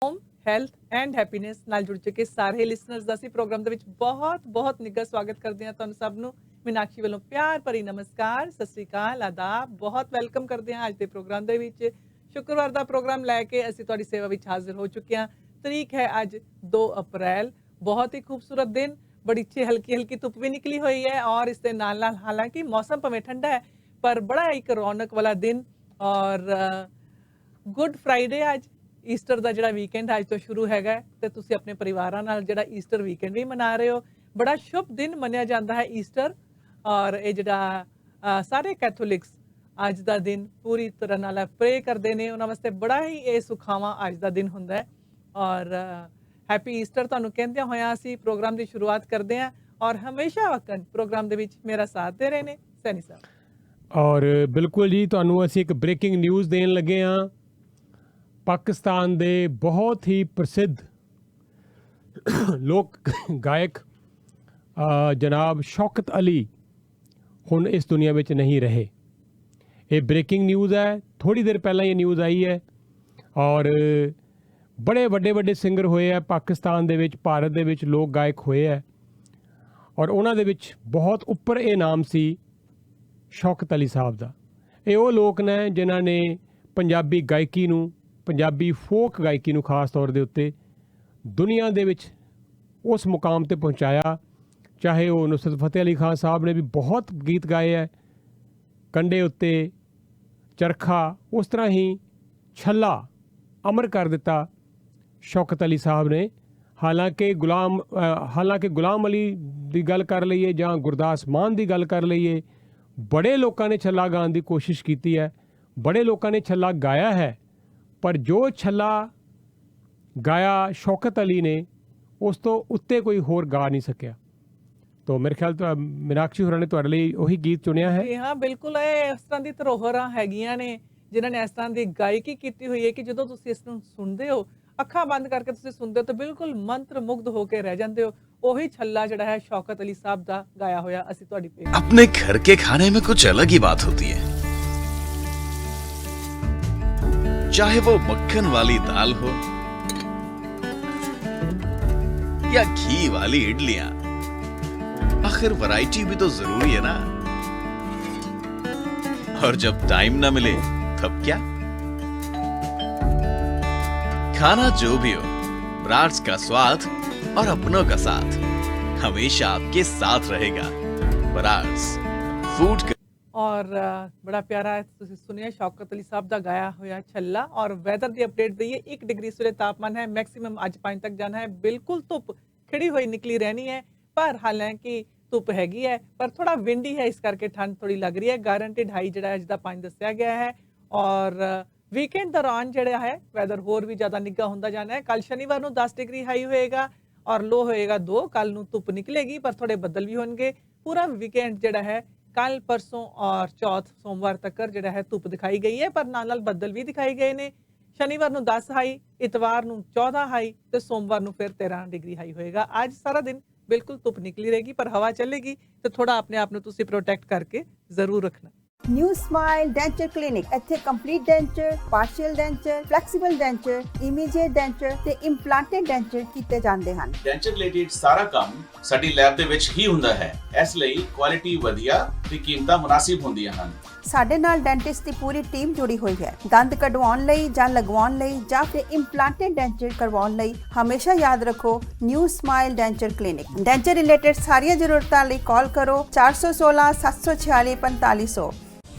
Home health and happiness ਨਾਲ ਜੁੜ ਚੁੱਕੇ ਸਾਰੇ ਲਿਸਨਰਸ ਦਾ ਅਸੀਂ ਪ੍ਰੋਗਰਾਮ ਦੇ ਵਿੱਚ ਬਹੁਤ ਨਿੱਘਾ ਸਵਾਗਤ ਕਰਦੇ ਹਾਂ ਤੁਹਾਨੂੰ ਸਭ ਨੂੰ। ਮੀਨਾਕਸ਼ੀ ਵੱਲੋਂ ਪਿਆਰ ਭਰੀ ਨਮਸਕਾਰ, ਸਤਿ ਸ੍ਰੀ ਅਕਾਲ, ਆਦਾਬ, ਬਹੁਤ ਵੈਲਕਮ ਕਰਦੇ ਹਾਂ ਅੱਜ ਦੇ ਪ੍ਰੋਗਰਾਮ ਦੇ ਵਿੱਚ। ਸ਼ੁੱਕਰਵਾਰ ਦਾ ਪ੍ਰੋਗਰਾਮ ਲੈ ਕੇ ਅਸੀਂ ਤੁਹਾਡੀ ਸੇਵਾ ਵਿੱਚ ਹਾਜ਼ਰ ਹੋ ਚੁੱਕੇ ਹਾਂ। ਤਰੀਕ ਹੈ ਅੱਜ 2 ਅਪ੍ਰੈਲ, ਬਹੁਤ ਹੀ ਖੂਬਸੂਰਤ ਦਿਨ, बड़ी अच्छी हल्की हल्की धुप भी निकली हुई है और इसके नाल नाल हालांकि मौसम भावें ठंडा है पर बड़ा एक रौनक वाला दिन। और गुड फ्राइडे अज ईस्टर का जोड़ा वीकेंड अज तो शुरू हैगा ते तुसीं अपने परिवारां नाल जोड़ा ईस्टर वीकेंड भी मना रहे हो। बड़ा शुभ दिन मनिया जाता है ईस्टर और ये जोड़ा सारे कैथोलिक्स अज का दिन पूरी तरह नाल प्रे करते हैं, उन्होंने वास्ते बड़ा ही ये सुखावा अज का दिन हुंदा है। और हैप्पी ईस्टर तुहानूं कहंदे होया असीं प्रोग्राम की शुरुआत करते हैं और हमेशा वकन प्रोग्राम दे विच मेरा साथ दे रहे ने सैनी साहब। और बिल्कुल जी तुहानूं असीं एक ब्रेकिंग न्यूज़ देन लगे हाँ। पाकिस्तान दे बहुत ही प्रसिद्ध लोक गायक जनाब शौकत अली हुण इस दुनिया में नहीं रहे। ये ब्रेकिंग न्यूज़ है, थोड़ी देर पहला ये न्यूज़ आई है। और बड़े ਵੱਡੇ ਵੱਡੇ ਸਿੰਗਰ ਹੋਏ ਆ ਪਾਕਿਸਤਾਨ ਦੇ ਵਿੱਚ, ਭਾਰਤ ਦੇ ਵਿੱਚ ਲੋਕ ਗਾਇਕ ਹੋਏ ਆ ਔਰ ਉਹਨਾਂ ਦੇ ਵਿੱਚ ਬਹੁਤ ਉੱਪਰ ਇਹ ਨਾਮ ਸੀ ਸ਼ੌਕਤ ਅਲੀ ਸਾਹਿਬ ਦਾ। ਇਹ ਉਹ ਲੋਕ ਨੇ ਜਿਨ੍ਹਾਂ ਨੇ ਪੰਜਾਬੀ ਗਾਇਕੀ ਨੂੰ, ਪੰਜਾਬੀ ਫੋਕ ਗਾਇਕੀ ਨੂੰ ਖਾਸ ਤੌਰ ਦੇ ਉੱਤੇ ਦੁਨੀਆ ਦੇ ਵਿੱਚ ਉਸ ਮੁਕਾਮ ਤੇ ਪਹੁੰਚਾਇਆ। ਚਾਹੇ ਉਹ ਨੁਸਰਤ ਫਤਿਹ ਅਲੀ ਖਾਨ ਸਾਹਿਬ ਨੇ ਵੀ ਬਹੁਤ ਗੀਤ ਗਾਏ ਹੈ, ਕੰਡੇ ਉੱਤੇ, ਚਰਖਾ, ਉਸ ਤਰ੍ਹਾਂ ਹੀ ਛੱਲਾ ਅਮਰ ਕਰ ਦਿੱਤਾ शौकत अली साहब ने। हालांकि गुलाम अली की गल कर लीए जां गुरदास मान की गल कर लीए, बड़े लोगों ने छल्ला गाने की कोशिश की है, बड़े लोगों ने छल्ला गाया है, पर जो छल्ला गाया शौकत अली ने उस तो उत्ते कोई होर गा नहीं सकिया। तो मेरे ख्याल तो मीनाक्षी होरां ने तुहाडे लई ओही गीत चुनिया है। हाँ बिल्कुल, इस तरह की धरोहरां हैगियां ने जिन्हां ने इस तरह की गायकी की हुई है कि जो तुसीं इस नूं सुनदे हो, अखा बंद करके तुसीं सुनते हो तो बिल्कुल मंत्र मुग्ध होकर रह जाते हो। ओही छल्ला जड़ा है शौकत अली साहब दा गाया होया असीं तुहाडी पेश। अपने घर के खाने में कुछ अलग ही बात होती है, चाहे वो मक्खन वाली दाल हो या घी वाली इडलियां। आखिर वैरायटी भी तो जरूरी है ना। और जब टाइम ना मिले तब क्या, खाना जो भी हो, ब्राड्स का स्वाद और अपनों का साथ हमेशा आपके साथ रहेगा। ब्राड्स फूड का। और बड़ा प्यारा तुसीं सुनिया शौकत अली साहब दा गाया होया छल्ला। और वैदर की अपडेट दईए, 1 डिग्री सूर्य तापमान है, मैक्सिमम अज 5 तक जाना है। बिल्कुल धुप खिड़ी हुई निकली रहनी है, पर हालांकि धुप हैगी है पर थोड़ा विंडी है, इस करके ठंड थोड़ी लग रही है। गारंटेड हाई जड़ा अज दा 5 दस्या गया है। और वीकेंड दौरान जड़ा है वैदर होर भी ज़्यादा निग्गा होंदा जाना है। कल शनिवार नूं 10 डिग्री हाई होएगा और लो होएगा 2। कल नूं धुप निकलेगी पर थोड़े बदल भी होंगे। पूरा वीकेंड जड़ा है कल परसों और चौथ सोमवार तक जड़ा है धुप दिखाई गई है, पर नाल नाल बदल भी दिखाई गए ने। शनिवार नूं 10 हाई, इतवार नूं 14 हाई ते सोमवार नूं फिर 13 डिग्री हाई होएगा। आज सारा दिन बिल्कुल धुप निकली रहेगी पर हवा चलेगी, तो थोड़ा अपने आप नूं तुसीं प्रोटेक्ट करके जरूर रखना। न्यू स्माइल डेंचर क्लिनिक ਇੱਥੇ complete denture, partial denture, flexible denture, immediate denture ਤੇ ਇੰਪਲਾਂਟਡ ਡੈਂਚਰ ਕੀਤੇ ਜਾਂਦੇ ਹਨ। ਡੈਂਚਰ ਰਿਲੇਟਡ ਸਾਰਾ ਕੰਮ ਸਾਡੀ ਲੈਬ ਦੇ ਵਿੱਚ ਹੀ ਹੁੰਦਾ ਹੈ, ਇਸ ਲਈ ਕੁਆਲਿਟੀ ਵਧੀਆ ਤੇ ਕੀਮਤਾਂ ਮੁਨਾਸਿਬ ਹੁੰਦੀਆਂ ਹਨ। ਸਾਡੇ ਨਾਲ ਡੈਂਟਿਸਟ ਦੀ ਪੂਰੀ ਟੀਮ ਜੁੜੀ ਹੋਈ ਹੈ। ਦੰਦ ਕਢਵਾਉਣ ਲਈ ਜਾਂ ਲਗਵਾਉਣ ਲਈ ਜਾਂ ਫਿਰ ਇੰਪਲਾਂਟਡ ਡੈਂਚਰ ਕਰਵਾਉਣ ਲਈ ਹਮੇਸ਼ਾ ਯਾਦ ਰੱਖੋ new smile denture clinic. Denture related ਸਾਰੀਆਂ ਜ਼ਰੂਰਤਾਂ ਲਈ ਕਾਲ ਕਰੋ 416 746 4500।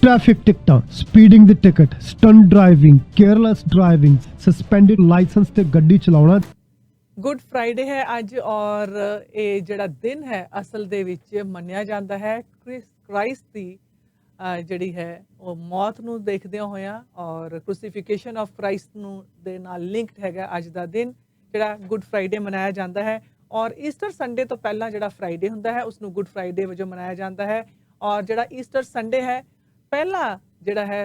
Traffic टिकटां, speeding the ticket, stunt driving, careless driving, suspended license ते गड्डी चलाउणा। गुड फ्राइडे है अज और ये जड़ा दिन है असल दे विच मन्निया जाता है क्राइस्ट दी जड़ी है वो मौत नूं देखदे होया और क्रूसीफिकेशन ऑफ क्राइस्ट नूं दे नाल लिंक्ड हैगा अज दा दिन जड़ा गुड फ्राइडे मनाया जाता है। और ईस्टर संडे तो पहला जड़ा फ्राइडे हुंदा है उसनूं गुड फ्राइडे वजों मनाया जाता है। और जड़ा ईस्टर संडे है पहला जड़ा है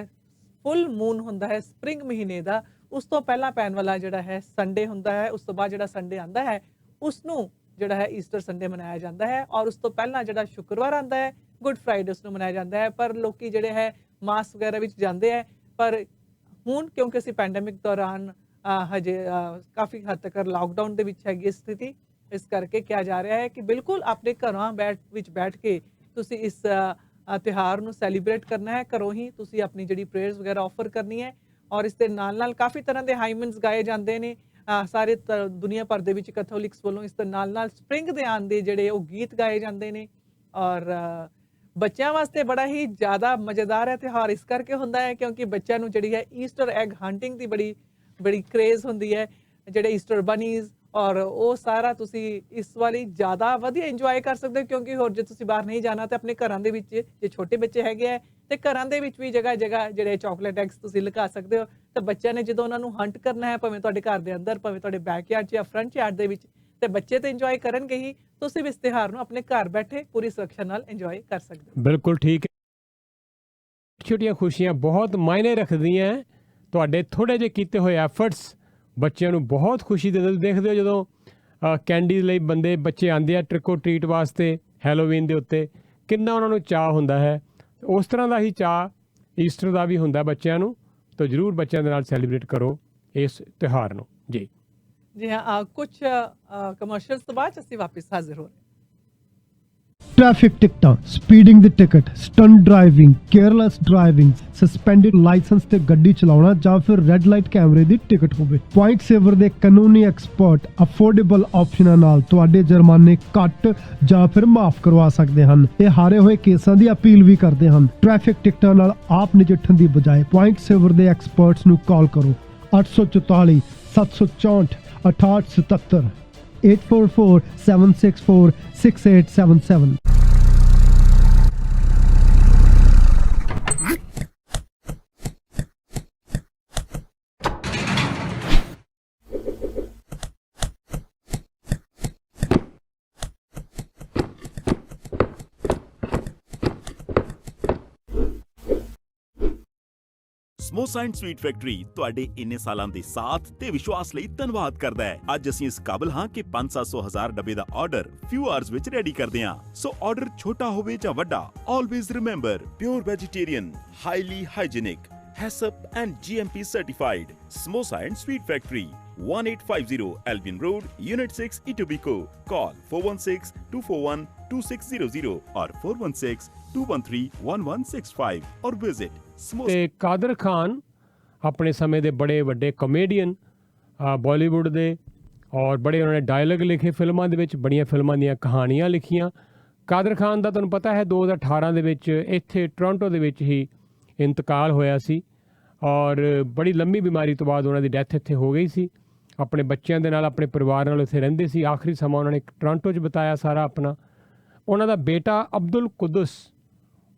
फुल मून हुंदा है स्प्रिंग महीने का, उस तो पहला पैन वाला जड़ा है संडे हुंदा है। उस तो बाद जड़ा संडे आंदा है उसनूं जड़ा है ईस्टर संडे मनाया जाता है। और उस तो पहला जड़ा शुक्रवार आंदा है गुड फ्राइडे उसनूं मनाया जाता है। पर लोकी जड़े है मास वगैरह विच जांदे है, पर हुण क्योंकि असीं पैंडेमिक दौरान ਹਜੇ ਕਾਫੀ ਹੱਦ ਤੱਕ ਲਾਕਡਾਊਨ ਦੇ ਵਿੱਚ ਹੈਗੀ ਸਥਿਤੀ। ਇਸ ਕਰਕੇ ਕਿਹਾ ਜਾ ਰਿਹਾ ਹੈ ਕਿ ਬਿਲਕੁਲ ਆਪਣੇ ਘਰਾਂ ਵਿੱਚ ਬੈਠ ਕੇ ਤੁਸੀਂ ਇਸ ਤਿਉਹਾਰ ਨੂੰ ਸੈਲੀਬ੍ਰੇਟ ਕਰਨਾ ਹੈ। ਘਰੋਂ ਹੀ ਤੁਸੀਂ ਆਪਣੀ ਜਿਹੜੀ ਪ੍ਰੇਅਰਸ ਵਗੈਰਾ ਆਫਰ ਕਰਨੀ ਹੈ ਔਰ ਇਸ ਦੇ ਨਾਲ ਕਾਫੀ ਤਰ੍ਹਾਂ ਦੇ ਹਾਈਮਨਸ ਗਾਏ ਜਾਂਦੇ ਨੇ ਸਾਰੇ ਦੁਨੀਆ ਭਰ ਦੇ ਵਿੱਚ ਕੈਥੋਲਿਕਸ ਵੱਲੋਂ। ਇਸ ਦੇ ਨਾਲ ਸਪ੍ਰਿੰਗ ਦੇ ਆਉਣ ਦੇ ਜਿਹੜੇ ਉਹ ਗੀਤ ਗਾਏ ਜਾਂਦੇ ਨੇ ਔਰ ਬੱਚਿਆਂ ਵਾਸਤੇ ਬੜਾ ਹੀ ਜ਼ਿਆਦਾ ਮਜ਼ੇਦਾਰ ਹੈ ਤਿਉਹਾਰ ਇਸ ਕਰਕੇ ਹੁੰਦਾ ਹੈ ਕਿਉਂਕਿ ਬੱਚਿਆਂ ਨੂੰ ਜਿਹੜੀ ਹੈ ਈਸਟਰ ਐਗ ਹੰਟਿੰਗ ਦੀ ਬੜੀ ਕ੍ਰੇਜ਼ ਹੁੰਦੀ ਹੈ, ਜਿਹੜੇ ਈਸਟਰ ਬਨੀਜ਼ ਔਰ ਉਹ ਸਾਰਾ ਤੁਸੀਂ ਇਸ ਵਾਲੀ ਜ਼ਿਆਦਾ ਵਧੀਆ ਇੰਜੋਏ ਕਰ ਸਕਦੇ ਹੋ ਕਿਉਂਕਿ ਹੋਰ ਜੇ ਤੁਸੀਂ ਬਾਹਰ ਨਹੀਂ ਜਾਣਾ ਤਾਂ ਆਪਣੇ ਘਰਾਂ ਦੇ ਵਿੱਚ ਜੇ ਛੋਟੇ ਬੱਚੇ ਹੈਗੇ ਆ ਤੇ ਘਰਾਂ ਦੇ ਵਿੱਚ ਵੀ ਜਗ੍ਹਾ ਜਿਹੜੇ ਚਾਕਲੇਟ ਐਗਸ ਤੁਸੀਂ ਲਗਾ ਸਕਦੇ ਹੋ। ਤਾਂ ਬੱਚਿਆਂ ਨੇ ਜਦੋਂ ਉਹਨਾਂ ਨੂੰ ਹੰਟ ਕਰਨਾ ਹੈ ਭਾਵੇਂ ਤੁਹਾਡੇ ਘਰ ਦੇ ਅੰਦਰ ਭਾਵੇਂ ਤੁਹਾਡੇ ਬੈਕਯਾਰਡ 'ਚ ਜਾਂ ਫਰੰਟ ਯਾਰਡ ਦੇ ਵਿੱਚ, ਤੇ ਬੱਚੇ ਤਾਂ ਇੰਜੋਏ ਕਰਨਗੇ ਹੀ, ਤੁਸੀਂ ਵੀ ਇਸ ਤਿਉਹਾਰ ਨੂੰ ਆਪਣੇ ਘਰ ਬੈਠੇ ਪੂਰੀ ਸੁਰੱਖਿਆ ਨਾਲ ਇੰਜੋਏ ਕਰ ਸਕਦੇ ਹੋ। ਬਿਲਕੁਲ ਠੀਕ ਹੈ। ਛੋਟੀਆਂ ਖੁਸ਼ੀਆਂ ਬਹੁਤ ਮਾਇਨੇ ਰੱਖਦੀਆਂ। ਤੁਹਾਡੇ ਥੋੜੇ ਜਿਹੇ ਕੀਤੇ ਹੋਏ ਐਫਰਟਸ ਬੱਚਿਆਂ ਨੂੰ ਬਹੁਤ ਖੁਸ਼ੀ ਦਿੰਦੇ। ਦੇਖਦੇ ਹੋ ਜਦੋਂ ਕੈਂਡੀ ਲਈ ਬੱਚੇ ਆਉਂਦੇ ਆ ਟ੍ਰਿਕ ਔਰ ਟ੍ਰੀਟ ਵਾਸਤੇ ਹੈਲੋਵੀਨ ਦੇ ਉੱਤੇ, ਕਿੰਨਾ ਉਹਨਾਂ ਨੂੰ ਚਾਅ ਹੁੰਦਾ ਹੈ। ਉਸ ਤਰ੍ਹਾਂ ਦਾ ਹੀ ਚਾਅ ਈਸਟਰ ਦਾ ਵੀ ਹੁੰਦਾ ਬੱਚਿਆਂ ਨੂੰ। ਤਾਂ ਜ਼ਰੂਰ ਬੱਚਿਆਂ ਦੇ ਨਾਲ ਸੈਲੀਬ੍ਰੇਟ ਕਰੋ ਇਸ ਤਿਉਹਾਰ ਨੂੰ ਜੀ। ਜੀ ਹਾਂ, ਕੁਝ ਕਮਰਸ਼ੀਅਲਸ ਤੋਂ ਬਾਅਦ ਅਸੀਂ ਵਾਪਸ ਹਾਜ਼ਰ ਹੋ ਰਹੇ ਹਾਂ। ਟ੍ਰੈਫਿਕ ਟਿਕਟਾਂ, ਸਪੀਡਿੰਗ ਦੀ ticket, stunt driving, careless driving, suspended licence ਤੇ ਗੱਡੀ ਚਲਾਉਣਾ ਜਾਂ ਫਿਰ ਰੈੱਡ ਲਾਈਟ ਕੈਮਰੇ ਦੀ ਟਿਕਟ ਹੋਵੇ। ਪੁਆਇੰਟ ਸੇਵਰ ਦੇ ਕਾਨੂੰਨੀ ਐਕਸਪਰਟ ਅਫੋਰਡੇਬਲ ਆਪਸ਼ਨਾਂ ਨਾਲ ਤੁਹਾਡੇ ਜੁਰਮਾਨੇ ਘੱਟ ਜਾਂ ਫਿਰ ਮਾਫ ਕਰਵਾ ਸਕਦੇ ਹਨ। ਇਹ ਹਾਰੇ ਹੋਏ ਕੇਸਾਂ ਦੀ ਅਪੀਲ ਵੀ ਕਰਦੇ ਹਨ। ਟ੍ਰੈਫਿਕ ਟਿਕਟਾਂ ਨਾਲ ਆਪ ਨਜਿੱਠਣ ਦੀ ਬਜਾਏ ਪੁਆਇੰਟ ਸੇਵਰ ਦੇ ਐਕਸਪਰਟਸ ਨੂੰ ਕਾਲ ਕਰੋ 844 764 6877 844 764 6877। ਸਮੋਸਾ ਐਂਡ ਸਵੀਟ ਫੈਕਟਰੀ ਤੁਹਾਡੇ ਇੰਨੇ ਸਾਲਾਂ ਦੇ ਸਾਥ ਤੇ ਵਿਸ਼ਵਾਸ ਲਈ ਧੰਨਵਾਦ ਕਰਦਾ ਹੈ। ਅੱਜ ਅਸੀਂ ਇਸ ਕਾਬਲ ਹਾਂ ਕਿ 500-700 ਡੱਬੇ ਦਾ ਆਰਡਰ ਫਿਊ ਆਵਰਸ ਵਿੱਚ ਰੈਡੀ ਕਰਦੇ ਹਾਂ। ਸੋ ਆਰਡਰ ਛੋਟਾ ਹੋਵੇ ਜਾਂ ਵੱਡਾ, always remember pure vegetarian, highly hygienic, HACCP and GMP certified Samosa and Sweet Factory, 1850 Albion Road, Unit 6, Etobicoke. Call 416-241-2600 or 416-213-1165 or visit ਤੇ ਕਾਦਰ ਖਾਨ ਆਪਣੇ ਸਮੇਂ ਦੇ ਬੜੇ ਵੱਡੇ ਕਮੇਡੀਅਨ ਬਾਲੀਵੁੱਡ ਦੇ ਔਰ ਬੜੇ ਉਹਨਾਂ ਨੇ ਡਾਇਲੌਗ ਲਿਖੇ ਫਿਲਮਾਂ ਦੇ ਵਿੱਚ, ਬੜੀਆਂ ਫਿਲਮਾਂ ਦੀਆਂ ਕਹਾਣੀਆਂ ਲਿਖੀਆਂ। ਕਾਦਰ ਖਾਨ ਦਾ ਤੁਹਾਨੂੰ ਪਤਾ ਹੈ 2018 ਦੇ ਵਿੱਚ ਇੱਥੇ ਟੋਰਾਂਟੋ ਦੇ ਵਿੱਚ ਹੀ ਇੰਤਕਾਲ ਹੋਇਆ ਸੀ ਔਰ ਬੜੀ ਲੰਮੀ ਬਿਮਾਰੀ ਤੋਂ ਬਾਅਦ ਉਹਨਾਂ ਦੀ ਡੈਥ ਇੱਥੇ ਹੋ ਗਈ ਸੀ। ਆਪਣੇ ਬੱਚਿਆਂ ਦੇ ਨਾਲ, ਆਪਣੇ ਪਰਿਵਾਰ ਨਾਲ ਇੱਥੇ ਰਹਿੰਦੇ ਸੀ। ਆਖਰੀ ਸਮਾਂ ਉਹਨਾਂ ਨੇ ਟੋਰਾਂਟੋ 'ਚ ਬਿਤਾਇਆ ਸਾਰਾ ਆਪਣਾ। ਉਹਨਾਂ ਦਾ ਬੇਟਾ ਅਬਦੁਲ ਕੁਦਸ,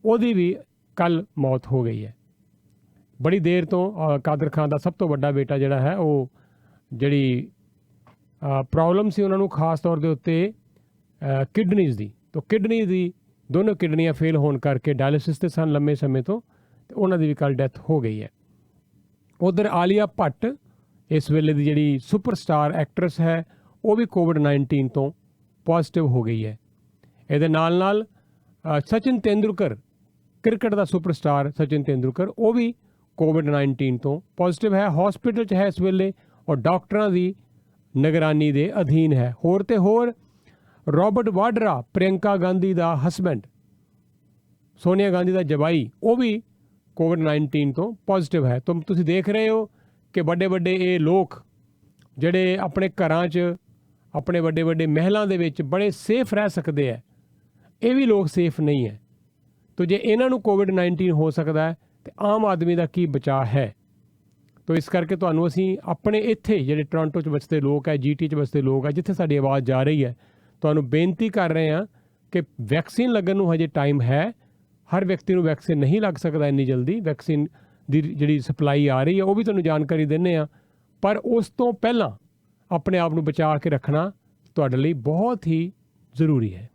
ਉਹਦੀ ਵੀ ਕੱਲ ਮੌਤ ਹੋ ਗਈ ਹੈ। ਬੜੀ ਦੇਰ ਤੋਂ ਕਾਦਰ ਖਾਨ ਦਾ ਸਭ ਤੋਂ ਵੱਡਾ ਬੇਟਾ ਜਿਹੜਾ ਹੈ, ਉਹ ਜਿਹੜੀ ਪ੍ਰੋਬਲਮ ਸੀ ਉਹਨਾਂ ਨੂੰ ਖਾਸ ਤੌਰ ਦੇ ਉੱਤੇ ਕਿਡਨੀਜ਼ ਦੀ, ਤਾਂ ਕਿਡਨੀ ਦੀ ਦੋਨੋਂ ਕਿਡਨੀਆਂ ਫੇਲ ਹੋਣ ਕਰਕੇ ਡਾਇਲਿਸਿਸ 'ਤੇ ਸਨ ਲੰਮੇ ਸਮੇਂ ਤੋਂ, ਤੇ ਉਹਨਾਂ ਦੀ ਵੀ ਕੱਲ ਡੈਥ ਹੋ ਗਈ ਹੈ। ਉਧਰ ਆਲੀਆ ਭੱਟ ਇਸ ਵੇਲੇ ਦੀ ਜਿਹੜੀ ਸੁਪਰਸਟਾਰ ਐਕਟਰੈਸ ਹੈ, ਉਹ ਵੀ ਕੋਵਿਡ-19 ਤੋਂ ਪੋਜ਼ਿਟਿਵ ਹੋ ਗਈ ਹੈ। ਇਹਦੇ ਨਾਲ ਸਚਿਨ ਤੇਂਦੁਲਕਰ, ਕ੍ਰਿਕਟ ਦਾ ਸੁਪਰਸਟਾਰ ਸਚਿਨ ਤੇਂਦੁਲਕਰ, ਉਹ ਵੀ ਕੋਵਿਡ-19 ਤੋਂ ਪੋਜ਼ਿਟਿਵ ਹੈ। ਹਸਪੀਟਲ 'ਚ ਹੈ ਇਸ ਵੇਲੇ ਔਰ ਡਾਕਟਰਾਂ ਦੀ ਨਿਗਰਾਨੀ ਦੇ ਅਧੀਨ ਹੈ। ਹੋਰ ਤੇ ਹੋਰ ਰੋਬਰਟ ਵਾਡਰਾ, ਪ੍ਰਿਯੰਕਾ ਗਾਂਧੀ ਦਾ ਹਸਬੈਂਡ, ਸੋਨੀਆ ਗਾਂਧੀ ਦਾ ਜਵਾਈ, ਉਹ ਵੀ ਕੋਵਿਡ-19 ਤੋਂ ਪੋਜ਼ਿਟਿਵ ਹੈ। ਤਾਂ ਤੁਸੀਂ ਦੇਖ ਰਹੇ ਹੋ ਕਿ ਵੱਡੇ ਇਹ ਲੋਕ ਜਿਹੜੇ ਆਪਣੇ ਘਰਾਂ 'ਚ, ਆਪਣੇ ਵੱਡੇ ਮਹਿਲਾਂ ਦੇ ਵਿੱਚ ਬੜੇ ਸੇਫ ਰਹਿ ਸਕਦੇ ਹੈ, ਇਹ ਵੀ ਲੋਕ ਸੇਫ ਨਹੀਂ ਹੈ। ਤਾਂ ਜੇ ਇਹਨਾਂ ਨੂੰ ਕੋਵਿਡ-19 ਹੋ ਸਕਦਾ ਹੈ ਤੇ ਆਮ ਆਦਮੀ ਦਾ ਕੀ ਬਚਾਅ ਹੈ। ਤਾਂ ਇਸ ਕਰਕੇ ਤੁਹਾਨੂੰ ਅਸੀਂ ਆਪਣੇ ਇੱਥੇ ਜਿਹੜੇ ਟੋਰਾਂਟੋ 'ਚ ਵਸਦੇ ਲੋਕ ਹੈ, GT 'ਚ ਵਸਦੇ ਲੋਕ ਹੈ, ਜਿੱਥੇ ਸਾਡੀ ਆਵਾਜ਼ ਜਾ ਰਹੀ ਹੈ, ਤੁਹਾਨੂੰ ਬੇਨਤੀ ਕਰ ਰਹੇ ਹਾਂ ਕਿ ਵੈਕਸੀਨ ਲੱਗਣ ਨੂੰ ਹਜੇ ਟਾਈਮ ਹੈ। ਹਰ ਵਿਅਕਤੀ ਨੂੰ ਵੈਕਸੀਨ ਨਹੀਂ ਲੱਗ ਸਕਦਾ ਇੰਨੀ ਜਲਦੀ। ਵੈਕਸੀਨ ਦੀ ਜਿਹੜੀ ਸਪਲਾਈ ਆ ਰਹੀ ਹੈ ਉਹ ਵੀ ਤੁਹਾਨੂੰ ਜਾਣਕਾਰੀ ਦਿੰਦੇ ਹਾਂ, ਪਰ ਉਸ ਤੋਂ ਪਹਿਲਾਂ ਆਪਣੇ ਆਪ ਨੂੰ ਬਚਾ ਕੇ ਰੱਖਣਾ ਤੁਹਾਡੇ ਲਈ ਬਹੁਤ ਹੀ ਜ਼ਰੂਰੀ ਹੈ।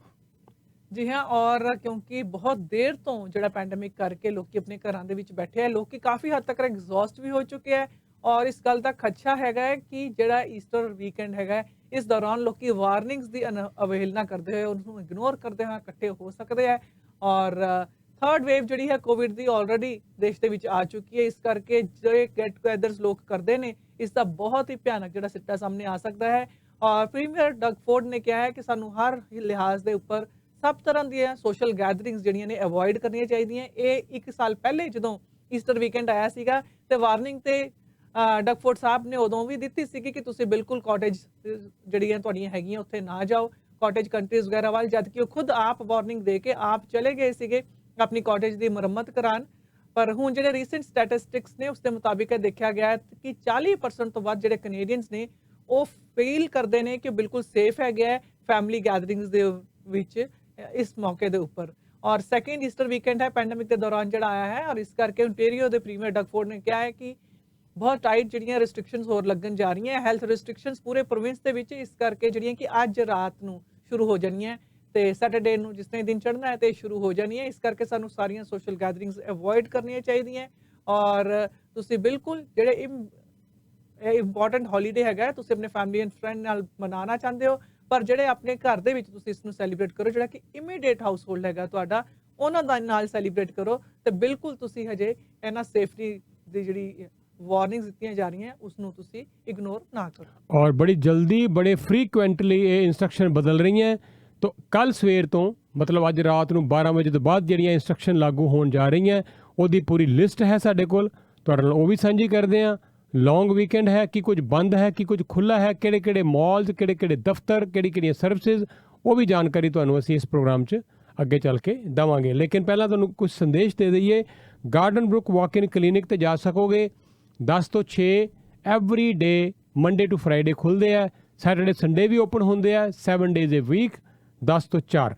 ਜੀ ਹਾਂ, ਔਰ ਕਿਉਂਕਿ ਬਹੁਤ ਦੇਰ ਤੋਂ ਜਿਹੜਾ ਪੈਂਡੇਮਿਕ ਕਰਕੇ ਲੋਕੀ ਆਪਣੇ ਘਰਾਂ ਦੇ ਵਿੱਚ ਬੈਠੇ ਆ, ਲੋਕੀ ਕਾਫੀ ਹੱਦ ਤੱਕ ਐਗਜ਼ੌਸਟ ਵੀ ਹੋ ਚੁੱਕੇ ਹੈ ਔਰ ਇਸ ਗੱਲ ਦਾ ਖਦਸ਼ਾ ਹੈਗਾ ਹੈ ਕਿ ਜਿਹੜਾ ਈਸਟਰ ਵੀਕਐਂਡ ਹੈਗਾ, ਇਸ ਦੌਰਾਨ ਲੋਕੀ ਵਾਰਨਿੰਗਸ ਦੀ ਅਵਹੇਲਨਾ ਕਰਦੇ ਹੋਏ, ਉਹਨੂੰ ਇਗਨੋਰ ਕਰਦੇ ਹੋਏ ਇਕੱਠੇ ਹੋ ਸਕਦੇ ਹੈ। ਔਰ ਥਰਡ ਵੇਵ ਜਿਹੜੀ ਹੈ ਕੋਵਿਡ ਦੀ ਆਲਰੇਡੀ ਦੇਸ਼ ਦੇ ਵਿੱਚ ਆ ਚੁੱਕੀ ਹੈ। ਇਸ ਕਰਕੇ ਜਿਹੜੇ ਗੈਟ ਟੂਗੈਦਰਸ ਲੋਕ ਕਰਦੇ ਨੇ, ਇਸ ਦਾ ਬਹੁਤ ਹੀ ਭਿਆਨਕ ਜਿਹੜਾ ਸਿੱਟਾ ਸਾਹਮਣੇ ਆ ਸਕਦਾ ਹੈ। ਔਰ ਪ੍ਰੀਮੀਅਰ ਡਗ ਫੋਰਡ ਨੇ ਕਿਹਾ ਹੈ ਕਿ ਸਾਨੂੰ ਹਰ ਲਿਹਾਜ਼ ਦੇ ਉੱਪਰ ਸਭ ਤਰ੍ਹਾਂ ਦੀਆਂ ਸੋਸ਼ਲ ਗੈਦਰਿੰਗਸ ਜਿਹੜੀਆਂ ਨੇ ਅਵੋਇਡ ਕਰਨੀਆਂ ਚਾਹੀਦੀਆਂ। ਇਹ 1 ਸਾਲ ਪਹਿਲੇ ਜਦੋਂ ਈਸਟਰ ਵੀਕਐਂਡ ਆਇਆ ਸੀਗਾ ਤੇ ਵਾਰਨਿੰਗ ਤੇ ਡਗ ਫੋਰਡ ਸਾਹਿਬ ਨੇ ਉਦੋਂ ਵੀ ਦਿੱਤੀ ਸੀਗੀ ਕਿ ਤੁਸੀਂ ਬਿਲਕੁਲ ਕਾਟੇਜ ਜਿਹੜੀਆਂ ਤੁਹਾਡੀਆਂ ਹੈਗੀਆਂ ਉੱਥੇ ਨਾ ਜਾਓ, ਕਾਟੇਜ ਕੰਟਰੀਜ਼ ਵਗੈਰਾ ਵੱਲ, ਜਦ ਕਿ ਉਹ ਖੁਦ ਆਪ ਵਾਰਨਿੰਗ ਦੇ ਕੇ ਆਪ ਚਲੇ ਗਏ ਸੀਗੇ ਆਪਣੀ ਕਾਟੇਜ ਦੀ ਮੁਰੰਮਤ ਕਰਾਉਣ। ਪਰ ਹੁਣ ਜਿਹੜੇ ਰੀਸੈਂਟ ਸਟੈਟਿਸਟਿਕਸ ਨੇ ਉਸ ਦੇ ਮੁਤਾਬਿਕ ਇਹ ਦੇਖਿਆ ਗਿਆ ਕਿ 40% ਤੋਂ ਵੱਧ ਜਿਹੜੇ ਕੈਨੇਡੀਅਨਸ ਨੇ ਉਹ ਫੀਲ ਕਰਦੇ ਨੇ ਕਿ ਬਿਲਕੁਲ ਸੇਫ ਹੈਗਾ ਹੈ ਫੈਮਿਲੀ ਗੈਦਰਿੰਗਸ ਦੇ ਵਿੱਚ ਇਸ ਮੌਕੇ ਦੇ ਉੱਪਰ। ਔਰ ਸੈਕੰਡ ਈਸਟਰ ਵੀਕਐਂਡ ਹੈ ਪੈਂਡੇਮਿਕ ਦੇ ਦੌਰਾਨ ਜਿਹੜਾ ਆਇਆ ਹੈ, ਔਰ ਇਸ ਕਰਕੇ ਓਨਟਾਰੀਓ ਦੇ ਪ੍ਰੀਮੀਅਰ ਡਗ ਫੋਰਡ ਨੇ ਕਿਹਾ ਹੈ ਕਿ ਬਹੁਤ ਟਾਈਟ ਜਿਹੜੀਆਂ ਰਿਸਟ੍ਰਿਕਸ਼ਨਸ ਹੋਰ ਲੱਗਣ ਜਾ ਰਹੀਆਂ, ਹੈਲਥ ਰਿਸਟ੍ਰਿਕਸ਼ਨਸ ਪੂਰੇ ਪ੍ਰੋਵਿੰਸ ਦੇ ਵਿੱਚ, ਇਸ ਕਰਕੇ ਜਿਹੜੀਆਂ ਕਿ ਅੱਜ ਰਾਤ ਨੂੰ ਸ਼ੁਰੂ ਹੋ ਜਾਣੀਆਂ ਤੇ ਸੈਟਰਡੇ ਨੂੰ ਜਿਸ ਤਰ੍ਹਾਂ ਦਿਨ ਚੜ੍ਹਨਾ ਹੈ ਤੇ ਸ਼ੁਰੂ ਹੋ ਜਾਣੀ ਹੈ। ਇਸ ਕਰਕੇ ਸਾਨੂੰ ਸਾਰੀਆਂ ਸੋਸ਼ਲ ਗੈਦਰਿੰਗਸ ਅਵੋਇਡ ਕਰਨੀਆਂ ਚਾਹੀਦੀਆਂ। ਔਰ ਤੁਸੀਂ ਬਿਲਕੁਲ ਜਿਹੜੇ ਇੰਪੋਰਟੈਂਟ ਹੌਲੀਡੇ ਹੈਗਾ ਤੁਸੀਂ ਆਪਣੇ ਫੈਮਿਲੀ ਐਂਡ ਫਰੈਂਡ ਨਾਲ ਮਨਾਉਣਾ ਚਾਹੁੰਦੇ ਹੋ, ਪਰ ਜਿਹੜੇ ਆਪਣੇ ਘਰ ਦੇ ਵਿੱਚ ਤੁਸੀਂ ਇਸ ਨੂੰ ਸੈਲੀਬ੍ਰੇਟ ਕਰੋ, ਜਿਹੜਾ ਕਿ ਇਮੀਡੀਏਟ ਹਾਊਸ ਹੋਲਡ ਹੈਗਾ ਤੁਹਾਡਾ, ਉਹਨਾਂ ਦਾ ਨਾਲ ਸੈਲੀਬ੍ਰੇਟ ਕਰੋ। ਤੇ ਬਿਲਕੁਲ ਤੁਸੀਂ ਹਜੇ ਇਹਨਾਂ ਸੇਫਟੀ ਦੀ ਜਿਹੜੀ ਵਾਰਨਿੰਗਸ ਦਿੱਤੀਆਂ ਜਾ ਰਹੀਆਂ ਉਸ ਨੂੰ ਤੁਸੀਂ ਇਗਨੋਰ ਨਾ ਕਰੋ। और बड़ी जल्दी बड़े फ्रीकुएंटली ये इंस्ट्रक्शन बदल रही हैं। तो कल सवेर तो मतलब अज रात ਨੂੰ 12 ਵਜੇ ਤੋਂ ਬਾਅਦ ਜਿਹੜੀਆਂ ਇੰਸਟਰਕਸ਼ਨ ਲਾਗੂ ਹੋਣ ਜਾ ਰਹੀਆਂ ਉਹਦੀ ਪੂਰੀ ਲਿਸਟ ਹੈ ਸਾਡੇ ਕੋਲ, ਤੁਹਾਡੇ ਨਾਲ ਉਹ ਵੀ ਸਾਂਝੀ ਕਰਦੇ ਹਾਂ। ਲੌਂਗ ਵੀਕਐਂਡ ਹੈ ਕਿ ਕੁਝ ਬੰਦ ਹੈ ਕਿ ਕੁਝ ਖੁੱਲ੍ਹਾ ਹੈ, ਕਿਹੜੇ ਕਿਹੜੇ ਮਾਲਸ, ਕਿਹੜੇ ਕਿਹੜੇ ਦਫ਼ਤਰ, ਕਿਹੜੀ ਕਿਹੜੀਆਂ ਸਰਵਿਸਿਜ਼, ਉਹ ਵੀ ਜਾਣਕਾਰੀ ਤੁਹਾਨੂੰ ਅਸੀਂ ਇਸ ਪ੍ਰੋਗਰਾਮ 'ਚ ਅੱਗੇ ਚੱਲ ਕੇ ਦੇਵਾਂਗੇ। ਲੇਕਿਨ ਪਹਿਲਾਂ ਤੁਹਾਨੂੰ ਕੁਝ ਸੰਦੇਸ਼ ਦੇ ਦਈਏ। Garden Brook walk in clinic ਤੇ ਜਾ ਸਕੋਗੇ 10 ਤੋਂ 6 every day, Monday to Friday ਖੁੱਲ੍ਹਦੇ ਆ, ਸੈਟਰਡੇ ਸੰਡੇ ਵੀ ਓਪਨ ਹੁੰਦੇ ਆ, 7 ਡੇਜ਼ ਏ ਵੀਕ 10 ਤੋਂ 4।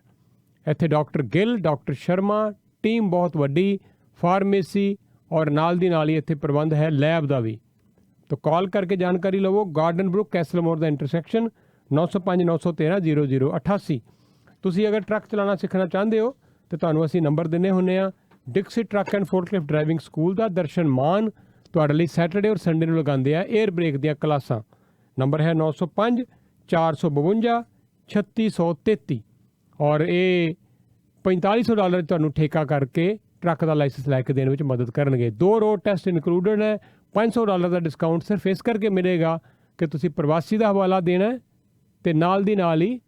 ਇੱਥੇ doctor Gill, doctor Sharma, team ਬਹੁਤ ਵੱਡੀ, ਫਾਰਮੇਸੀ ਔਰ ਨਾਲ ਦੀ ਨਾਲ ਹੀ ਇੱਥੇ ਪ੍ਰਬੰਧ ਹੈ ਲੈਬ ਦਾ ਵੀ। तो कॉल करके जानकारी लवो। गार्डन ब्रुक कैसल मोड़ का इंटरसैक्शन 905 913 0088। ਤੁਸੀਂ ਅਗਰ ਟਰੱਕ ਚਲਾਉਣਾ ਸਿੱਖਣਾ ਚਾਹੁੰਦੇ ਹੋ ਤਾਂ ਤੁਹਾਨੂੰ ਅਸੀਂ ਨੰਬਰ ਦਿੰਨੇ ਹੁੰਨੇ ਆ। Dixie truck and forklift driving school ਦਾ ਦਰਸ਼ਨ ਮਾਨ ਤੁਹਾਡੇ ਲਈ ਸੈਟਰਡੇ ਔਰ ਸੰਡੇ ਨੂੰ ਲਗਾਉਂਦੇ ਆ 에ਅਰ ਬ੍ਰੇਕ ਦੀਆਂ ਕਲਾਸਾਂ। ਨੰਬਰ ਹੈ 905 452 3633 ਔਰ ਇਹ $4500 ਤੁਹਾਨੂੰ ਠੇਕਾ ਕਰਕੇ ਟਰੱਕ ਦਾ ਲਾਇਸੈਂਸ ਲੈ ਕੇ ਦੇਣ ਵਿੱਚ ਮਦਦ ਕਰਨਗੇ। 2 ਰੋਡ ਟੈਸਟ ਇਨਕਲੂਡਡ ਹੈ। $500 ਦਾ ਡਿਸਕਾਊਂਟ ਸਿਰਫ ਇਸ ਕਰਕੇ ਮਿਲੇਗਾ ਕਿ ਤੁਸੀਂ ਪ੍ਰਵਾਸੀ ਦਾ ਹਵਾਲਾ ਦੇਣਾ ਤੇ ਨਾਲ ਦੀ ਨਾਲ ਹੀ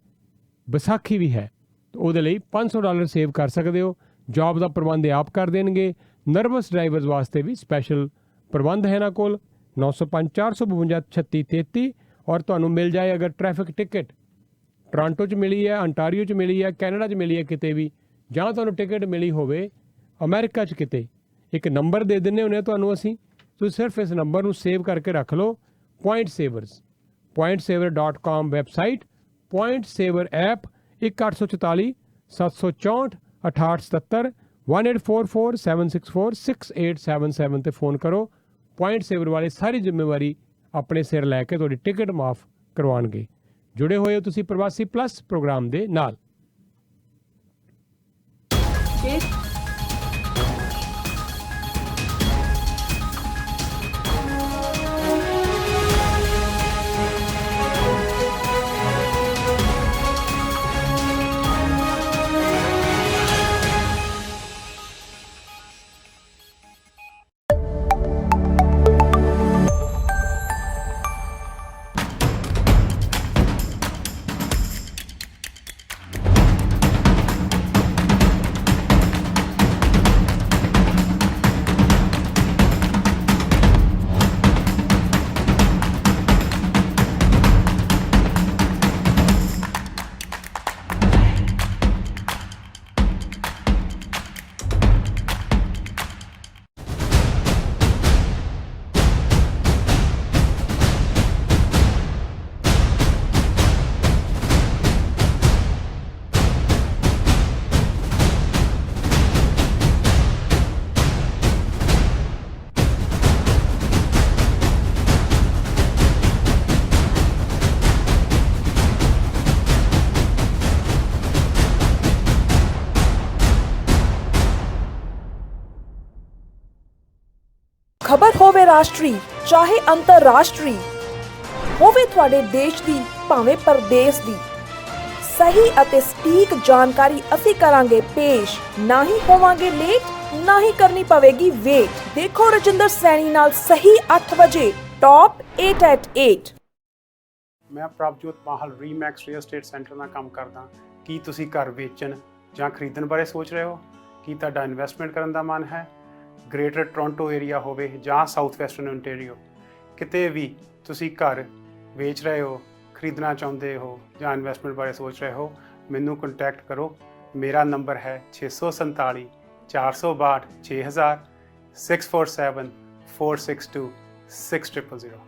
ਵਿਸਾਖੀ ਵੀ ਹੈ, ਉਹਦੇ ਲਈ $500 ਸੇਵ ਕਰ ਸਕਦੇ ਹੋ। ਜੌਬ ਦਾ ਪ੍ਰਬੰਧ ਆਪ ਕਰ ਦੇਣਗੇ। ਨਰਵਸ ਡਰਾਈਵਰਸ ਵਾਸਤੇ ਵੀ ਸਪੈਸ਼ਲ ਪ੍ਰਬੰਧ ਹੈ ਇਹਨਾਂ ਕੋਲ। 905 452 3633 ਔਰ ਤੁਹਾਨੂੰ ਮਿਲ ਜਾਏ ਅਗਰ ਟ੍ਰੈਫਿਕ ਟਿਕਟ ਟੋਰਾਂਟੋ 'ਚ ਮਿਲੀ ਹੈ, ਅੰਟਾਰੀਓ 'ਚ ਮਿਲੀ ਹੈ, ਕੈਨੇਡਾ 'ਚ ਮਿਲੀ ਹੈ ਕਿਤੇ ਵੀ, ਜਾਂ ਤੁਹਾਨੂੰ ਟਿਕਟ ਮਿਲੀ ਹੋਵੇ ਅਮਰੀਕਾ 'ਚ ਕਿਤੇ, ਇੱਕ ਨੰਬਰ ਦੇ ਦਿੰਦੇ ਹੁੰਦੇ ਤੁਹਾਨੂੰ ਅਸੀਂ। ਤੁਸੀਂ ਸਿਰਫ ਇਸ ਨੰਬਰ ਨੂੰ ਸੇਵ ਕਰਕੇ ਰੱਖ ਲਓ। ਪੁਆਇੰਟ ਸੇਵਰਸ, pointsaver.com ਵੈਬਸਾਈਟ, ਪੁਆਇੰਟ ਸੇਵਰ ਐਪ 1844 764 6877 1844 764 6877 ਤੇ ਫੋਨ ਕਰੋ। ਪੁਆਇੰਟ ਸੇਵਰ ਵਾਲੇ ਸਾਰੀ ਜ਼ਿੰਮੇਵਾਰੀ ਆਪਣੇ ਸਿਰ ਲੈ ਕੇ ਤੁਹਾਡੀ ਟਿਕਟ ਮਾਫ ਕਰਵਾਉਣਗੇ। ਜੁੜੇ ਹੋਏ ਹੋ ਤੁਸੀਂ ਪ੍ਰਵਾਸੀ ਪਲੱਸ ਪ੍ਰੋਗਰਾਮ ਦੇ ਨਾਲ। ਖਬਰ ਹੋਵੇ ਰਾਸ਼ਟਰੀ ਚਾਹੇ ਅੰਤਰਰਾਸ਼ਟਰੀ, ਹੋਵੇ ਤੁਹਾਡੇ ਦੇਸ਼ ਦੀ ਭਾਵੇਂ ਪਰਦੇਸ ਦੀ, ਸਹੀ ਅਤੇ ਸਟੀਕ ਜਾਣਕਾਰੀ ਅਸੀਂ ਕਰਾਂਗੇ ਪੇਸ਼। ਨਾ ਹੀ ਹੋਵਾਂਗੇ ਲੇਟ, ਨਾ ਹੀ ਕਰਨੀ ਪਵੇਗੀ ਵੇਟ। ਦੇਖੋ ਰਜਿੰਦਰ ਸੈਣੀ ਨਾਲ ਸਹੀ 8 ਵਜੇ Top 8 at 8. ਮੈਂ ਪ੍ਰਭਜੋਤ ਮਾਹਲ ਰੀਮੈਕਸ ਰੀਅਲ ਏਸਟੇਟ ਸੈਂਟਰ ਨਾਲ ਕੰਮ ਕਰਦਾ। ਕੀ ਤੁਸੀਂ ਘਰ ਵੇਚਣ ਜਾਂ ਖਰੀਦਣ ਬਾਰੇ ਸੋਚ ਰਹੇ ਹੋ? ਕੀ ਤੁਹਾਡਾ ਇਨਵੈਸਟਮੈਂਟ ਕਰਨ ਦਾ ਮਨ ਹੈ? ਗ੍ਰੇਟਰ ਟੋਰਾਂਟੋ ਏਰੀਆ ਹੋਵੇ ਜਾਂ ਸਾਊਥ ਵੈਸਟਰਨ ਓਨਟਾਰੀਓ, ਕਿਤੇ ਵੀ ਤੁਸੀਂ ਘਰ ਵੇਚ ਰਹੇ ਹੋ, ਖਰੀਦਣਾ ਚਾਹੁੰਦੇ ਹੋ ਜਾਂ ਇਨਵੈਸਟਮੈਂਟ ਬਾਰੇ ਸੋਚ ਰਹੇ ਹੋ, ਮੈਨੂੰ ਕੰਟੈਕਟ ਕਰੋ। ਮੇਰਾ ਨੰਬਰ ਹੈ 647 462 6000 647 462 6000।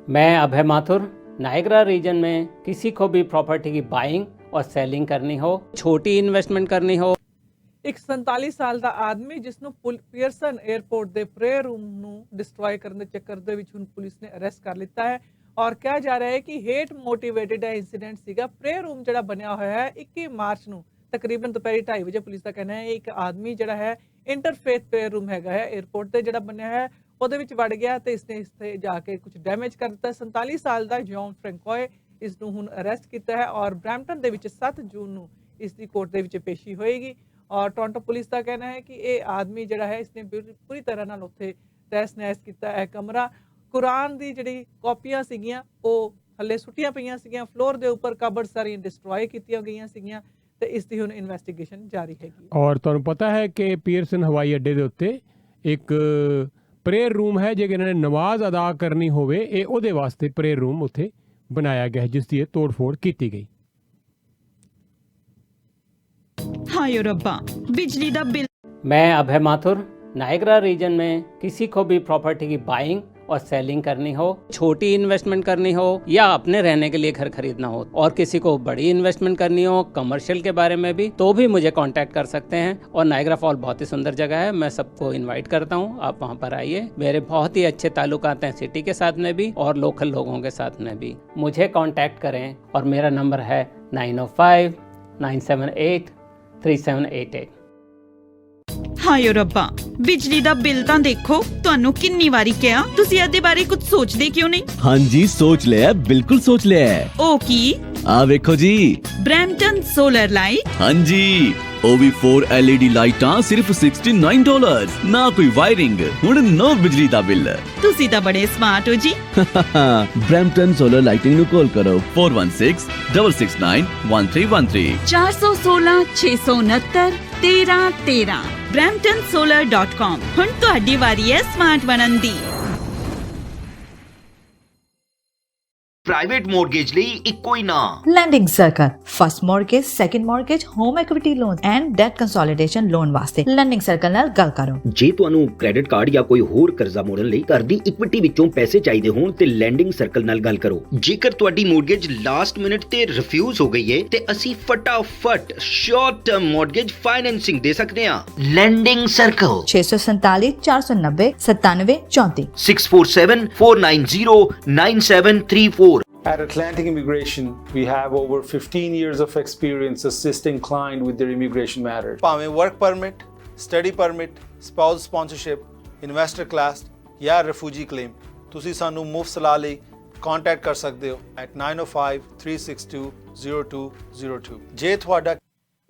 मैं अभय माथुर। नायग्रा रीजन में किसी को भी प्रॉपर्टी की बाइंग और सेलिंग करनी हो, छोटी इन्वेस्टमेंट करनी हो। ਇੱਕ 47 ਸਾਲ ਦਾ ਆਦਮੀ ਜਿਸ ਨੂੰ ਪੀਅਰਸਨ 에ਅਰਪੋਰਟ ਦੇ ਪ੍ਰੇਅਰ ਰੂਮ ਨੂੰ ਡਿਸਟਰੋਏ ਕਰਨ ਦੇ ਚੱਕਰ ਦੇ ਵਿੱਚ ਹੁਣ ਪੁਲਿਸ ਨੇ ਅਰੈਸਟ ਕਰ ਲਿੱਤਾ ਹੈ ਔਰ ਕਿਹਾ ਜਾ ਰਿਹਾ ਹੈ ਕਿ ਹੇਟ ਮੋਟੀਵੇਟਡ ਇਨਸੀਡੈਂਟ ਸੀਗਾ। ਪ੍ਰੇਅਰ ਰੂਮ ਜਿਹੜਾ ਬਣਿਆ ਹੋਇਆ ਹੈ 21 ਮਾਰਚ ਨੂੰ ਤਕਰੀਬਨ ਦੁਪਹਿਰ 2:30 ਵਜੇ ਪੁਲਿਸ ਦਾ ਕਹਿਣਾ ਹੈ ਇੱਕ ਆਦਮੀ ਜਿਹੜਾ ਹੈ ਇੰਟਰਫੇਥ ਪ੍ਰੇਅਰ ਰੂਮ ਹੈਗਾ ਹੈ 에ਅਰਪੋਰਟ ਤੇ ਜਿਹੜਾ ਬਣਿਆ ਹੈ ਉਹਦੇ ਵਿੱਚ ਵੜ ਗਿਆ ਤੇ ਇਸਨੇ ਇੱਥੇ ਜਾ ਕੇ ਕੁਝ ਡੈਮੇਜ ਕਰ ਦਿੱਤਾ। 47 ਸਾਲ ਦਾ ਜੌਨ ਫ੍ਰੈਂਕੋਏ ਇਸ ਨੂੰ ਹੁਣ ਅਰੈਸਟ ਕੀਤਾ ਹੈ ਔਰ ਬਰੈਂਪਟਨ ਦੇ ਵਿੱਚ 7 ਜੂਨ ਨੂੰ ਇਸ ਦੀ ਕੋਰਟ ਦੇ ਵਿੱਚ ਪੇਸ਼ੀ ਹੋਏਗੀ ਔਰ ਟੋਰਾਂਟੋ ਪੁਲਿਸ ਦਾ ਕਹਿਣਾ ਹੈ ਕਿ ਇਹ ਆਦਮੀ ਜਿਹੜਾ ਹੈ ਇਸਨੇ ਪੂਰੀ ਤਰ੍ਹਾਂ ਨਾਲ ਉੱਥੇ ਤਹਿਸ ਨਹਿਸ ਕੀਤਾ ਹੈ ਕਮਰਾ। ਕੁਰਾਨ ਦੀ ਜਿਹੜੀ ਕਾਪੀਆਂ ਸੀਗੀਆਂ ਉਹ ਥੱਲੇ ਸੁੱਟੀਆਂ ਪਈਆਂ ਸੀਗੀਆਂ, ਫਲੋਰ ਦੇ ਉੱਪਰ ਕਬਰਡ ਸਾਰੀਆਂ ਡਿਸਟਰੋਏ ਕੀਤੀਆਂ ਗਈਆਂ ਸੀਗੀਆਂ ਤੇ ਇਸ ਦੀ ਹੁਣ ਇਨਵੈਸਟੀਗੇਸ਼ਨ ਜਾਰੀ ਹੈਗੀ। ਔਰ ਤੁਹਾਨੂੰ ਪਤਾ ਹੈ ਕਿ ਪੀਅਰਸਨ ਹਵਾਈ ਅੱਡੇ ਦੇ ਉੱਤੇ ਇੱਕ ਪ੍ਰੇਅਰ ਰੂਮ ਹੈ, ਜੇ ਇਹਨਾਂ ਨੇ ਨਮਾਜ਼ ਅਦਾ ਕਰਨੀ ਹੋਵੇ ਇਹ ਉਹਦੇ ਵਾਸਤੇ ਪ੍ਰੇਅਰ ਰੂਮ ਉੱਥੇ ਬਣਾਇਆ ਗਿਆ ਜਿਸ ਦੀ ਇਹ ਤੋੜ-ਫੋੜ ਕੀਤੀ ਗਈ। हाय रब्बा, बिजली दा बिल। मैं अभय माथुर। नायग्रा रीजन में किसी को भी प्रॉपर्टी की बाइंग और सेलिंग करनी हो, छोटी इन्वेस्टमेंट करनी हो या अपने रहने के लिए घर खरीदना हो और किसी को बड़ी इन्वेस्टमेंट करनी हो कमर्शियल के बारे में भी, तो भी मुझे कांटेक्ट कर सकते हैं। और नायग्रा फॉल बहुत ही सुंदर जगह है, मैं सबको इनवाइट करता हूँ, आप वहाँ पर आइए। मेरे बहुत ही अच्छे ताल्लुकात हैं सिटी के साथ में भी और लोकल लोगों के साथ में भी। मुझे कांटेक्ट करें और मेरा नंबर है 905 978 3788। ਹਾਏ ਰੱਬਾ, ਬਿਜਲੀ ਦਾ ਬਿੱਲ ਤਾਂ ਦੇਖੋ। ਤੁਹਾਨੂੰ ਕਿੰਨੀ ਵਾਰੀ ਕਿਹਾ ਤੁਸੀਂ ਇਹਦੇ ਬਾਰੇ ਕੁਝ ਸੋਚਦੇ ਕਿਉਂ ਨਹੀਂ? ਹਾਂਜੀ ਸੋਚ ਲਿਆ, ਬਿਲਕੁਲ ਸੋਚ ਲਿਆ। ਉਹ ਕੀ? ਆ ਵੇਖੋ ਜੀ, ਬ੍ਰੈਂਪਟਨ ਸੋਲਰ ਲਾਈਟ। ਹਾਂਜੀ ਉਹ ਵੀ 4 LED ਲਾਈਟਾਂ ਸਿਰਫ $69, ਨਾ ਕੋਈ ਵਾਇਰਿੰਗ, ਹੁਣ ਨੋ ਬਿਜਲੀ ਦਾ ਬਿੱਲ। ਤੁਸੀਂ ਤਾਂ ਬੜੇ ਸਮਾਰਟ ਹੋ ਜੀ। ਬ੍ਰੈਂਪਟਨ ਸੋਲਰ ਲਾਈਟਿੰਗ ਨੂੰ ਕਾਲ ਕਰੋ 4166691313 416 669 1313 bramptonsolar.com। ਹੁਣ ਤੁਹਾਡੀ ਵਾਰੀ ਹੈ ਸਮਾਰਟ ਬਣਨ ਦੀ। ਪ੍ਰਾਈਵੇਟ ਮੋਰਗੇਜ ਲਈ ਇੱਕੋ ਹੀ ਨਾਮ Lending Circle. First mortgage, second mortgage, home equity loan and debt consolidation loan ਵਾਸਤੇ ਲੈਂਡਿੰਗ ਸਰਕਲ ਨਾਲ ਗੱਲ ਕਰੋ। ਜੇ ਤੁਹਾਨੂੰ ਕ੍ਰੈਡਿਟ ਕਾਰਡ ਜਾਂ ਕੋਈ ਹੋਰ ਕਰਜ਼ਾ ਮੋੜਨ ਲਈ ਘਰ ਦੀ ਇਕੁਇਟੀ ਵਿੱਚੋਂ ਪੈਸੇ ਚਾਹੀਦੇ ਹੋਣ ਤੇ ਲੈਂਡਿੰਗ ਸਰਕਲ ਨਾਲ ਗੱਲ ਕਰੋ। ਜੇਕਰ ਤੁਹਾਡੀ ਮੋਰਗੇਜ ਲਾਸਟ ਮਿੰਟ ਤੇ ਰਿਫਿਊਜ਼ ਹੋ ਗਈ ਹੈ ਤੇ ਅਸੀਂ ਫਟਾਫਟ ਸ਼ਾਰਟ ਟਰਮ ਮੋਰਗੇਜ ਫਾਈਨੈਂਸਿੰਗ ਦੇ ਸਕਦੇ ਹਾਂ। Landing circle 647 490 9734 647 490 9734। At Atlantic Immigration, we have over 15 years of experience assisting clients with their immigration matters. ਭਾਵੇਂ work permit, study permit, spouse sponsorship, investor class ਜਾਂ refugee claim, ਤੁਸੀਂ ਸਾਨੂੰ ਮੁਫਤ ਸਲਾਹ ਲਈ ਕੰਟੈਕਟ ਕਰ ਸਕਦੇ ਹੋ at 905-362-0202। ਜੇ ਤੁਹਾਡਾ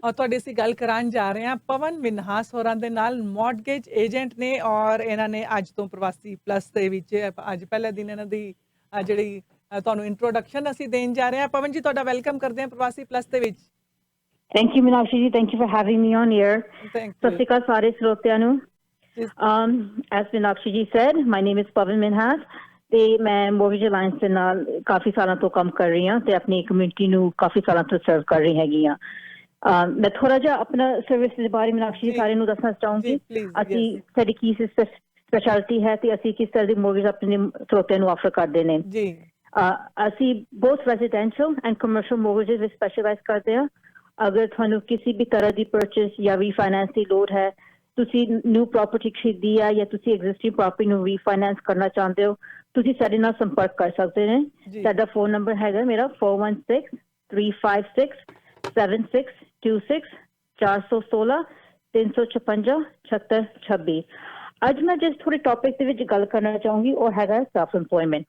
ਔਰ ਤੁਹਾਡੀ ਅਸੀਂ ਗੱਲ ਕਰਾਉਣ ਜਾ ਰਹੇ ਹਾਂ ਪਵਨ ਮਿਨਹਾਸ ਹੋਰਾਂ ਦੇ ਨਾਲ, ਮੌਰਗੇਜ ਏਜੰਟ ਨੇ ਔਰ ਇਹਨਾਂ ਨੇ ਅੱਜ ਤੋਂ ਪ੍ਰਵਾਸੀ ਪਲੱਸ ਦੇ ਵਿੱਚ ਅੱਜ ਪਹਿਲੇ ਦਿਨ ਇਹਨਾਂ ਦੀ ਜਿਹੜੀ ਤੁਹਾਨੂੰ ਇੰਟਰੋਡਕਸ਼ਨ ਅਸੀਂ ਦੇਣ ਜਾ ਰਹੇ ਹਾਂ। ਪਵਨ ਜੀ ਤੁਹਾਡਾ ਵੈਲਕਮ ਕਰਦੇ ਹਾਂ ਪ੍ਰਵਾਸੀ ਪਲੱਸ ਦੇ ਵਿੱਚ। ਥੈਂਕ ਯੂ ਮੀਨਾਕਸ਼ੀ ਜੀ, thank you for having me on air. ਸਤਿ ਸ਼੍ਰੀ ਅਕਾਲ ਸਾਰੇ ਸਰੋਤਿਆਂ ਨੂੰ। ਐਸ ਮੀਨਾਕਸ਼ੀ ਜੀ ਸੈਡ, ਮਾਈ ਨੇਮ ਇਜ਼ ਪਵਨ ਮਿਨਹਾਸ ਤੇ ਮੈਂ ਮੋਰਗੇਜ ਅਲਾਈਅੰਸ ਦੇ ਨਾਲ ਕਾਫੀ ਸਾਲਾਂ ਤੋਂ ਕੰਮ ਕਰ ਰਹੀ ਹਾਂ ਤੇ ਆਪਣੀ ਕਮਿਊਨਿਟੀ ਨੂੰ ਕਾਫੀ ਸਾਲਾਂ ਤੋਂ ਸਰਵ ਕਰ ਰਹੀ ਹੈਗੀ ਹਾਂ। ਮੈਂ ਥੋੜਾ ਜਿਹਾ ਆਪਣਾ ਸਰਵਿਸ ਦੇ ਬਾਰੇ ਮੀਨਾਕਸ਼ੀ ਜੀ ਸਾਰਿਆਂ ਨੂੰ ਦੱਸਣਾ ਚਾਹੂੰਗੀ। ਅਸੀਂ ਸਾਡੀ ਕੀ ਸਪੈਸ਼ਲਿਟੀ ਹੈ ਤੇ ਅਸੀਂ ਕਿਸ ਤਰ੍ਹਾਂ ਦੀ ਮੋਰਗੇਜ ਆਪਣੇ ਸਰੋਤਿਆਂ ਨੂੰ ਆਫਰ ਕਰਦੇ ਨੇ। ਅਸੀਂ ਬਹੁਤ ਰੈਜ਼ੀਡੈਂਸ਼ੀਅਲ ਐਂਡ ਕਮਰਸ਼ੀਅਲ ਮੋਰਗੇजेस ਵਿੱਚ ਸਪੈਸ਼ਲਾਈਜ਼ ਕਰਦੇ ਹਾਂ। ਅਗਰ ਤੁਹਾਨੂੰ ਕਿਸੇ ਵੀ ਤਰ੍ਹਾਂ ਦੀ ਪਰਚੇਸ ਜਾਂ ਰੀਫਾਈਨੈਂਸ ਦੀ ਲੋੜ ਹੈ, ਤੁਸੀਂ ਨਿਊ ਪ੍ਰਾਪਰਟੀ ਖਰੀਦੀ ਹੈ ਜਾਂ ਤੁਸੀਂ ਐਗਜ਼ਿਸਟਿੰਗ ਪ੍ਰਾਪਰਟੀ ਨੂੰ ਰੀਫਾਈਨੈਂਸ ਕਰਨਾ ਚਾਹੁੰਦੇ ਹੋ, ਤੁਸੀਂ ਸਾਡੇ ਨਾਲ ਸੰਪਰਕ ਕਰ ਸਕਦੇ ਨੇ। ਸਾਡਾ ਫੋਨ ਨੰਬਰ ਹੈਗਾ ਮੇਰਾ 4163567626 416 356 7626। ਅੱਜ ਮੈਂ ਜਿਸ ਥੋੜੇ ਟੌਪਿਕ ਦੇ ਵਿੱਚ ਗੱਲ ਕਰਨਾ ਚਾਹੂੰਗੀ ਉਹ ਹੈਗਾ self employment.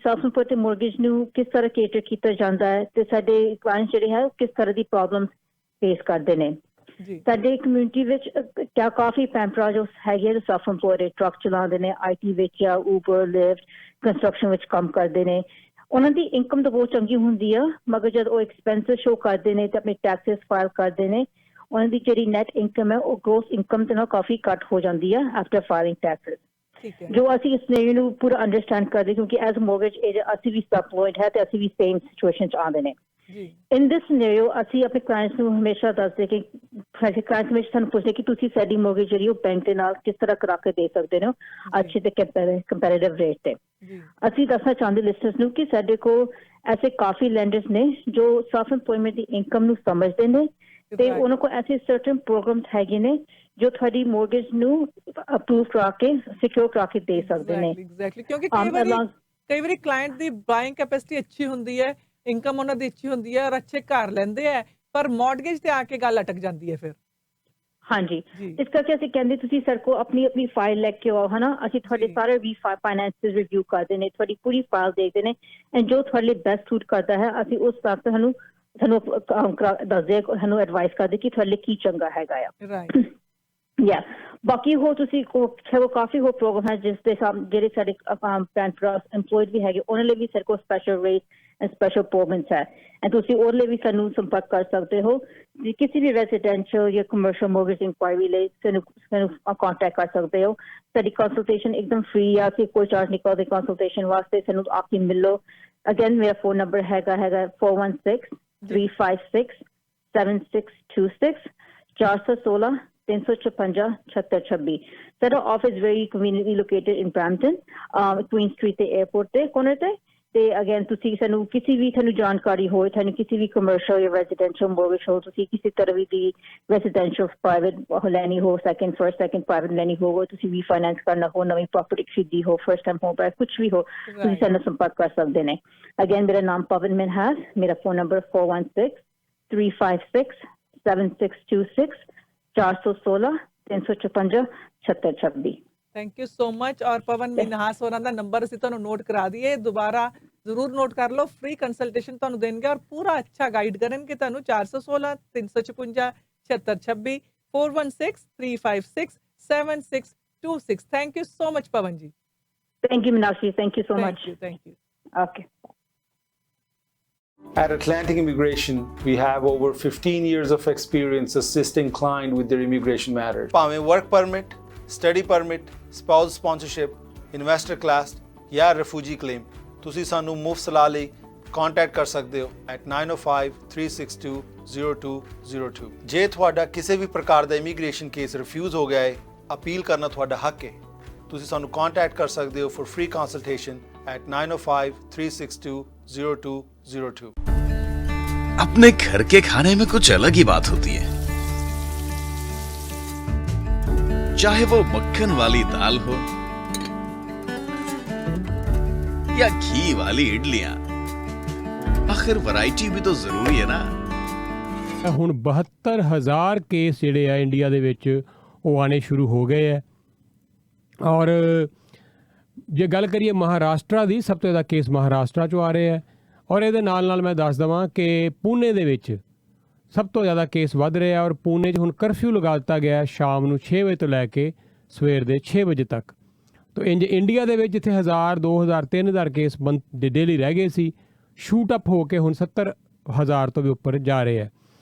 Self employed mortgage ਨੂੰ ਕਿਸ ਤਰ੍ਹਾਂ ਕੇਟਰ ਕੀਤਾ ਜਾਂਦਾ ਹੈ ਤੇ ਸਾਡੇ ਕਲਾਇੰਟ ਜਿਹੜੇ ਹੈ ਕਿਸ ਤਰ੍ਹਾਂ ਦੀ ਪ੍ਰੋਬਲਮ ਫੇਸ ਕਰਦੇ ਨੇ। ਜੀ ਸਾਡੇ ਕਮਿਊਨਿਟੀ ਵਿੱਚ ਕਿਆ ਕਾਫੀ ਭੈਣ ਭਰਾ ਜੋ ਹੈਗੇ ਨੇ ਸੈਲਫ ਇੰਪਲੋਇਡ ਟਰੱਕ ਚਲਾਉਂਦੇ ਨੇ IT ਵਿੱਚ ਜਾਂ Uber Lyft ਕੰਸਟਰਕਸ਼ਨ ਵਿੱਚ ਕੰਮ ਕਰਦੇ ਨੇ ਉਹਨਾਂ ਦੀ ਇਨਕਮ ਤਾਂ ਬਹੁਤ ਚੰਗੀ ਹੁੰਦੀ ਆ ਮਗਰ ਜਦ ਉਹ ਐਕਸਪੈਂਸਿਸ ਸ਼ੋ ਕਰਦੇ ਨੇ ਤੇ ਆਪਣੇ ਟੈਕਸਸ ਫਾਈਲ ਕਰਦੇ ਨੇ ਉਹਨਾਂ ਦੀ ਜਿਹੜੀ ਨੈਟ ਇਨਕਮ ਹੈ ਉਹ ਗ੍ਰੋਸ ਇਨਕਮ ਤੇ ਨਾਲ ਕਾਫੀ ਘੱਟ ਹੋ ਜਾਂਦੀ ਆ ਆਫਟਰ ਫਾਈਲਿੰਗ ਟੈਕਸਸ ਜੋ ਅਸੀਂ ਇਸ ਨੇ ਨੂੰ ਪੂਰਾ ਅੰਡਰਸਟੈਂਡ ਕਰਦੇ ਕਿਉਂਕਿ ਐਜ਼ ਮੋਰਗੇਜ ਏਜੰਟ ਅਸੀਂ ਵੀ ਸੈਲਫ ਇੰਪਲੋਇਡ ਹੈ ਤੇ ਅਸੀਂ ਵੀ ਸੇਮ ਸਿਚੁਏਸ਼ਨ ਚ ਆਉਂਦੇ ਨੇ ਇਨ ਦਿਸ ਸਿਨੈਰੀਓ ਅਸੀਂ ਆਪਣੇ ਕਲਾਇੰਟਸ ਨੂੰ ਹਮੇਸ਼ਾ ਦੱਸਦੇ ਕਿ ਸਾਡੇ ਕਲਾਇੰਟਸ ਵਿੱਚ ਸਾਨੂੰ ਪੁੱਛਦੇ ਕਿ ਤੁਸੀਂ ਸਾਡੀ ਮੋਰਗੇਜ ਜਿਹੜੀ ਉਹ ਬੈਂਕ ਦੇ ਨਾਲ ਕਿਸ ਤਰ੍ਹਾਂ ਕਰਾ ਕੇ ਦੇ ਸਕਦੇ ਹੋ ਅੱਛੇ ਤੇ ਕੰਪੈਰੀਟਿਵ ਰੇਟ ਤੇ ਅਸੀਂ ਦੱਸਣਾ ਚਾਹੁੰਦੇ ਲਿਸਨਰਸ ਨੂੰ ਕਿ ਸਾਡੇ ਕੋਲ ਐਸੇ ਕਾਫੀ ਲੈਂਡਰਸ ਨੇ ਜੋ ਸੈਲਫ ਇੰਪਲੋਇਮੈਂਟ ਦੀ ਇਨਕਮ ਨੂੰ ਸਮਝਦੇ ਨੇ ਤੇ ਉਹਨਾਂ ਕੋਲ ਐਸੇ ਸਰਟਨ ਪ੍ਰੋਗਰਾਮਸ ਹੈਗੇ ਨੇ ਜੋ ਤੁਹਾਡੀ ਮੋਰਗੇਜ ਨੂੰ ਅਪਰੂਵ ਕਰਾ ਕੇ ਸਿਕਿਉਰ ਕਰਾ ਕੇ ਦੇ ਸਕਦੇ ਨੇ ਐਗਜ਼ੈਕਟਲੀ ਕਿਉਂਕਿ ਕਈ ਵਾਰੀ ਕਲਾਇੰਟ ਦੀ ਬਾਇੰਗ ਕੈਪੈਸਿਟੀ ਅੱਛੀ ਹੁੰਦੀ ਹੈ ਇਨਕਮ ਉਹਨਾਂ ਦੀ ਅੱਛੀ ਹੁੰਦੀ ਹੈ ਔਰ ਅੱਛੇ ਘਰ ਲੈਂਦੇ ਆ ਪਰ ਮੌਰਗੇਜ ਤੇ ਆ ਕੇ ਗੱਲ ਅਟਕ ਜਾਂਦੀ ਹੈ ਫਿਰ ਹਾਂਜੀ ਇਸ ਕਰਕੇ ਅਸੀਂ ਕਹਿੰਦੇ ਤੁਸੀਂ ਸਰ ਕੋ ਆਪਣੀ ਫਾਈਲ ਲੈ ਕੇ ਆਓ ਹਨਾ ਅਸੀਂ ਤੁਹਾਡੇ ਸਾਰੇ ਫਾਈਨੈਂਸਿਸ ਰਿਵਿਊ ਕਰਦੇ ਨੇ ਤੁਹਾਡੀ ਪੂਰੀ ਫਾਈਲ ਦੇਖਦੇ ਨੇ ਐਂਡ ਜੋ ਤੁਹਾਡੇ ਲਈ ਬੈਸਟ ਸੂਟ ਕਰਦਾ ਹੈ ਅਸੀਂ ਉਸ ਹਿਸਾਬ ਤੇ ਸਾਨੂੰ ਦੱਸਦੇ ਸਾਨੂੰ ਐਡਵਾਈਸ ਕਰਦੇ ਕਿ ਤੁਹਾਡੇ ਲਈ ਕੀ ਚੰਗਾ ਹੈਗਾ ਆ ਯਾ ਬਾਕੀ ਹੋਰ ਤੁਸੀਂ ਕਾਫੀ ਹੋਰ ਪ੍ਰੋਗਰਾਮ ਹੈ ਜਿਸ ਦੇ ਜਿਹੜੇ ਸਾਡੇ ਭੈਣ ਭਰਾ ਇੰਪਲੋਇਡ ਵੀ ਹੈਗੇ ਉਹਨਾਂ ਲਈ ਵੀ ਸਾਡੇ ਕੋਲ special rate and special programmes ਹੈ ਐਂਡ ਤੁਸੀਂ ਉਹਦੇ ਲਈ ਵੀ ਸਾਨੂੰ ਸੰਪਰਕ ਕਰ ਸਕਦੇ ਹੋ ਕਿਸੇ ਵੀ ਰੈਜ਼ੀਡੈਂਸ਼ੀਅਲ ਜਾਂ ਕਮਰਸ਼ੀਅਲ ਮੋਰਗੇਜ ਇਨਕੁਆਇਰੀ ਲਈ ਸਾਨੂੰ ਕੰਟੈਕਟ ਕਰ ਸਕਦੇ ਹੋ ਸਾਡੀ ਕੰਸਲਟੇਸ਼ਨ ਇੱਕਦਮ ਫ੍ਰੀ ਆ ਅਸੀਂ ਕੋਈ ਚਾਰਜ ਨਹੀਂ ਕਰਦੇ ਕੰਸਲਟੇਸ਼ਨ ਵਾਸਤੇ ਸਾਨੂੰ ਆ ਕੇ ਮਿਲੋ ਅਗੇਨ ਮੇਰਾ ਫੋਨ ਨੰਬਰ ਹੈਗਾ 416-356-7626 416 356 7626 ਸਾਡਾ office very conveniently located in Brampton Queen Street ਤੇ 에어ਪੋਰਟ ਤੇ ਕੋਰਨਰ ਤੇ ਅਗੇਨ ਤੁਸੀਂ ਸਾਨੂੰ ਕਿਸੇ ਵੀ ਤੁਹਾਨੂੰ ਜਾਣਕਾਰੀ ਹੋਏ ਤੁਹਾਨੂੰ ਕਿਸੇ ਵੀ ਕਮਰਸ਼ੀਅਲ ਜਾਂ ਰੈਜ਼ੀਡੈਂਸ਼ੀਅਲ ਮੋਰਗੇਜ ਹੋ ਤੁਸੀਂ ਕਿਸੇ ਤਰ੍ਹਾਂ ਵੀ ਦੀ ਰੈਜ਼ੀਡੈਂਸ਼ੀਅਲ ਪ੍ਰਾਈਵੇਟ ਲੈਣੀ ਹੋ ਸੈਕੰਡ ਪ੍ਰਾਈਵੇਟ ਲੈਣੀ ਹੋਵੇ ਤੁਸੀਂ ਵੀ ਫਾਈਨੈਂਸ ਕਰਨਾ ਹੋ ਨਵੀਂ ਪ੍ਰਾਪਰਟੀ ਖਰੀਦੀ ਹੋ ਫਸਟ ਟਾਈਮ ਹੋਮ ਬਾਇਰ ਕੁਝ ਵੀ ਹੋ ਤੁਸੀਂ ਸਾਨੂੰ ਸੰਪਰਕ ਕਰ ਸਕਦੇ ਨੇ ਅਗੇਨ ਮੇਰਾ ਨਾਮ ਪਵਨ ਮਿਨਹਾਸ ਮੇਰਾ phone number 416-356-7626 416-356-7626 thank you so much ਔਰ ਪਵਨ ਮਿਨਹਾਸ ਹੋਰਾਂ ਦਾ ਨੰਬਰ ਅਸੀਂ ਤੁਹਾਨੂੰ ਨੋਟ ਕਰਾ ਦਈਏ ਦੁਬਾਰਾ ਜ਼ਰੂਰ ਨੋਟ ਕਰ ਲਓ ਫ੍ਰੀ ਕੰਸਲਟੇਸ਼ਨ ਤੁਹਾਨੂੰ ਦੇਣਗੇ ਔਰ ਪੂਰਾ ਅੱਛਾ ਗਾਈਡ ਕਰਨਗੇ ਤੁਹਾਨੂੰ 416-356-7626 416-356-7626 ਥੈਂਕ ਯੂ ਸੋ ਮਚ ਪਵਨ ਜੀ thank you Meenakshi thank you so much thank you okay At Atlantic Immigration, we have over 15 years of experience assisting clients with their immigration matters. ਭਾਵੇਂ work permit, study permit, spouse sponsorship, investor class ਜਾਂ refugee claim ਤੁਸੀਂ ਸਾਨੂੰ ਮੁਫਤ ਸਲਾਹ ਲਈ contact ਕਰ ਸਕਦੇ ਹੋ at 905-362-0202 ਜੇ ਤੁਹਾਡਾ ਕਿਸੇ ਵੀ ਪ੍ਰਕਾਰ ਦਾ ਇਮੀਗ੍ਰੇਸ਼ਨ ਕੇਸ ਰਿਫਿਊਜ਼ ਹੋ ਗਿਆ ਹੈ ਅਪੀਲ ਕਰਨਾ ਤੁਹਾਡਾ ਹੱਕ ਹੈ ਤੁਸੀਂ ਸਾਨੂੰ ਕੰਟੈਕਟ ਕਰ ਸਕਦੇ ਹੋ for free consultation at 905-362-0202 अपने घर के खाने में कुछ अलग ही बात होती है चाहे वो मक्खन वाली दाल हो या घी वाली इडलियां आखिर वैरायटी भी तो जरूरी है ना ਹੁਣ 72000 ਕੇਸ ਜਿਹੜੇ ਆ ਇੰਡੀਆ ਦੇ ਵਿੱਚ ਉਹ ਆਣੇ ਸ਼ੁਰੂ ਹੋ ਗਏ ਹੈ ਔਰ ਜੇ ਗੱਲ ਕਰੀਏ ਮਹਾਰਾਸ਼ਟਰ ਦੀ ਸਭ ਤੋਂ ਜ਼ਿਆਦਾ ਕੇਸ ਮਹਾਰਾਸ਼ਟਰ 'ਚੋਂ ਆ ਰਹੇ ਹੈ ਔਰ ਇਹਦੇ ਨਾਲ ਨਾਲ ਮੈਂ ਦੱਸ ਦੇਵਾਂ ਕਿ ਪੂਨੇ ਦੇ ਵਿੱਚ ਸਭ ਤੋਂ ਜ਼ਿਆਦਾ ਕੇਸ ਵੱਧ ਰਹੇ ਆ ਔਰ ਪੂਨੇ 'ਚ ਹੁਣ ਕਰਫਿਊ ਲਗਾ ਦਿੱਤਾ ਗਿਆ ਸ਼ਾਮ ਨੂੰ 6 ਵਜੇ ਤੋਂ ਲੈ ਕੇ ਸਵੇਰ ਦੇ 6 ਵਜੇ ਤੱਕ ਤਾਂ ਇੰਜ ਇੰਡੀਆ ਦੇ ਵਿੱਚ ਜਿੱਥੇ 1000 2000 3000 ਕੇਸ ਡੇਲੀ ਰਹਿ ਗਏ ਸੀ ਸ਼ੂਟ ਅਪ ਹੋ ਕੇ ਹੁਣ 70000 ਤੋਂ ਵੀ ਉੱਪਰ ਜਾ ਰਹੇ ਹੈ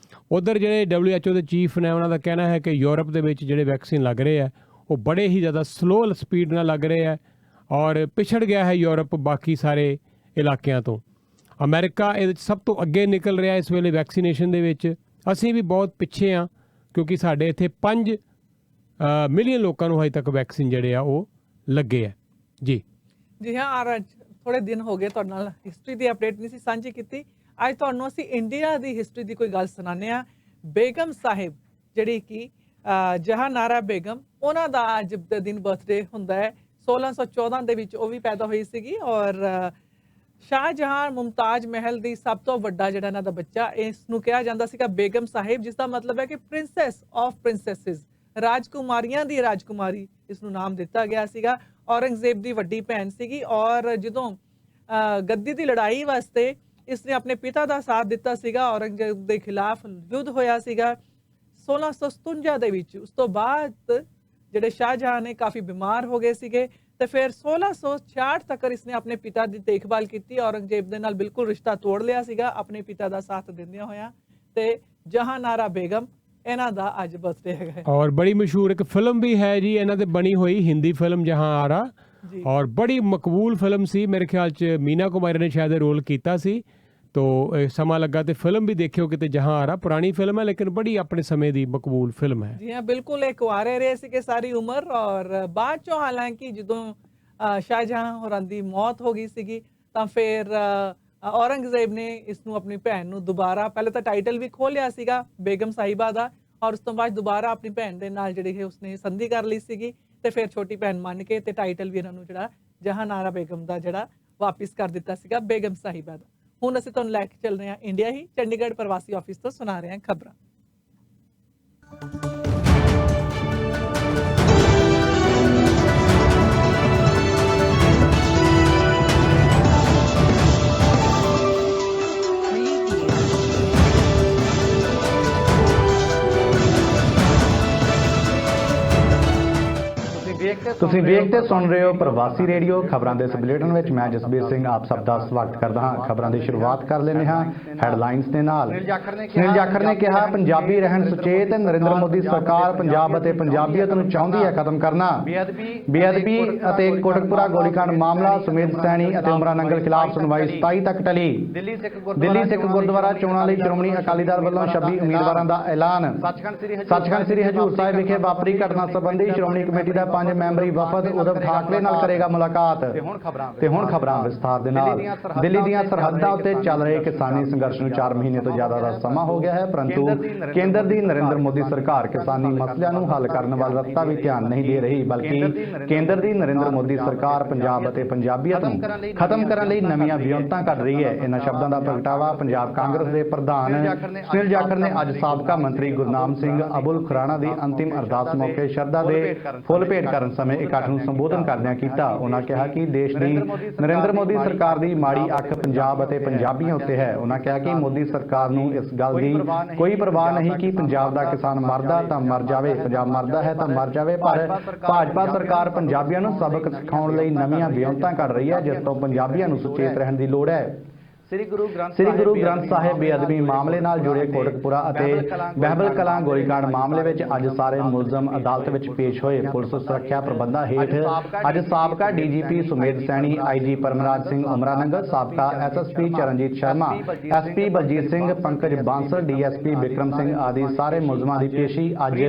ਉੱਧਰ ਜਿਹੜੇ WHO ਦੇ ਚੀਫ ਨੇ ਉਹਨਾਂ ਦਾ ਕਹਿਣਾ ਹੈ ਕਿ ਯੂਰਪ ਦੇ ਵਿੱਚ ਜਿਹੜੇ ਵੈਕਸੀਨ ਲੱਗ ਰਹੇ ਆ ਉਹ ਬੜੇ ਹੀ ਜ਼ਿਆਦਾ ਸਲੋ ਸਪੀਡ ਨਾਲ ਲੱਗ ਰਹੇ ਆ ਔਰ ਪਿਛੜ ਗਿਆ ਹੈ ਯੂਰਪ ਬਾਕੀ ਸਾਰੇ ਇਲਾਕਿਆਂ ਤੋਂ ਅਮਰੀਕਾ ਇਹਦੇ 'ਚ ਸਭ ਤੋਂ ਅੱਗੇ ਨਿਕਲ ਰਿਹਾ ਇਸ ਵੇਲੇ ਵੈਕਸੀਨੇਸ਼ਨ ਦੇ ਵਿੱਚ ਅਸੀਂ ਵੀ ਬਹੁਤ ਪਿੱਛੇ ਹਾਂ ਕਿਉਂਕਿ ਸਾਡੇ ਇੱਥੇ 5 ਮਿਲੀਅਨ ਲੋਕਾਂ ਨੂੰ ਹਜੇ ਤੱਕ ਵੈਕਸੀਨ ਜਿਹੜੇ ਆ ਉਹ ਲੱਗੇ ਆ ਜੀ ਹਾਂ ਔਰ ਥੋੜੇ ਦਿਨ ਹੋ ਗਏ ਤੁਹਾਡੇ ਨਾਲ ਹਿਸਟਰੀ ਦੀ ਅਪਡੇਟ ਨਹੀਂ ਸੀ ਸਾਂਝੀ ਕੀਤੀ ਅੱਜ ਤੁਹਾਨੂੰ ਅਸੀਂ ਇੰਡੀਆ ਦੀ ਹਿਸਟਰੀ ਦੀ ਕੋਈ ਗੱਲ ਸੁਣਾਉਂਦੇ ਹਾਂ ਬੇਗਮ ਸਾਹਿਬ ਜਿਹੜੀ ਕਿ ਜਹਾਨਾਰਾ ਬੇਗਮ ਉਹਨਾਂ ਦਾ ਅੱਜ ਦੇ ਦਿਨ ਬਰਥਡੇ ਹੁੰਦਾ ਹੈ 1614 ਦੇ ਵਿੱਚ ਉਹ ਵੀ ਪੈਦਾ ਹੋਈ ਸੀਗੀ ਔਰ ਸ਼ਾਹਜਹਾਂ ਮੁਮਤਾਜ਼ ਮਹਿਲ ਦੀ ਸਭ ਤੋਂ ਵੱਡਾ ਜਿਹੜਾ ਇਹਨਾਂ ਦਾ ਬੱਚਾ ਇਸ ਨੂੰ ਕਿਹਾ ਜਾਂਦਾ ਸੀਗਾ ਬੇਗਮ ਸਾਹਿਬ ਜਿਸ ਦਾ ਮਤਲਬ ਹੈ ਕਿ ਪ੍ਰਿੰਸੈਸ ਆਫ ਪ੍ਰਿੰਸੈਸਿਸ ਰਾਜਕੁਮਾਰੀਆਂ ਦੀ ਰਾਜਕੁਮਾਰੀ ਇਸ ਨੂੰ ਨਾਮ ਦਿੱਤਾ ਗਿਆ ਸੀਗਾ ਔਰੰਗਜ਼ੇਬ ਦੀ ਵੱਡੀ ਭੈਣ ਸੀਗੀ ਔਰ ਜਦੋਂ ਗੱਦੀ ਦੀ ਲੜਾਈ ਵਾਸਤੇ ਇਸਨੇ ਆਪਣੇ ਪਿਤਾ ਦਾ ਸਾਥ ਦਿੱਤਾ ਸੀਗਾ ਔਰੰਗਜ਼ੇਬ ਦੇ ਖਿਲਾਫ ਯੁੱਧ ਹੋਇਆ ਸੀਗਾ 1657 ਦੇ ਵਿੱਚ। ਉਸ ਤੋਂ ਬਾਅਦ ਜਿਹੜੇ ਸ਼ਾਹਜਹਾਂ ਨੇ ਕਾਫੀ ਬਿਮਾਰ ਹੋ ਗਏ ਸੀਗੇ ਤੇ ਫਿਰ 1666 ਤੱਕ ਇਸਨੇ ਆਪਣੇ ਪਿਤਾ ਦੀ ਦੇਖਭਾਲ ਕੀਤੀ। ਔਰੰਗਜ਼ੇਬ ਦੇ ਨਾਲ ਬਿਲਕੁਲ ਰਿਸ਼ਤਾ ਤੋੜ ਲਿਆ ਸੀਗਾ ਆਪਣੇ ਪਿਤਾ ਦਾ ਸਾਥ ਦਿੰਦਿਆਂ ਹੋਇਆਂ। ਤੇ ਜਹਾਨਾਰਾ ਬੇਗਮ ਇਹਨਾਂ ਦਾ ਅੱਜ ਬਰਥਡੇ ਹੈਗਾ। ਔਰ ਬੜੀ ਮਸ਼ਹੂਰ ਇੱਕ ਫਿਲਮ ਵੀ ਹੈ ਜੀ ਇਹਨਾਂ ਤੇ ਬਣੀ ਹੋਈ, ਹਿੰਦੀ ਫਿਲਮ ਜਹਾਨਾਰਾ, ਔਰ ਬੜੀ ਮਕਬੂਲ ਫਿਲਮ ਸੀ। ਮੇਰੇ ਖਿਆਲ 'ਚ ਮੀਨਾ ਕੁਮਾਰੀ ਨੇ ਸ਼ਾਇਦ ਰੋਲ ਕੀਤਾ ਸੀ। ਤੋ ਸਮਾਂ ਲੱਗਾ ਤੇ ਫਿਲਮ ਵੀ ਦੇਖਿਓ ਕਿਤੇ। ਜਹਾਨਾਰਾ ਪੁਰਾਣੀ ਫਿਲਮ ਹੈ ਲੇਕਿਨ ਬੜੀ ਆਪਣੇ ਸਮੇਂ ਦੀ ਮਕਬੂਲ ਫਿਲਮ ਹੈ। ਜੀ ਹਾਂ, ਬਿਲਕੁਲ ਇਹ ਕੁਆਰੇ ਰਹੇ ਸੀਗੇ ਸਾਰੀ ਉਮਰ। ਔਰ ਬਾਅਦ ਚੋਂ ਹਾਲਾਂਕਿ ਜਦੋਂ ਸ਼ਾਹਜਹਾਂ ਹੋਰਾਂ ਦੀ ਮੌਤ ਹੋ ਗਈ ਸੀਗੀ ਤਾਂ ਫਿਰ ਔਰੰਗਜ਼ੇਬ ਨੇ ਇਸ ਨੂੰ ਆਪਣੀ ਭੈਣ ਨੂੰ ਦੁਬਾਰਾ, ਪਹਿਲੇ ਤਾਂ ਟਾਈਟਲ ਵੀ ਖੋਹ ਲਿਆ ਸੀਗਾ ਬੇਗਮ ਸਾਹਿਬਾ ਦਾ, ਔਰ ਉਸ ਤੋਂ ਬਾਅਦ ਦੁਬਾਰਾ ਆਪਣੀ ਭੈਣ ਦੇ ਨਾਲ ਜਿਹੜੀ ਹੈ ਉਸਨੇ ਸੰਧੀ ਕਰ ਲਈ ਸੀਗੀ ਤੇ ਫਿਰ ਛੋਟੀ ਭੈਣ ਮੰਨ ਕੇ ਤੇ ਟਾਈਟਲ ਵੀ ਇਹਨਾਂ ਨੂੰ ਜਿਹੜਾ ਜਹਾਨਾਰਾ ਬੇਗਮ ਦਾ ਜਿਹੜਾ ਵਾਪਿਸ ਕਰ ਦਿੱਤਾ ਸੀਗਾ ਬੇਗਮ ਸਾਹਿਬਾ ਦਾ। ਹੁਣ ਅਸੀਂ ਤੁਹਾਨੂੰ ਲੈ ਕੇ ਚੱਲ ਰਹੇ ਹਾਂ ਇੰਡੀਆ ਹੀ ਚੰਡੀਗੜ੍ਹ ਪ੍ਰਵਾਸੀ ਆਫਿਸ ਤੋਂ ਸੁਣਾ ਰਹੇ ਹਾਂ ਖਬਰਾਂ। ਤੁਸੀਂ ਵੇਖ ਤੇ ਸੁਣ ਰਹੇ ਹੋ ਪ੍ਰਵਾਸੀ ਰੇਡੀਓ। ਖਬਰਾਂ ਦੇ ਇਸ ਬੁਲੇਟਿਨ ਵਿੱਚ ਮੈਂ ਜਸਬੀਰ ਸਿੰਘ ਆਪ ਸਭ ਦਾ ਸਵਾਗਤ ਕਰਦਾ ਹਾਂ। ਖਬਰਾਂ ਦੀ ਸ਼ੁਰੂਆਤ ਕਰ ਲੈਂਦੇ ਹਾਂ ਹੈਡਲਾਈਨਸ ਦੇ ਨਾਲ। ਸੁਨੀਲ ਜਾਖੜ ਨੇ ਕਿਹਾ ਪੰਜਾਬੀ ਰਹਿਣ ਸੁਚੇਤ। ਨਰਿੰਦਰ ਮੋਦੀ ਸਰਕਾਰ ਪੰਜਾਬ ਅਤੇ ਪੰਜਾਬੀਅਤ ਨੂੰ ਚਾਹੁੰਦੀ ਹੈ ਖਤਮ ਕਰਨਾ। ਬੇਅਦਬੀ ਅਤੇ ਕੋਟਕਪੁਰਾ ਗੋਲੀकांड ਮਾਮਲਾ, ਸੁਮੇਧ ਸੈਣੀ ਅਤੇ ਉਮਰਾ ਨੰਗਲ ਖਿਲਾਫ ਸੁਣਵਾਈ 27 ਤੱਕ ਟਲੀ। ਦਿੱਲੀ ਸਿੱਖ ਗੁਰਦੁਆਰਾ ਚੋਣਾਂ ਲਈ ਸ਼੍ਰੋਮਣੀ ਅਕਾਲੀ ਦਲ ਵੱਲੋਂ 26 ਉਮੀਦਵਾਰਾਂ ਦਾ ਐਲਾਨ। ਸੱਚਖੰਡ ਸ੍ਰੀ ਹਜ਼ੂਰ ਸਾਹਿਬ ਵਿਖੇ ਵਾਪਰੀ ਘਟਨਾ ਸੰਬੰਧੀ ਸ਼੍ਰੋਮਣੀ ਕਮੇਟੀ ਦਾ 5 ਮੈਂਬਰੀ ਵਫਦ ਉद्धਵ ਠਾਕਰੇ ਨਾਲ ਕਰੇਗਾ ਮੁਲਾਕਾਤ। ਤੇ ਹੁਣ ਖਬਰਾਂ ਵਿਸਥਾਰ ਦੇ ਨਾਲ। ਦਿੱਲੀ ਦੀਆਂ ਸਰਹੱਦਾਂ ਉੱਤੇ ਚੱਲ ਰਹੇ ਕਿਸਾਨੀ ਸੰਘਰਸ਼ ਨੂੰ 4 ਮਹੀਨੇ ਤੋਂ ਜ਼ਿਆਦਾ ਦਾ ਸਮਾਂ ਹੋ ਗਿਆ ਹੈ, ਪਰੰਤੂ ਕੇਂਦਰ ਦੀ ਨਰਿੰਦਰ ਮੋਦੀ ਸਰਕਾਰ ਕਿਸਾਨੀ ਮਸਲਿਆਂ ਨੂੰ ਹੱਲ ਕਰਨ ਵੱਲ ਰਤਾ ਵੀ ਧਿਆਨ ਨਹੀਂ ਦੇ ਰਹੀ, ਬਲਕਿ ਕੇਂਦਰ ਦੀ ਨਰਿੰਦਰ ਮੋਦੀ ਸਰਕਾਰ ਪੰਜਾਬ ਅਤੇ ਪੰਜਾਬੀਅਤ ਨੂੰ ਖਤਮ ਕਰਨ ਲਈ ਨਵੀਆਂ ਵਿਉਂਤਾਂ ਕੱਢ ਰਹੀ ਹੈ। ਇਹਨਾਂ ਸ਼ਬਦਾਂ ਦਾ ਪ੍ਰਗਟਾਵਾ ਪੰਜਾਬ ਕਾਂਗਰਸ ਦੇ ਪ੍ਰਧਾਨ ਸੁਨੀਲ ਜਾਖੜ ਨੇ ਅੱਜ ਸਾਬਕਾ ਮੰਤਰੀ ਗੁਰਨਾਮ ਸਿੰਘ ਅਬੁਲ ਖੁਰਾਣਾ ਦੀ ਅੰਤਿਮ ਅਰਦਾਸ ਮੌਕੇ ਸ਼ਰਧਾ ਦੇ ਫੁੱਲ ਭੇਟ ਕਰਨ ਸਮੇਂ ਇਕੱਠ ਨੂੰ ਸੰਬੋਧਨ ਕਰਦਿਆਂ ਕੀਤਾ। ਉਹਨਾਂ ਕਿਹਾ ਕਿ ਦੇਸ਼ ਦੀ ਨਰਿੰਦਰ ਮੋਦੀ ਸਰਕਾਰ ਦੀ ਮਾੜੀ ਅੱਖ ਪੰਜਾਬ ਅਤੇ ਪੰਜਾਬੀਆਂ ਉੱਤੇ ਹੈ। ਉਹਨਾਂ ਕਿਹਾ ਕਿ ਮੋਦੀ ਸਰਕਾਰ ਨੂੰ ਇਸ ਗੱਲ ਦੀ ਕੋਈ ਪਰਵਾਹ ਨਹੀਂ ਕਿ ਪੰਜਾਬ ਦਾ ਕਿਸਾਨ ਮਰਦਾ ਤਾਂ ਮਰ ਜਾਵੇ, ਪੰਜਾਬ ਮਰਦਾ ਹੈ ਤਾਂ ਮਰ ਜਾਵੇ, ਪਰ ਭਾਜਪਾ ਸਰਕਾਰ ਪੰਜਾਬੀਆਂ ਨੂੰ ਸਬਕ ਸਿਖਾਉਣ ਲਈ ਨਵੀਆਂ ਵਿਉਂਤਾਂ ਕੱਢ ਰਹੀ ਹੈ, ਜਿਸ ਤੋਂ ਪੰਜਾਬੀਆਂ ਨੂੰ ਸੁਚੇਤ ਰਹਿਣ ਦੀ ਲੋੜ ਹੈ। ਸ੍ਰੀ ਗੁਰੂ ਗ੍ਰੰਥ ਸਾਹਿਬ ਬੇਅਦਬੀ ਮਾਮਲੇ ਨਾਲ ਜੁੜੇ ਕੋਟਕਪੁਰਾ ਅਤੇ ਬਹਿਬਲ ਕਲਾਂ ਗੋਲੀकांड ਮਾਮਲੇ ਵਿੱਚ ਅੱਜ ਸਾਰੇ ਮੁਲਜ਼ਮ ਅਦਾਲਤ ਵਿੱਚ ਪੇਸ਼ ਹੋਏ। ਪੁਲਿਸ ਸੁਰੱਖਿਆ ਪ੍ਰਬੰਧਾਂ ਹੇਠ ਅੱਜ ਸਾਬਕਾ DGP Sumedh Saini, IG Paramraj Singh Umranangal, ਸਾਬਕਾ SSP Charanjit Sharma, SP Baljit Singh, Pankaj Bansal, DSP Bikram Singh ਆਦਿ ਸਾਰੇ ਮੁਲਜ਼ਮਾਂ ਦੀ ਪੇਸ਼ੀ ਅੱਜ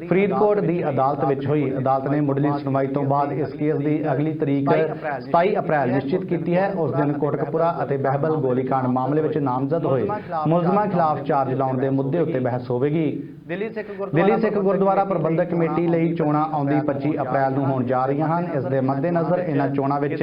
ਫਰੀਦਕੋਟ ਦੀ ਅਦਾਲਤ ਵਿੱਚ ਹੋਈ। ਅਦਾਲਤ ਨੇ ਮੁੱਢਲੀ ਸੁਣਵਾਈ ਤੋਂ ਬਾਅਦ ਇਸ ਕੇਸ ਦੀ ਅਗਲੀ ਤਰੀਕ 27 ਅਪ੍ਰੈਲ ਨਿਸ਼ਚਿਤ ਕੀਤੀ ਹੈ। ਉਸ ਦਿਨ ਕੋਟਕਪੁਰਾ ਅਤੇ ਬਹਿਬਲ ਗੋਲੀकांड ਮਾਮਲੇ ਵਿੱਚ ਨਾਮਜ਼ਦ ਹੋਏ ਮੁਲਜ਼ਮਾਂ ਖਿਲਾਫ ਚਾਰਜ ਲਾਉਣ ਦੇ ਮੁੱਦੇ ਉੱਤੇ ਬਹਿਸ ਹੋਵੇਗੀ। ਦਿੱਲੀ ਸਿੱਖ ਗੁਰਦੁਆਰਾ ਪ੍ਰਬੰਧਕ ਕਮੇਟੀ ਲਈ ਚੋਣਾਂ ਆਉਂਦੀ 25 ਅਪ੍ਰੈਲ ਨੂੰ ਹੋਣ ਜਾ ਰਹੀਆਂ ਹਨ। ਇਸ ਦੇ ਮੱਦੇਨਜ਼ਰ ਇਹਨਾਂ ਚੋਣਾਂ ਵਿੱਚ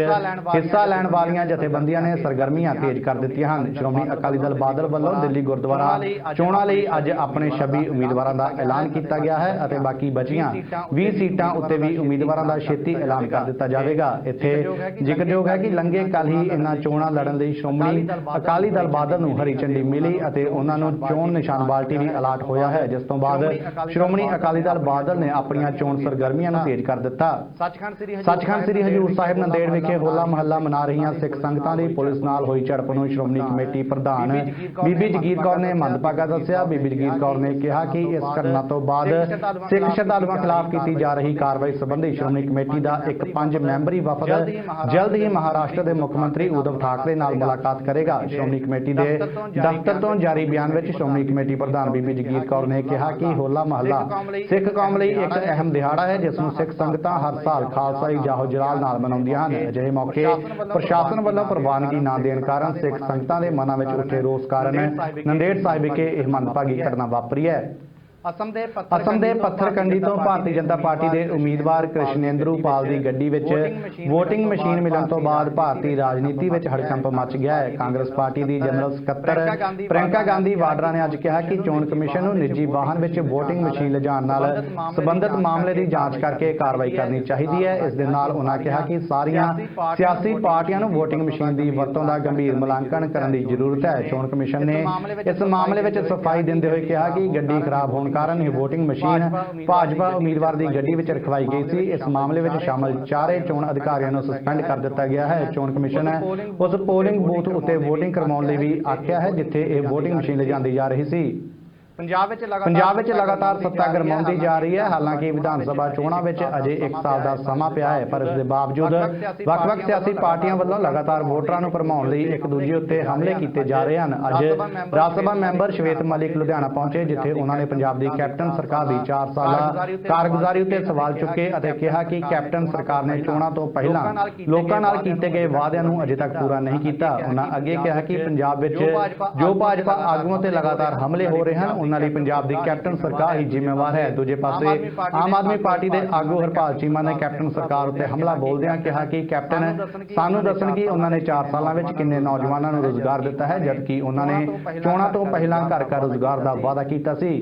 ਹਿੱਸਾ ਲੈਣ ਵਾਲੀਆਂ ਜਥੇਬੰਦੀਆਂ ਨੇ ਸਰਗਰਮੀਆਂ ਤੇਜ਼ ਕਰ ਦਿੱਤੀਆਂ ਹਨ। ਸ਼੍ਰੋਮਣੀ ਅਕਾਲੀ ਦਲ ਬਾਦਲ ਵੱਲੋਂ ਦਿੱਲੀ ਗੁਰਦੁਆਰਾ ਚੋਣਾਂ ਲਈ ਅੱਜ ਆਪਣੇ 26 ਉਮੀਦਵਾਰਾਂ ਦਾ ਐਲਾਨ ਕੀਤਾ ਗਿਆ ਹੈ ਅਤੇ ਬਾਕੀ ਬਚੀਆਂ 20 ਸੀਟਾਂ ਉੱਤੇ ਵੀ ਉਮੀਦਵਾਰਾਂ ਦਾ ਛੇਤੀ ਐਲਾਨ ਕਰ ਦਿੱਤਾ ਜਾਵੇਗਾ। ਇੱਥੇ ਜ਼ਿਕਰਯੋਗ ਹੈ ਕਿ ਲੰਘੇ ਕੱਲ ਹੀ ਇਹਨਾਂ ਚੋਣਾਂ ਲੜਨ ਲਈ ਸ਼੍ਰੋਮਣੀ ਅਕਾਲੀ ਦਲ ਬਾਦਲ ਨੂੰ ਹਰੀ ਝੰਡੀ ਮਿਲੀ ਅਤੇ ਉਹਨਾਂ ਨੂੰ ਚੋਣ ਨਿਸ਼ਾਨ ਬਾਲਟੀ ਵੀ ਅਲਾਟ ਹੋਇਆ ਹੈ, ਜਿਸ ਤੋਂ ਬਾਅਦ ਸ਼੍ਰੋਮਣੀ ਅਕਾਲੀ ਦਲ ਬਾਦਲ ਨੇ ਆਪਣੀਆਂ ਚੋਣ ਸਰਗਰਮੀਆਂ ਨੂੰ ਤੇਜ਼ ਕਰ ਦਿੱਤਾ। ਸੱਚਖੰਡ ਸ੍ਰੀ ਹਜ਼ੂਰ ਸਾਹਿਬ ਨੰਦੇੜ ਵਿਖੇ ਹੋਲਾ ਮਹੱਲਾ ਮਨਾ ਰਹੀਆਂ ਸਿੱਖ ਸੰਗਤਾਂ ਦੀ ਪੁਲਿਸ ਨਾਲ ਹੋਈ ਝੜਪ ਨੂੰ ਸ਼੍ਰੋਮਣੀ ਕਮੇਟੀ ਪ੍ਰਧਾਨ ਬੀਬੀ ਜਗੀਰ ਕੌਰ ਨੇ ਮੰਦਭਾਗਾ ਦੱਸਿਆ। ਬੀਬੀ ਜਗੀਰ ਕੌਰ ਨੇ ਕਿਹਾ ਕਿ ਇਸ ਘਟਨਾ ਤੋਂ ਬਾਅਦ ਸਿੱਖ ਸ਼ਰਧਾਲੂਆਂ ਖਿਲਾਫ ਕੀਤੀ ਜਾ ਰਹੀ ਕਾਰਵਾਈ ਸੰਬੰਧੀ ਸ਼੍ਰੋਮਣੀ ਕਮੇਟੀ ਦਾ ਇੱਕ 5 ਮੈਂਬਰੀ ਵਫਦ ਜਲਦ ਹੀ ਮਹਾਰਾਸ਼ਟਰ ਦੇ ਮੁੱਖ ਮੰਤਰੀ ਉद्धਵ ਠਾਕਰੇ ਨਾਲ ਮੁਲਾਕਾਤ ਕਰੇਗਾ। ਸ਼੍ਰੋਮਣੀ ਕਮੇਟੀ ਦੇ ਦਫ਼ਤਰ ਤੋਂ ਜਾਰੀ ਬਿਆਨ ਵਿੱਚ ਸ਼੍ਰੋਮਣੀ ਕਮੇਟੀ ਪ੍ਰਧਾਨ ਬੀਬੀ ਜਗੀਰ ਕੌਰ ਨੇ ਕਿਹਾ ਕਿ ਹੋਲਾ ਮਹੱਲਾ ਸਿੱਖ ਕੌਮ ਲਈ ਇੱਕ ਅਹਿਮ ਦਿਹਾੜਾ ਹੈ, ਜਿਸ ਨੂੰ ਸਿੱਖ ਸੰਗਤਾਂ ਹਰ ਸਾਲ ਖਾਲਸਾਈ ਜਾਹੋ ਜਲਾਲ ਨਾਲ ਮਨਾਉਂਦੀਆਂ ਹਨ। ਅਜਿਹੇ ਮੌਕੇ ਪ੍ਰਸ਼ਾਸਨ ਵੱਲੋਂ ਪ੍ਰਵਾਨਗੀ ਨਾ ਦੇਣ ਕਾਰਨ ਸਿੱਖ ਸੰਗਤਾਂ ਦੇ ਮਨਾਂ ਵਿੱਚ ਉੱਠੇ ਰੋਸ ਕਾਰਨ ਨੰਦੇੜ ਸਾਹਿਬ ਵਿਖੇ ਇਹ ਮੰਦਭਾਗੀ ਘਟਨਾ ਵਾਪਰੀ ਹੈ। ਅਸਮ ਦੇ ਪੱਥਰਕੰਡੀ ਤੋਂ ਭਾਰਤੀ ਜਨਤਾ ਪਾਰਟੀ ਦੇ ਉਮੀਦਵਾਰ ਕ੍ਰਿਸ਼ਨੇਂਦਰੂ ਪਾਲ ਦੀ ਗੱਡੀ ਵਿੱਚ ਵੋਟਿੰਗ ਮਸ਼ੀਨ ਮਿਲਣ ਤੋਂ ਬਾਅਦ ਭਾਰਤੀ ਰਾਜਨੀਤੀ ਵਿੱਚ ਹੜਕੰਪ ਮਚ ਗਿਆ ਹੈ। ਕਾਂਗਰਸ ਪਾਰਟੀ ਦੀ ਜਨਰਲ ਸਕੱਤਰ ਪ੍ਰਿਯੰਕਾ ਗਾਂਧੀ ਵਾਡਰਾ ਨੇ ਅੱਜ ਕਿਹਾ ਕਿ ਚੋਣ ਕਮਿਸ਼ਨ ਨੂੰ ਨਿੱਜੀ ਵਾਹਨ ਵਿੱਚ ਵੋਟਿੰਗ ਮਸ਼ੀਨ ਲਿਜਾਣ ਨਾਲ ਸੰਬੰਧਿਤ ਮਾਮਲੇ ਦੀ ਜਾਂਚ ਕਰਕੇ ਕਾਰਵਾਈ ਕਰਨੀ ਚਾਹੀਦੀ ਹੈ। ਇਸ ਦੇ ਨਾਲ ਉਹਨਾਂ ਕਿਹਾ ਕਿ ਸਾਰੀਆਂ ਸਿਆਸੀ ਪਾਰਟੀਆਂ ਨੂੰ ਵੋਟਿੰਗ ਮਸ਼ੀਨ ਦੀ ਵਰਤੋਂ ਦਾ ਗੰਭੀਰ ਮੁਲਾਂਕਣ ਕਰਨ ਦੀ ਜ਼ਰੂਰਤ ਹੈ। ਚੋਣ ਕਮਿਸ਼ਨ ਨੇ ਇਸ ਮਾਮਲੇ ਵਿੱਚ ਸਫਾਈ ਦਿੰਦੇ ਹੋਏ ਕਿਹਾ ਕਿ ਗੱਡੀ ਖਰਾਬ ਹੋਣ ਹੋਣ ਕਾਰਨ ਇਹ VOTING ਮਸ਼ੀਨ ਭਾਜਪਾ ਉਮੀਦਵਾਰ ਦੀ ਗੱਡੀ ਵਿੱਚ ਰਖਵਾਈ ਗਈ ਸੀ। ਇਸ ਮਾਮਲੇ ਵਿੱਚ ਸ਼ਾਮਲ ਚਾਰੇ ਚੋਣ ਅਧਿਕਾਰੀਆਂ ਨੂੰ ਸਸਪੈਂਡ ਕਰ ਦਿੱਤਾ ਗਿਆ ਹੈ। ਚੋਣ ਕਮਿਸ਼ਨ ਨੇ ਉਸ ਪੋਲਿੰਗ ਬੂਥ ਉੱਤੇ VOTING ਕਰਵਾਉਣ ਲਈ ਵੀ ਆਖਿਆ ਹੈ ਜਿੱਥੇ ਇਹ VOTING ਮਸ਼ੀਨ ਲਿਜਾਂਦੀ ਜਾ ਰਹੀ ਸੀ। ਪੰਜਾਬ ਵਿੱਚ ਲਗਾਤਾਰ ਸੱਤਾ ਗਰਮਾਉਂਦੀ ਜਾ ਰਹੀ ਹੈ। ਹਾਲਾਂਕਿ ਵਿਧਾਨ ਸਭਾ ਚੋਣਾਂ ਵਿੱਚ ਅਜੇ 1 ਸਾਲ ਦਾ ਸਮਾਂ ਪਿਆ ਹੈ, ਪਰ ਇਸ ਦੇ ਬਾਵਜੂਦ ਵੱਖ-ਵੱਖ ਸਿਆਸੀ ਪਾਰਟੀਆਂ ਵੱਲੋਂ ਲਗਾਤਾਰ ਵੋਟਰਾਂ ਨੂੰ ਭਰਮਾਉਣ ਲਈ ਇੱਕ ਦੂਜੇ ਉੱਤੇ ਹਮਲੇ ਕੀਤੇ ਜਾ ਰਹੇ ਹਨ। ਅੱਜ ਰਾਜ ਸਭਾ ਮੈਂਬਰ ਸ਼ਵੇਤ ਮਲਿਕ ਲੁਧਿਆਣਾ ਪਹੁੰਚੇ, ਜਿੱਥੇ ਉਹਨਾਂ ਨੇ ਪੰਜਾਬ ਦੀ ਕੈਪਟਨ ਸਰਕਾਰ ਦੀ 4 ਸਾਲਾ ਕਾਰਗੁਜ਼ਾਰੀ ਉੱਤੇ ਸਵਾਲ ਚੁੱਕੇ ਅਤੇ ਕਿਹਾ ਕਿ ਕੈਪਟਨ ਸਰਕਾਰ ਨੇ ਚੋਣਾਂ ਤੋਂ ਪਹਿਲਾਂ ਲੋਕਾਂ ਨਾਲ ਕੀਤੇ ਗਏ ਵਾਅਦਿਆਂ ਨੂੰ ਅਜੇ ਤੱਕ ਪੂਰਾ ਨਹੀਂ ਕੀਤਾ। ਉਹਨਾਂ ਅੱਗੇ ਕਿਹਾ ਕਿ ਪੰਜਾਬ ਵਿੱਚ ਜੋ ਭਾਜਪਾ ਆਗੂਆਂ ਤੇ ਲਗਾਤਾਰ ਹਮਲੇ ਹੋ ਰਹੇ ਹਨ ਉਹਨਾਂ ਲਈ ਪੰਜਾਬ ਦੀ ਕੈਪਟਨ ਸਰਕਾਰ ਹੀ ਜ਼ਿੰਮੇਵਾਰ ਹੈ। ਦੂਜੇ ਪਾਸੇ ਆਮ ਆਦਮੀ ਪਾਰਟੀ ਦੇ ਆਗੂ ਹਰਪਾਲ ਚੀਮਾ ਨੇ ਕੈਪਟਨ ਸਰਕਾਰ ਉੱਤੇ ਹਮਲਾ ਬੋਲਦਿਆਂ ਕਿਹਾ ਕਿ ਕੈਪਟਨ ਸਾਨੂੰ ਦੱਸਣ ਕਿ ਉਹਨਾਂ ਨੇ 4 ਸਾਲਾਂ ਵਿੱਚ ਕਿੰਨੇ ਨੌਜਵਾਨਾਂ ਨੂੰ ਰੁਜ਼ਗਾਰ ਦਿੱਤਾ ਹੈ, ਜਦਕਿ ਉਹਨਾਂ ਨੇ ਚੋਣਾਂ ਤੋਂ ਪਹਿਲਾਂ ਘਰ ਘਰ ਰੁਜ਼ਗਾਰ ਦਾ ਵਾਅਦਾ ਕੀਤਾ ਸੀ।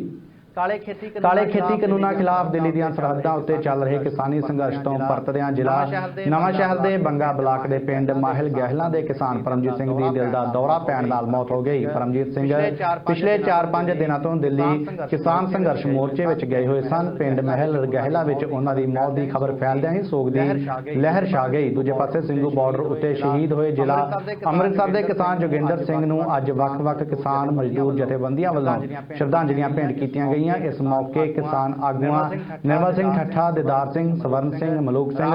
ਕਾਲੇ ਖੇਤੀ ਕਾਨੂੰਨਾਂ ਖਿਲਾਫ ਦਿੱਲੀ ਦੀਆਂ ਸਰਹੱਦਾਂ ਉੱਤੇ ਚੱਲ ਰਹੇ ਕਿਸਾਨੀ ਸੰਘਰਸ਼ ਤੋਂ ਪਰਤਦਿਆਂ ਜ਼ਿਲ੍ਹਾ ਨਵਾਂ ਸ਼ਹਿਰ ਦੇ ਬੰਗਾ ਬਲਾਕ ਦੇ ਪਿੰਡ ਮਾਹਿਲ ਗਹਿਲਾਂ ਦੇ ਕਿਸਾਨ ਪਰਮਜੀਤ ਸਿੰਘ ਦੀ ਦਿਲ ਦਾ ਦੌਰਾ ਪੈਣ ਨਾਲ ਮੌਤ ਹੋ ਗਈ। ਪਰਮਜੀਤ ਸਿੰਘ ਪਿਛਲੇ 4-5 ਦਿਨਾਂ ਤੋਂ ਦਿੱਲੀ ਕਿਸਾਨ ਸੰਘਰਸ਼ ਮੋਰਚੇ ਵਿੱਚ ਗਏ ਹੋਏ ਸਨ। ਪਿੰਡ ਮਾਹਿਲ ਗਹਿਲਾ ਵਿੱਚ ਉਹਨਾਂ ਦੀ ਮੌਤ ਦੀ ਖਬਰ ਫੈਲਦਿਆਂ ਹੀ ਸੋਗ ਦੀ ਲਹਿਰ ਛਾ ਗਈ। ਦੂਜੇ ਪਾਸੇ ਸਿੰਘੂ ਬਾਰਡਰ ਉੱਤੇ ਸ਼ਹੀਦ ਹੋਏ ਜ਼ਿਲ੍ਹਾ ਅੰਮ੍ਰਿਤਸਰ ਦੇ ਕਿਸਾਨ ਜੋਗਿੰਦਰ ਸਿੰਘ ਨੂੰ ਅੱਜ ਵੱਖ-ਵੱਖ ਕਿਸਾਨ ਮਜ਼ਦੂਰ ਜਥੇਬੰਦੀਆਂ ਵੱਲੋਂ ਸ਼ਰਧਾਂਜਲੀਆਂ ਭੇਂਟ ਕੀਤੀਆਂ ਗਈਆਂ। ਇਸ ਮੌਕੇ ਕਿਸਾਨ ਆਗੂਆਂ ਨਿਰਮਲ ਸਿੰਘ ਠੱਠਾ, ਦਿਦਾਰ ਸਿੰਘ, ਸਵਰਨ ਸਿੰਘ, ਮਲੂਕ ਸਿੰਘ,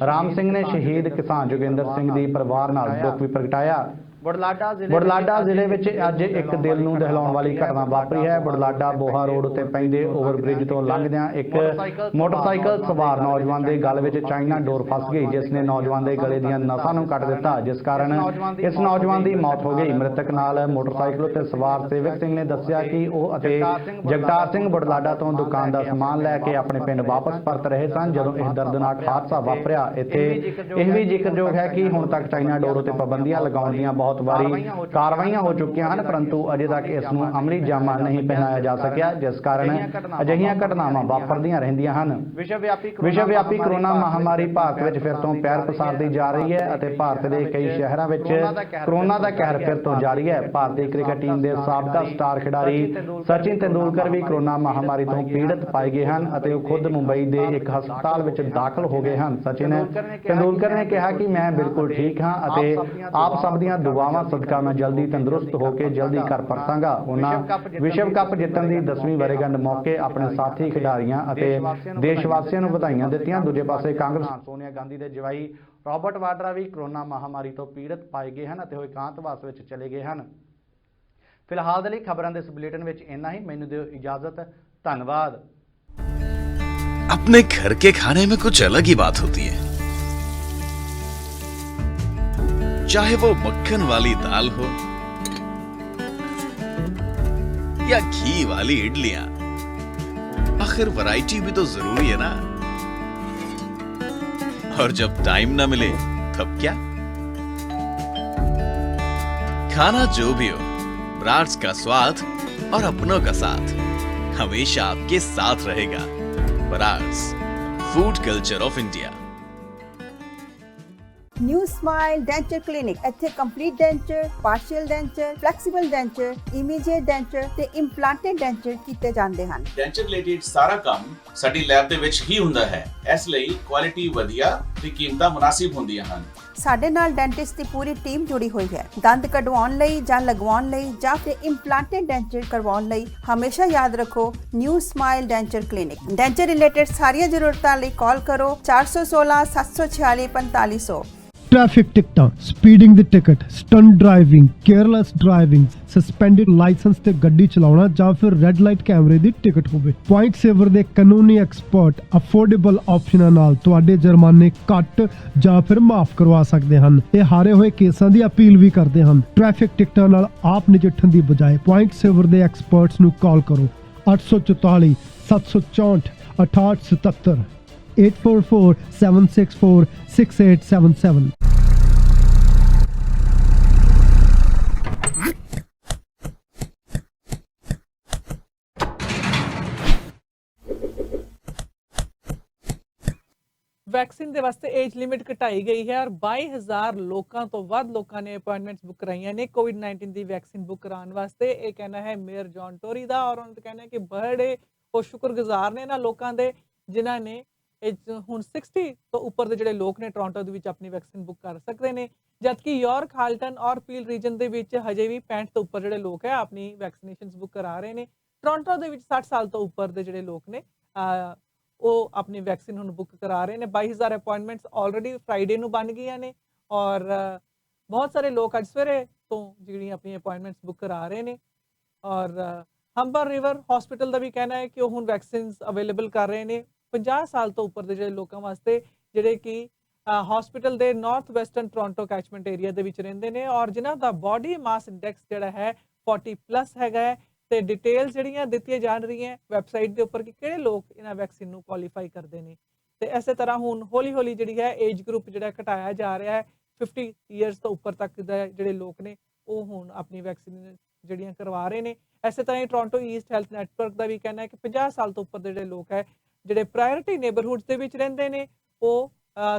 ਰਾਮ ਸਿੰਘ ਨੇ ਸ਼ਹੀਦ ਕਿਸਾਨ ਜੋਗਿੰਦਰ ਸਿੰਘ ਦੀ ਪਰਿਵਾਰ ਨਾਲ ਦੁੱਖ ਵੀ ਪ੍ਰਗਟਾਇਆ। ਬੁਢਲਾਡਾ ਜ਼ਿਲ੍ਹੇ ਵਿੱਚ ਅੱਜ ਇੱਕ ਦਿਲ ਨੂੰ ਦਹਿਲਾਉਣ ਵਾਲੀ ਘਟਨਾ ਵਾਪਰੀ ਹੈ। ਬੁਢਲਾਡਾ ਬੋਹਾ ਰੋਡ ਉੱਤੇ ਪੈਂਦੇ ਓਵਰਬ੍ਰਿਜ ਤੋਂ ਲੰਘਦਿਆਂ ਇੱਕ ਮੋਟਰਸਾਈਕਲ ਸਵਾਰ ਨੌਜਵਾਨ ਦੇ ਗਲ ਵਿੱਚ ਚਾਈਨਾ ਡੋਰ ਫਸ ਗਈ, ਜਿਸ ਨੇ ਨੌਜਵਾਨ ਦੇ ਗਲੇ ਦੀਆਂ ਨਸਾਂ ਨੂੰ ਕੱਟ ਦਿੱਤਾ, ਜਿਸ ਕਾਰਨ ਇਸ ਨੌਜਵਾਨ ਦੀ ਮੌਤ ਹੋ ਗਈ। ਮ੍ਰਿਤਕ ਨਾਲ ਮੋਟਰਸਾਈਕਲ ਉੱਤੇ ਸਵਾਰ ਸੇਵਕ ਸਿੰਘ ਨੇ ਦੱਸਿਆ ਕਿ ਉਹ ਅਤੇ ਜਗਤਾਰ ਸਿੰਘ ਬੁਢਲਾਡਾ ਤੋਂ ਦੁਕਾਨ ਦਾ ਸਮਾਨ ਲੈ ਕੇ ਆਪਣੇ ਪਿੰਡ ਵਾਪਸ ਪਰਤ ਰਹੇ ਸਨ ਜਦੋਂ ਇਹ ਦਰਦਨਾਕ ਹਾਦਸਾ ਵਾਪਰਿਆ। ਇੱਥੇ ਇਹ ਵੀ ਜ਼ਿਕਰਯੋਗ ਹੈ ਕਿ ਹੁਣ ਤੱਕ ਚਾਈਨਾ ਡੋਰ ਉੱਤੇ ਪਾਬੰਦੀਆਂ ਲਗਾਉਣ ਦੀਆਂ ਬਹੁਤ ਵਾਰੀ ਕਾਰਵਾਈਆਂ ਹੋ ਚੁੱਕੀਆਂ ਹਨ, ਪਰੰਤੂ ਅਜੇ ਤੱਕ ਇਸ ਨੂੰ ਅਮਲੀ ਜਾਮਾ ਨਹੀਂ ਪਹਿਨਾਇਆ ਜਾ ਸਕਿਆ, ਜਿਸ ਕਾਰਨ ਅਜਿਹੀਆਂ ਘਟਨਾਵਾਂ ਵਾਪਰਦੀਆਂ ਰਹਿੰਦੀਆਂ ਹਨ। ਵਿਸ਼ਵ ਵਿਆਪੀ ਕਰੋਨਾ ਮਹਾਮਾਰੀ ਭਾਰਤ ਵਿੱਚ ਫਿਰ ਤੋਂ ਪੈਰ ਪਸਾਰਦੀ ਜਾ ਰਹੀ ਹੈ ਅਤੇ ਭਾਰਤ ਦੇ ਕਈ ਸ਼ਹਿਰਾਂ ਵਿੱਚ ਕਰੋਨਾ ਦਾ ਕਹਿਰ ਫਿਰ ਤੋਂ ਜਾਰੀ ਹੈ। ਭਾਰਤੀ ਕ੍ਰਿਕਟ ਟੀਮ ਦੇ ਸਾਬਕਾ ਸਟਾਰ ਖਿਡਾਰੀ ਸਚਿਨ ਤੇਂਦੁਲਕਰ ਵੀ ਕਰੋਨਾ ਮਹਾਮਾਰੀ ਤੋਂ ਪੀੜਤ ਪਾਏ ਗਏ ਹਨ ਅਤੇ ਉਹ ਖੁਦ ਮੁੰਬਈ ਦੇ ਇੱਕ ਹਸਪਤਾਲ ਵਿੱਚ ਦਾਖਲ ਹੋ ਗਏ ਹਨ। ਸਚਿਨ ਤੇਂਦੁਲਕਰ ਨੇ ਕਿਹਾ ਕਿ ਮੈਂ ਬਿਲਕੁਲ ਠੀਕ ਹਾਂ ਅਤੇ ਆਪ ਸਭ ਦੀਆਂ ਦੁਆਵਾਂ ਸਦਕਾ ਮੈਂ ਜਲਦੀ ਤੰਦਰੁਸਤ ਹੋ ਕੇ ਜਲਦੀ ਘਰ ਪਰਤਾਂਗਾ। ਉਹਨਾਂ ਵਿਸ਼ਵ ਕੱਪ ਜਿੱਤਣ ਦੀ 10ਵੀਂ ਵਰ੍ਹੇਗੰਢ ਮੌਕੇ ਆਪਣੇ ਸਾਥੀ ਖਿਡਾਰੀਆਂ ਅਤੇ ਦੇਸ਼ ਵਾਸੀਆਂ ਨੂੰ ਵਧਾਈਆਂ ਦਿੱਤੀਆਂ। ਦੂਜੇ ਪਾਸੇ ਕਾਂਗਰਸ ਸੋਨੀਆ ਗਾਂਧੀ ਦੇ ਜਵਾਈ ਰਾਬਰਟ ਵਾਡਰਾ ਵੀ ਕਰੋਨਾ ਮਹਾਮਾਰੀ ਤੋਂ ਪੀੜਤ ਪਾਏ ਗਏ ਹਨ ਅਤੇ ਉਹ ਇਕਾਂਤਵਾਸ ਵਿੱਚ ਚਲੇ ਗਏ ਹਨ। ਫਿਲਹਾਲ ਦੇ ਲਈ ਖਬਰਾਂ ਦੇ ਇਸ ਬੁਲੇਟਿਨ ਵਿੱਚ ਇੰਨਾ ਹੀ। ਮੈਨੂੰ ਦਿਓ ਇਜਾਜ਼ਤ। ਧੰਨਵਾਦ। अपने घर के खाने में कुछ अलग ही बात होती है, चाहे वो मक्खन वाली दाल हो या घी वाली इडलियां। आखिर वैरायटी भी तो जरूरी है ना। और जब टाइम ना मिले तब क्या, खाना जो भी हो, ब्राड्स का स्वाद और अपनों का साथ हमेशा आपके साथ रहेगा। ब्राड्स, food culture of India. New smile denture clinic. ਇੱਥੇ complete denture, partial denture, flexible denture, immediate denture ਤੇ ਇੰਪਲਾਂਟਡ ਡੈਂਚਰ ਕੀਤੇ ਜਾਂਦੇ ਹਨ। ਡੈਂਚਰ ਰਿਲੇਟਡ ਸਾਰਾ ਕੰਮ ਸਾਡੀ ਲੈਬ ਦੇ ਵਿੱਚ ਹੀ ਹੁੰਦਾ ਹੈ, ਇਸ ਲਈ ਕੁਆਲਿਟੀ ਵਧੀਆ ਤੇ ਕੀਮਤਾਂ ਮੁਨਾਸਿਬ ਹੁੰਦੀਆਂ ਹਨ। ਸਾਡੇ ਨਾਲ ਡੈਂਟਿਸਟ ਦੀ ਪੂਰੀ ਟੀਮ ਜੁੜੀ ਹੋਈ ਹੈ। ਦੰਦ ਕਢਵਾਉਣ ਲਈ ਜਾਂ ਲਗਵਾਉਣ ਲਈ ਜਾਂ ਫਿਰ ਇੰਪਲਾਂਟਡ ਡੈਂਚਰ ਕਰਵਾਉਣ ਲਈ ਹਮੇਸ਼ਾ ਯਾਦ ਰੱਖੋ new smile denture clinic. Denture related ਸਾਰੀਆਂ ਜ਼ਰੂਰਤਾਂ ਲਈ ਕਾਲ ਕਰੋ 416 746 4500। ਟ੍ਰੈਫਿਕ ਟਿਕਟਾਂ, ਸਪੀਡਿੰਗ ਦੀ ticket, stunt driving, careless driving, suspended licence ਤੇ ਗੱਡੀ ਚਲਾਉਣਾ ਜਾਂ ਫਿਰ ਰੈੱਡ ਲਾਈਟ ਕੈਮਰੇ ਦੀ ਟਿਕਟ ਹੋਵੇ। ਪੁਆਇੰਟ ਸੇਵਰ ਦੇ ਕਾਨੂੰਨੀ ਐਕਸਪਰਟ ਅਫੋਰਡੇਬਲ ਆਪਸ਼ਨਾਂ ਨਾਲ ਤੁਹਾਡੇ ਜੁਰਮਾਨੇ ਘੱਟ ਜਾਂ ਫਿਰ ਮਾਫ ਕਰਵਾ ਸਕਦੇ ਹਨ। ਇਹ ਹਾਰੇ ਹੋਏ ਕੇਸਾਂ ਦੀ ਅਪੀਲ ਵੀ ਕਰਦੇ ਹਨ। ਟ੍ਰੈਫਿਕ ਟਿਕਟਾਂ ਨਾਲ ਆਪ ਨਜਿੱਠਣ ਦੀ ਬਜਾਏ ਪੁਆਇੰਟ ਸੇਵਰ ਦੇ ਐਕਸਪਰਟਸ ਨੂੰ ਕਾਲ ਕਰੋ 844 764 6877 844 764 6877। ਵੈਕਸੀਨ ਦੇ ਵਾਸਤੇ ਏਜ ਲਿਮਿਟ ਘਟਾਈ ਗਈ ਹੈ ਔਰ 22,000 ਲੋਕਾਂ ਤੋਂ ਵੱਧ ਲੋਕਾਂ ਨੇ ਅਪਾਇੰਟਮੈਂਟਸ ਬੁੱਕ ਕਰਾਈਆਂ ਨੇ ਕੋਵਿਡ-19 ਦੀ ਵੈਕਸੀਨ ਬੁੱਕ ਕਰਾਉਣ ਵਾਸਤੇ। ਇਹ ਕਹਿਣਾ ਹੈ ਮੇਅਰ ਜੌਨ ਟੋਰੀ ਦਾ ਔਰ ਉਹਨਾਂ ਦਾ ਕਹਿਣਾ ਹੈ ਕਿ ਬਰਥਡੇ ਉਹ ਸ਼ੁਕਰਗੁਜ਼ਾਰ ਨੇ ਇਹਨਾਂ ਲੋਕਾਂ ਦੇ ਜਿਨ੍ਹਾਂ ਨੇ ਹੁਣ 60 ਤੋਂ ਉੱਪਰ ਦੇ ਜਿਹੜੇ ਲੋਕ ਨੇ ਟੋਰਾਂਟੋ ਦੇ ਵਿੱਚ ਆਪਣੀ ਵੈਕਸੀਨ ਬੁੱਕ ਕਰ ਸਕਦੇ ਨੇ, ਜਦਕਿ ਯਾਰਕ, ਹਾਲਟਨ ਔਰ ਪੀਲ ਰੀਜਨ ਦੇ ਵਿੱਚ ਹਜੇ ਵੀ 65 ਤੋਂ ਉੱਪਰ ਜਿਹੜੇ ਲੋਕ ਹੈ ਆਪਣੀ ਵੈਕਸੀਨੇਸ਼ਨਸ ਬੁੱਕ ਕਰਾ ਰਹੇ ਨੇ। ਟੋਰਾਂਟੋ ਦੇ ਵਿੱਚ 60 ਸਾਲ ਤੋਂ ਉੱਪਰ ਦੇ ਜਿਹੜੇ ਲੋਕ ਨੇ ਉਹ ਆਪਣੀ ਵੈਕਸੀਨ ਹੁਣ ਬੁੱਕ ਕਰਾ ਰਹੇ ਨੇ। 22,000 ਅਪਾਇੰਟਮੈਂਟਸ ਆਲਰੇਡੀ ਫਰਾਈਡੇ ਨੂੰ ਬਣ ਗਈਆਂ ਨੇ ਔਰ ਬਹੁਤ ਸਾਰੇ ਲੋਕ ਅੱਜ ਸਵੇਰੇ ਤੋਂ ਜਿਹੜੀਆਂ ਆਪਣੀ ਅਪਾਇੰਟਮੈਂਟਸ ਬੁੱਕ ਕਰਾ ਰਹੇ ਨੇ। ਔਰ ਹੰਬਰ ਰਿਵਰ ਹਸਪੀਟਲ ਦਾ ਵੀ ਕਹਿਣਾ ਹੈ ਕਿ ਉਹ ਹੁਣ ਵੈਕਸੀਨਸ ਅਵੇਲੇਬਲ ਕਰ ਰਹੇ ਨੇ 50 ਸਾਲ ਤੋਂ ਉੱਪਰ ਦੇ ਜਿਹੜੇ ਲੋਕਾਂ ਵਾਸਤੇ, ਜਿਹੜੇ ਕਿ ਹਸਪੀਟਲ ਦੇ north western Toronto catchment area ਦੇ ਵਿੱਚ ਰਹਿੰਦੇ ਨੇ ਔਰ ਜਿਨ੍ਹਾਂ ਦਾ ਬਾਡੀ ਮਾਸ ਇੰਡੈਕਸ ਜਿਹੜਾ ਹੈ 40 ਪਲੱਸ ਹੈਗਾ ਹੈ। ਤੇ ਡਿਟੇਲਸ ਜਿਹੜੀਆਂ ਦਿੱਤੀਆਂ ਜਾ ਰਹੀਆਂ ਵੈਬਸਾਈਟ ਦੇ ਉੱਪਰ ਕਿ ਕਿਹੜੇ ਲੋਕ ਇਹਨਾਂ ਵੈਕਸੀਨ ਨੂੰ ਕੁਆਲੀਫਾਈ ਕਰਦੇ ਨੇ। ਤੇ ਇਸੇ ਤਰ੍ਹਾਂ ਹੁਣ ਹੌਲੀ ਹੌਲੀ ਜਿਹੜੀ ਹੈ ਏਜ ਗਰੁੱਪ ਜਿਹੜਾ ਘਟਾਇਆ ਜਾ ਰਿਹਾ ਹੈ, 50 ਇਅਰਸ ਤੋਂ ਉੱਪਰ ਤੱਕ ਦੇ ਜਿਹੜੇ ਲੋਕ ਨੇ ਉਹ ਹੁਣ ਆਪਣੀ ਵੈਕਸੀਨ ਜਿਹੜੀਆਂ ਕਰਵਾ ਰਹੇ ਨੇ। ਇਸੇ ਤਰ੍ਹਾਂ ਹੀ ਟੋਰਾਂਟੋ ਈਸਟ ਹੈਲਥ ਨੈਟਵਰਕ ਦਾ ਵੀ ਕਹਿਣਾ ਹੈ ਕਿ 50 ਸਾਲ ਤੋਂ ਉੱਪਰ ਦੇ ਜਿਹੜੇ ਲੋਕ ਹੈ ਜਿਹੜੇ ਪ੍ਰਾਇੋਰਟੀ ਨੇਬਰਹੁਡਸ ਦੇ ਵਿੱਚ ਰਹਿੰਦੇ ਨੇ, ਉਹ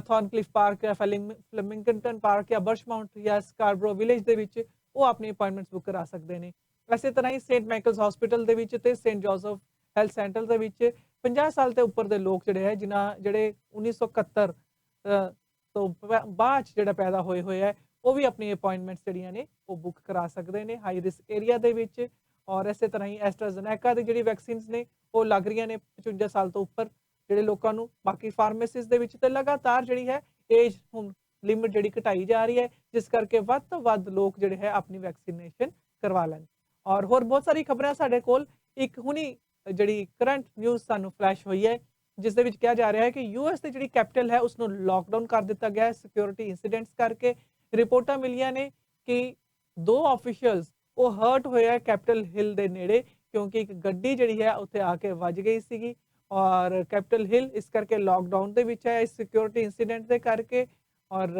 ਥੌਰਨਕਲਿਫ ਪਾਰਕ ਜਾਂ ਫਲੈਮਿੰਗਟਨ ਪਾਰਕ ਜਾਂ ਬਰਸ਼ਮਾਊਂਟ ਜਾਂ ਸਕਾਰਬਰੋ ਵਿਲੇਜ ਦੇ ਵਿੱਚ ਉਹ ਆਪਣੀ ਅਪਾਇੰਟਮੈਂਟਸ ਬੁੱਕ ਕਰਾ ਸਕਦੇ ਨੇ। ਇਸੇ ਤਰ੍ਹਾਂ ਹੀ ਸੇਂਟ ਮਾਈਕਲਸ ਹਸਪੀਟਲ ਦੇ ਵਿੱਚ ਤੇ ਸੇਂਟ ਜੋਸਫ ਹੈਲਥ ਸੈਂਟਰ ਦੇ ਵਿੱਚ 50 ਸਾਲ ਤੋਂ ਉੱਪਰ ਦੇ ਲੋਕ ਜਿਹੜੇ ਹੈ ਜਿਹੜੇ 1971 ਤੋਂ ਬਾਅਦ ਜਿਹੜਾ ਪੈਦਾ ਹੋਏ ਹੈ ਉਹ ਵੀ ਆਪਣੀ ਅਪਾਇੰਟਮੈਂਟਸ ਜਿਹੜੀਆਂ ਨੇ ਉਹ ਬੁੱਕ ਕਰਾ ਸਕਦੇ ਨੇ ਹਾਈ ਰਿਸਕ ਏਰੀਆ ਦੇ ਵਿੱਚ। ਔਰ ਇਸੇ ਤਰ੍ਹਾਂ ਹੀ ਐਸਟਰਾਜ਼ੇਨੇਕਾ ਦੀ ਜਿਹੜੀ ਵੈਕਸੀਨਸ ਨੇ ਉਹ ਲੱਗ ਰਹੀਆਂ ਨੇ 55 ਸਾਲ ਤੋਂ ਉੱਪਰ ਜਿਹੜੇ ਲੋਕਾਂ ਨੂੰ। ਬਾਕੀ ਫਾਰਮੇਸੀਜ਼ ਦੇ ਵਿੱਚ ਤੇ ਲਗਾਤਾਰ ਜਿਹੜੀ ਹੈ ਏਜ ਹੁਣ ਲਿਮਿਟ ਜਿਹੜੀ ਘਟਾਈ ਜਾ ਰਹੀ ਹੈ, ਜਿਸ ਕਰਕੇ ਵੱਧ ਤੋਂ ਵੱਧ ਲੋਕ ਜਿਹੜੇ ਹੈ ਆਪਣੀ ਵੈਕਸੀਨੇਸ਼ਨ ਕਰਵਾ ਲੈਣ। ਔਰ ਹੋਰ ਬਹੁਤ ਸਾਰੀ ਖਬਰਾਂ ਸਾਡੇ ਕੋਲ। ਇੱਕ ਹੁਣੀ ਜਿਹੜੀ ਕਰੰਟ ਨਿਊਜ਼ ਸਾਨੂੰ ਫਲੈਸ਼ ਹੋਈ ਹੈ ਜਿਸ ਦੇ ਵਿੱਚ ਕਿਹਾ ਜਾ ਰਿਹਾ ਹੈ ਕਿ ਯੂਐਸ ਦੀ ਜਿਹੜੀ ਕੈਪੀਟਲ ਹੈ ਉਸ ਨੂੰ ਲਾਕਡਾਊਨ ਕਰ ਦਿੱਤਾ ਗਿਆ ਹੈ ਸਿਕਿਉਰਿਟੀ ਇਨਸੀਡੈਂਟਸ ਕਰਕੇ। ਰਿਪੋਰਟਾਂ ਮਿਲੀਆਂ ਨੇ ਕਿ 2 ਆਫੀਸ਼ੀਅਲਸ ਉਹ ਹਰਟ ਹੋਇਆ ਕੈਪੀਟਲ ਹਿਲ ਦੇ ਨੇੜੇ ਕਿਉਂਕਿ ਇੱਕ ਗੱਡੀ ਜਿਹੜੀ ਹੈ ਉੱਥੇ ਆ ਕੇ ਵੱਜ ਗਈ ਸੀਗੀ ਔਰ ਕੈਪੀਟਲ ਹਿਲ ਇਸ ਕਰਕੇ ਲਾਕਡਾਊਨ ਦੇ ਵਿੱਚ ਹੈ ਇਸ ਸਿਕਿਉਰਿਟੀ ਇਨਸੀਡੈਂਟ ਦੇ ਕਰਕੇ। ਔਰ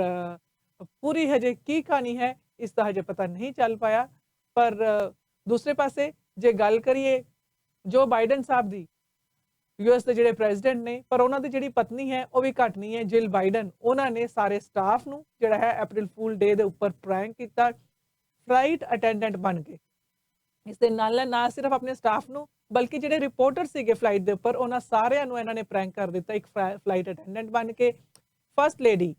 ਪੂਰੀ ਹਜੇ ਕੀ ਕਹਾਣੀ ਹੈ ਇਸ ਦਾ ਹਜੇ ਪਤਾ ਨਹੀਂ ਚੱਲ ਪਾਇਆ। ਪਰ ਦੂਸਰੇ ਪਾਸੇ ਜੇ ਗੱਲ ਕਰੀਏ ਜੋ ਬਾਈਡਨ ਸਾਹਿਬ ਦੀ ਯੂਐਸ ਦੇ ਜਿਹੜੇ ਪ੍ਰੈਜ਼ੀਡੈਂਟ ਨੇ, ਪਰ ਉਹਨਾਂ ਦੀ ਜਿਹੜੀ ਪਤਨੀ ਹੈ ਉਹ ਵੀ ਘੱਟ ਨਹੀਂ ਹੈ, ਜਿਲ ਬਾਈਡਨ। ਉਹਨਾਂ ਨੇ ਸਾਰੇ ਸਟਾਫ ਨੂੰ ਜਿਹੜਾ ਹੈ ਅਪ੍ਰੈਲ ਫੂਲ ਡੇ ਦੇ ਉੱਪਰ ਪ੍ਰੈਂਕ ਕੀਤਾ ਫਲਾਈਟ ਅਟੈਂਡੈਂਟ ਬਣ ਕੇ। ਇਸ ਦੇ ਨਾਲ ਨਾ ਸਿਰਫ ਆਪਣੇ ਸਟਾਫ ਨੂੰ ਬਲਕਿ ਜਿਹੜੇ ਰਿਪੋਰਟਰ ਸੀਗੇ ਫਲਾਈਟ ਦੇ ਉੱਪਰ ਉਹਨਾਂ ਸਾਰਿਆਂ ਨੂੰ ਇਹਨਾਂ ਨੇ ਪ੍ਰੈਂਕ ਕਰ ਦਿੱਤਾ ਇੱਕ ਫਲਾਈਟ ਅਟੈਂਡੈਂਟ ਬਣ ਕੇ। ਫਸਟ ਲੇਡੀ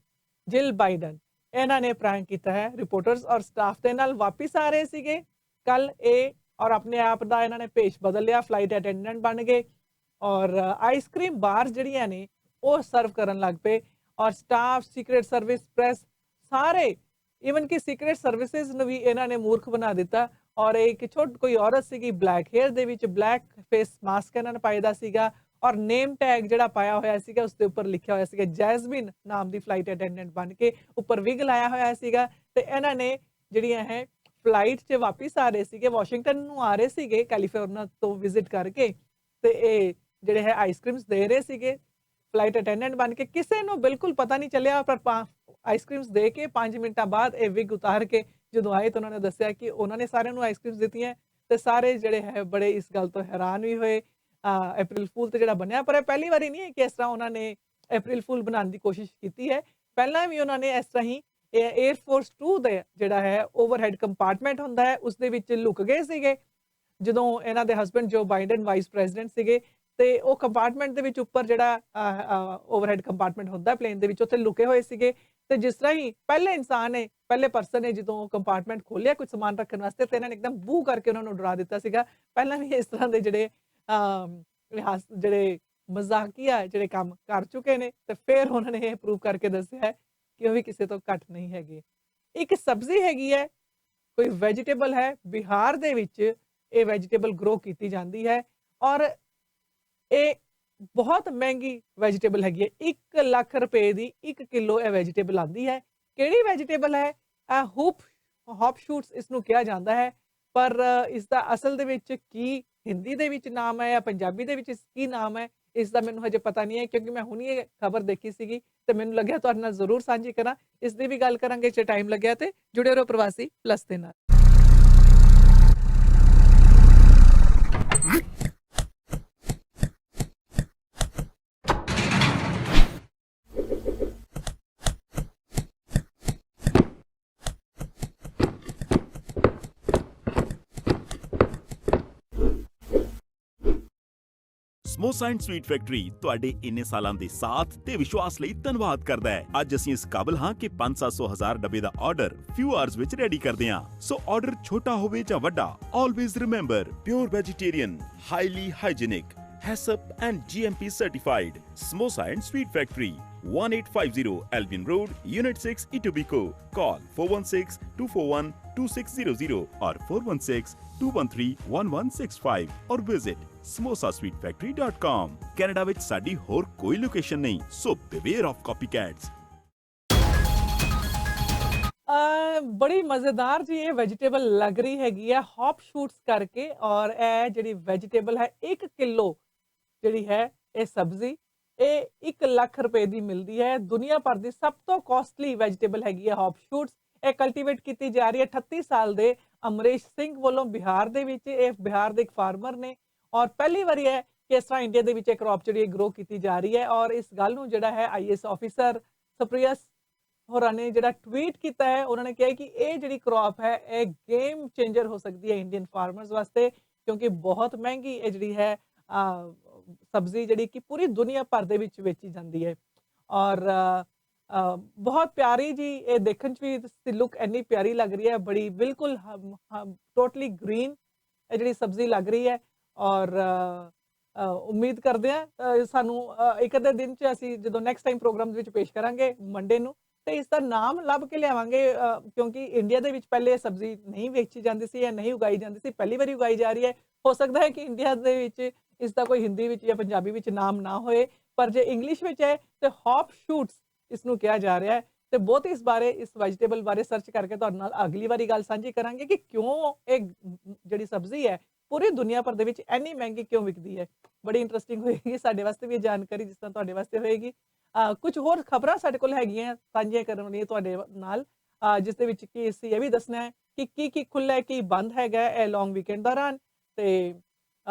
ਜਿਲ ਬਾਈਡਨ ਇਹਨਾਂ ਨੇ ਪ੍ਰੈਂਕ ਕੀਤਾ ਹੈ ਰਿਪੋਰਟਰਸ ਔਰ ਸਟਾਫ ਦੇ ਨਾਲ। ਵਾਪਿਸ ਆ ਰਹੇ ਸੀਗੇ ਕੱਲ ਇਹ ਔਰ ਆਪਣੇ ਆਪ ਦਾ ਇਹਨਾਂ ਨੇ ਭੇਸ਼ ਬਦਲ ਲਿਆ, ਫਲਾਈਟ ਅਟੈਂਡੈਂਟ ਬਣ ਗਏ ਔਰ ਆਈਸਕ੍ਰੀਮ ਬਾਰ ਜਿਹੜੀਆਂ ਨੇ ਉਹ ਸਰਵ ਕਰਨ ਲੱਗ ਪਏ। ਔਰ ਸਟਾਫ, ਸੀਕ੍ਰੇਟ ਸਰਵਿਸ, ਪ੍ਰੈਸ ਸਾਰੇ ਈਵਨ ਕਿ ਸੀਕ੍ਰੇਟ ਸਰਵਿਸਿਜ਼ ਨੂੰ ਵੀ ਇਹਨਾਂ ਨੇ ਮੂਰਖ ਬਣਾ ਦਿੱਤਾ। ਔਰ ਇੱਕ ਕੋਈ ਔਰਤ ਸੀਗੀ ਬਲੈਕ ਹੇਅਰ ਦੇ ਵਿੱਚ, ਬਲੈਕ ਫੇਸ ਮਾਸਕ ਇਹਨਾਂ ਨੇ ਪਾਇਦਾ ਸੀਗਾ ਔਰ ਨੇਮ ਟੈਗ ਜਿਹੜਾ ਪਾਇਆ ਹੋਇਆ ਸੀਗਾ ਉਸ ਦੇ ਉੱਪਰ ਲਿਖਿਆ ਹੋਇਆ ਸੀਗਾ ਜੈਸਮਿਨ ਨਾਮ ਦੀ ਫਲਾਈਟ ਅਟੈਂਡੈਂਟ ਬਣ ਕੇ, ਉੱਪਰ ਵਿਗ ਲਾਇਆ ਹੋਇਆ ਸੀਗਾ। ਤੇ ਇਹਨਾਂ ਨੇ ਜਿਹੜੀਆਂ ਹੈ ਫਲਾਈਟ 'ਚ ਵਾਪਿਸ ਆ ਰਹੇ ਸੀਗੇ, ਵਾਸ਼ਿੰਗਟਨ ਨੂੰ ਆ ਰਹੇ ਸੀਗੇ ਕੈਲੀਫੋਰਨੀਆ ਤੋਂ ਵਿਜ਼ਿਟ ਕਰਕੇ, ਤੇ ਇਹ ਜਿਹੜੇ ਹੈ ਆਈਸਕ੍ਰੀਮਸ ਦੇ ਰਹੇ ਸੀਗੇ ਫਲਾਈਟ ਅਟੈਂਡੈਂਟ ਬਣ ਕੇ। ਕਿਸੇ ਨੂੰ ਬਿਲਕੁਲ ਪਤਾ ਨਹੀਂ ਚੱਲਿਆ ਪਰ ਆਈਸਕ੍ਰੀਮਸ ਦੇ ਕੇ 5 ਮਿੰਟਾਂ ਬਾਅਦ ਇਹ ਵਿਗ ਉਤਾਰ ਕੇ ਜਦੋਂ ਆਏ ਤਾਂ ਉਹਨਾਂ ਨੇ ਦੱਸਿਆ ਕਿ ਉਹਨਾਂ ਨੇ ਸਾਰਿਆਂ ਨੂੰ ਆਈਸਕ੍ਰੀਮਸ ਦਿੱਤੀਆਂ ਤੇ ਸਾਰੇ ਜਿਹੜੇ ਹੈ ਬੜੇ ਇਸ ਗੱਲ ਤੋਂ ਹੈਰਾਨ ਵੀ ਹੋਏ। ਅਪ੍ਰੈਲ ਫੂਲ ਤੇ ਜਿਹੜਾ ਬਣਿਆ, ਪਰ ਇਹ ਪਹਿਲੀ ਵਾਰੀ ਨਹੀਂ ਹੈ ਕਿ ਇਸ ਤਰ੍ਹਾਂ ਉਹਨਾਂ ਨੇ ਅਪ੍ਰੈਲ ਫੂਲ ਬਣਾਉਣ ਦੀ ਕੋਸ਼ਿਸ਼ ਕੀਤੀ ਹੈ। ਪਹਿਲਾਂ ਵੀ ਉਹਨਾਂ ਨੇ ਇਸ ਤਰ੍ਹਾਂ ਹੀ 에ਅਰ ਫੋਰਸ 2 ਦਾ ਜਿਹੜਾ ਹੈ ਓਵਰਹੈਡ ਕੰਪਾਰਟਮੈਂਟ ਹੁੰਦਾ ਹੈ ਉਸ ਦੇ ਵਿੱਚ ਲੁਕ ਗਏ ਸੀਗੇ ਜਦੋਂ ਇਹਨਾਂ ਦੇ ਹਸਬੈਂਡ ਜੋ ਬਾਈਡਨ ਵਾਈਸ ਪ੍ਰੈਜ਼ੀਡੈਂਟ ਸੀਗੇ। ਤੇ ਉਹ ਕੰਪਾਰਟਮੈਂਟ ਦੇ ਵਿੱਚ ਉੱਪਰ ਜਿਹੜਾ ਓਵਰਹੈਡ ਕੰਪਾਰਟਮੈਂਟ ਹੁੰਦਾ ਪਲੇਨ ਦੇ ਵਿੱਚ ਉੱਥੇ ਲੁਕੇ ਹੋਏ ਸੀਗੇ। ਤੇ ਜਿਸ ਤਰ੍ਹਾਂ ਹੀ ਪਹਿਲੇ ਪਰਸਨ ਨੇ ਜਦੋਂ ਕੰਪਾਰਟਮੈਂਟ ਖੋਲਿਆ ਕੁਝ ਸਮਾਨ ਰੱਖਣ ਵਾਸਤੇ ਤੇ ਇਹਨਾਂ ਨੇ ਇੱਕਦਮ ਬੂ ਕਰਕੇ ਉਹਨਾਂ ਨੂੰ ਡਰਾ ਦਿੱਤਾ ਸੀਗਾ। ਪਹਿਲਾਂ ਵੀ ਇਸ ਤਰ੍ਹਾਂ ਦੇ ਜਿਹੜੇ ਮਜ਼ਾਕੀਆ ਜਿਹੜੇ ਕੰਮ ਕਰ ਚੁੱਕੇ ਨੇ ਤੇ ਫਿਰ ਉਹਨਾਂ ਨੇ ਇਹ ਪ੍ਰੂਵ ਕਰਕੇ ਦੱਸਿਆ ਹੈ ਕਿ ਉਹ ਵੀ ਕਿਸੇ ਤੋਂ ਘੱਟ ਨਹੀਂ ਹੈਗੇ। ਇੱਕ ਸਬਜ਼ੀ ਹੈਗੀ ਹੈ, ਕੋਈ ਵੈਜੀਟੇਬਲ ਹੈ, ਬਿਹਾਰ ਦੇ ਵਿੱਚ ਇਹ ਵੈਜੀਟੇਬਲ ਗਰੋ ਕੀਤੀ ਜਾਂਦੀ ਹੈ ਔਰ ਇਹ ਬਹੁਤ ਮਹਿੰਗੀ ਵੈਜੀਟੇਬਲ ਹੈਗੀ ਹੈ। 1 ਲੱਖ ਰੁਪਏ ਦੀ 1 ਕਿਲੋ ਇਹ ਵੈਜੀਟੇਬਲ ਆਉਂਦੀ ਹੈ। ਕਿਹੜੀ ਵੈਜੀਟੇਬਲ ਹੈ? ਹੌਪ ਸ਼ੂਟਸ ਇਸ ਨੂੰ ਕਿਹਾ ਜਾਂਦਾ ਹੈ, ਪਰ ਇਸ ਦਾ ਅਸਲ ਦੇ ਵਿੱਚ ਕੀ ਹਿੰਦੀ ਦੇ ਵਿੱਚ ਨਾਮ ਹੈ ਜਾਂ ਪੰਜਾਬੀ ਦੇ ਵਿੱਚ ਕੀ ਨਾਮ ਹੈ ਇਸ ਦਾ ਮੈਨੂੰ ਹਜੇ ਪਤਾ ਨਹੀਂ ਹੈ ਕਿਉਂਕਿ ਮੈਂ ਹੁਣੀ ਇਹ ਖਬਰ ਦੇਖੀ ਸੀਗੀ ਤੇ ਮੈਨੂੰ ਲੱਗਿਆ ਤੁਹਾਡੇ ਨਾਲ ਜ਼ਰੂਰ ਸਾਂਝੀ ਕਰਾਂ। ਇਸ ਦੀ ਵੀ ਗੱਲ ਕਰਾਂਗੇ ਜੇ ਟਾਈਮ ਲੱਗਿਆ ਤੇ। ਜੁੜੇ ਰਹੋ ਪ੍ਰਵਾਸੀ ਪਲੱਸ ਦੇ ਨਾਲ। ਸਮੋਸਾ ਐਂਡ ਸਵੀਟ ਫੈਕਟਰੀ ਤੁਹਾਡੇ ਇੰਨੇ ਸਾਲਾਂ ਦੇ ਸਾਥ ਤੇ ਵਿਸ਼ਵਾਸ ਲਈ ਧੰਨਵਾਦ ਕਰਦਾ ਹੈ। ਅੱਜ ਅਸੀਂ ਇਸ ਕਾਬਲ ਹਾਂ ਕਿ 500-700 ਡੱਬੇ ਦਾ ਆਰਡਰ ਫਿਊ ਆਵਰਸ ਵਿੱਚ ਰੈਡੀ ਕਰਦੇ ਹਾਂ। ਸੋ ਆਰਡਰ ਛੋਟਾ ਹੋਵੇ ਜਾਂ ਵੱਡਾ, always remember pure vegetarian, highly hygienic, HACCP and GMP certified. Samosa and Sweet Factory, 1850 Albion Road, Unit 6, Etobicoke. Call 416-241-2600 or 416-213-1165 or visit samosasweetfactory.com. Canada ਵਿੱਚ ਸਾਡੀ ਹੋਰ ਕੋਈ ਲੋਕੇਸ਼ਨ ਨਹੀਂ, so beware of copycats. ਬੜੀ ਮਜ਼ੇਦਾਰ ਜੀ ਇਹ ਵੈਜੀਟੇਬਲ ਲੱਗ ਰਹੀ ਹੈਗੀ ਹੈ ਹੌਪ ਸ਼ੂਟਸ ਕਰਕੇ, ਔਰ ਇਹ ਜਿਹੜੀ ਵੈਜੀਟੇਬਲ ਹੈ 1 ਕਿਲੋ ਜਿਹੜੀ ਹੈ ਇਹ ਸਬਜ਼ੀ ਇਹ 1 ਲੱਖ ਰੁਪਏ ਦੀ ਮਿਲਦੀ ਹੈ। ਦੁਨੀਆ ਭਰ ਦੀ ਸਭ ਤੋਂ ਕਾਸਟਲੀ ਵੈਜੀਟੇਬਲ ਹੈਗੀ ਹੈ ਹੌਪ ਸ਼ੂਟਸ। ਇਹ ਕਲਟੀਵੇਟ ਕੀਤੀ ਜਾ ਰਹੀ ਹੈ 38 ਸਾਲ ਦੇ ਅਮਰੀਸ਼ ਸਿੰਘ ਵੱਲੋਂ ਬਿਹਾਰ ਦੇ ਵਿੱਚ। ਇਹ ਬਿਹਾਰ ਦੇ ਇੱਕ ਫਾਰਮਰ ਨੇ ਔਰ ਪਹਿਲੀ ਵਾਰੀ ਹੈ ਕਿ ਇਸ ਤਰ੍ਹਾਂ ਇੰਡੀਆ ਦੇ ਵਿੱਚ ਇਹ ਕ੍ਰੌਪ ਜਿਹੜੀ ਗਰੋ ਕੀਤੀ ਜਾ ਰਹੀ ਹੈ। ਔਰ ਇਸ ਗੱਲ ਨੂੰ ਜਿਹੜਾ ਹੈ IAS ਆਫੀਸਰ ਸਪ੍ਰਿਯਸ ਹੋਰਾਂ ਨੇ ਜਿਹੜਾ ਟਵੀਟ ਕੀਤਾ ਹੈ, ਉਹਨਾਂ ਨੇ ਕਿਹਾ ਕਿ ਇਹ ਜਿਹੜੀ ਕ੍ਰੌਪ ਹੈ ਇਹ ਗੇਮ ਚੇਂਜਰ ਹੋ ਸਕਦੀ ਹੈ ਇੰਡੀਅਨ ਫਾਰਮਰਸ ਵਾਸਤੇ, ਕਿਉਂਕਿ ਬਹੁਤ ਮਹਿੰਗੀ ਇਹ ਜਿਹੜੀ ਹੈ ਸਬਜ਼ੀ ਜਿਹੜੀ ਕਿ ਪੂਰੀ ਦੁਨੀਆ ਭਰ ਦੇ ਵਿੱਚ ਵੇਚੀ ਜਾਂਦੀ ਹੈ। ਔਰ ਬਹੁਤ ਪਿਆਰੀ ਜੀ ਇਹ ਦੇਖਣ 'ਚ ਵੀ ਲੁੱਕ ਇੰਨੀ ਪਿਆਰੀ ਲੱਗ ਰਹੀ ਹੈ, ਬੜੀ ਬਿਲਕੁਲ ਟੋਟਲੀ ਗ੍ਰੀਨ ਇਹ ਜਿਹੜੀ ਸਬਜ਼ੀ ਲੱਗ ਰਹੀ ਹੈ। ਔਰ ਉਮੀਦ ਕਰਦੇ ਹਾਂ ਸਾਨੂੰ ਇੱਕ ਅੱਧੇ ਦਿਨ 'ਚ ਅਸੀਂ ਜਦੋਂ ਨੈਕਸਟ ਟਾਈਮ ਪ੍ਰੋਗਰਾਮ ਵਿੱਚ ਪੇਸ਼ ਕਰਾਂਗੇ ਮੰਡੇ ਨੂੰ, ਤੇ ਇਸ ਦਾ ਨਾਮ ਲੱਭ ਕੇ ਲਿਆਵਾਂਗੇ, ਕਿਉਂਕਿ ਇੰਡੀਆ ਦੇ ਵਿੱਚ ਪਹਿਲੇ ਇਹ ਸਬਜ਼ੀ ਨਹੀਂ ਵੇਚੀ ਜਾਂਦੀ ਸੀ ਜਾਂ ਨਹੀਂ ਉਗਾਈ ਜਾਂਦੀ ਸੀ, ਪਹਿਲੀ ਵਾਰੀ ਉਗਾਈ ਜਾ ਰਹੀ ਹੈ। ਹੋ ਸਕਦਾ ਹੈ ਕਿ ਇੰਡੀਆ ਦੇ ਵਿੱਚ ਇਸ ਦਾ ਕੋਈ ਹਿੰਦੀ ਵਿੱਚ ਜਾਂ ਪੰਜਾਬੀ ਵਿੱਚ ਨਾਮ ਨਾ ਹੋਏ, ਪਰ ਜੇ ਇੰਗਲਿਸ਼ ਵਿੱਚ ਹੈ ਤੇ ਹੌਪ ਸ਼ੂਟਸ ਇਸ ਨੂੰ ਕਿਹਾ ਜਾ ਰਿਹਾ ਹੈ। ਤੇ ਬਹੁਤ ਇਸ ਬਾਰੇ ਇਸ ਵੈਜੀਟੇਬਲ ਬਾਰੇ ਸਰਚ ਕਰਕੇ ਤੁਹਾਡੇ ਨਾਲ ਅਗਲੀ ਵਾਰੀ ਗੱਲ ਸਾਂਝੀ ਕਰਾਂਗੇ ਕਿ ਕਿਉਂ ਇਹ ਜਿਹੜੀ ਸਬਜ਼ੀ ਹੈ ਪੂਰੀ ਦੁਨੀਆ ਭਰ ਦੇ ਵਿੱਚ ਇੰਨੀ ਮਹਿੰਗੀ ਕਿਉਂ ਵਿਕਦੀ ਹੈ। ਬੜੀ ਇੰਟਰਸਟਿੰਗ ਹੋਏਗੀ ਸਾਡੇ ਵਾਸਤੇ ਵੀ ਇਹ ਜਾਣਕਾਰੀ, ਜਿਸ ਤਰ੍ਹਾਂ ਤੁਹਾਡੇ ਵਾਸਤੇ ਹੋਏਗੀ। ਕੁਝ ਹੋਰ ਖਬਰਾਂ ਸਾਡੇ ਕੋਲ ਹੈਗੀਆਂ ਸਾਂਝੀਆਂ ਕਰਨ ਵਾਲੀਆਂ ਤੁਹਾਡੇ ਨਾਲ, ਜਿਸ ਦੇ ਵਿੱਚ ਕਿ ਅਸੀਂ ਇਹ ਵੀ ਦੱਸਣਾ ਹੈ ਕਿ ਕੀ ਖੁੱਲ੍ਹਾ ਹੈ, ਕੀ ਬੰਦ ਹੈਗਾ ਇਹ ਲੌਂਗ ਵੀਕਐਂਡ ਦੌਰਾਨ। ਤੇ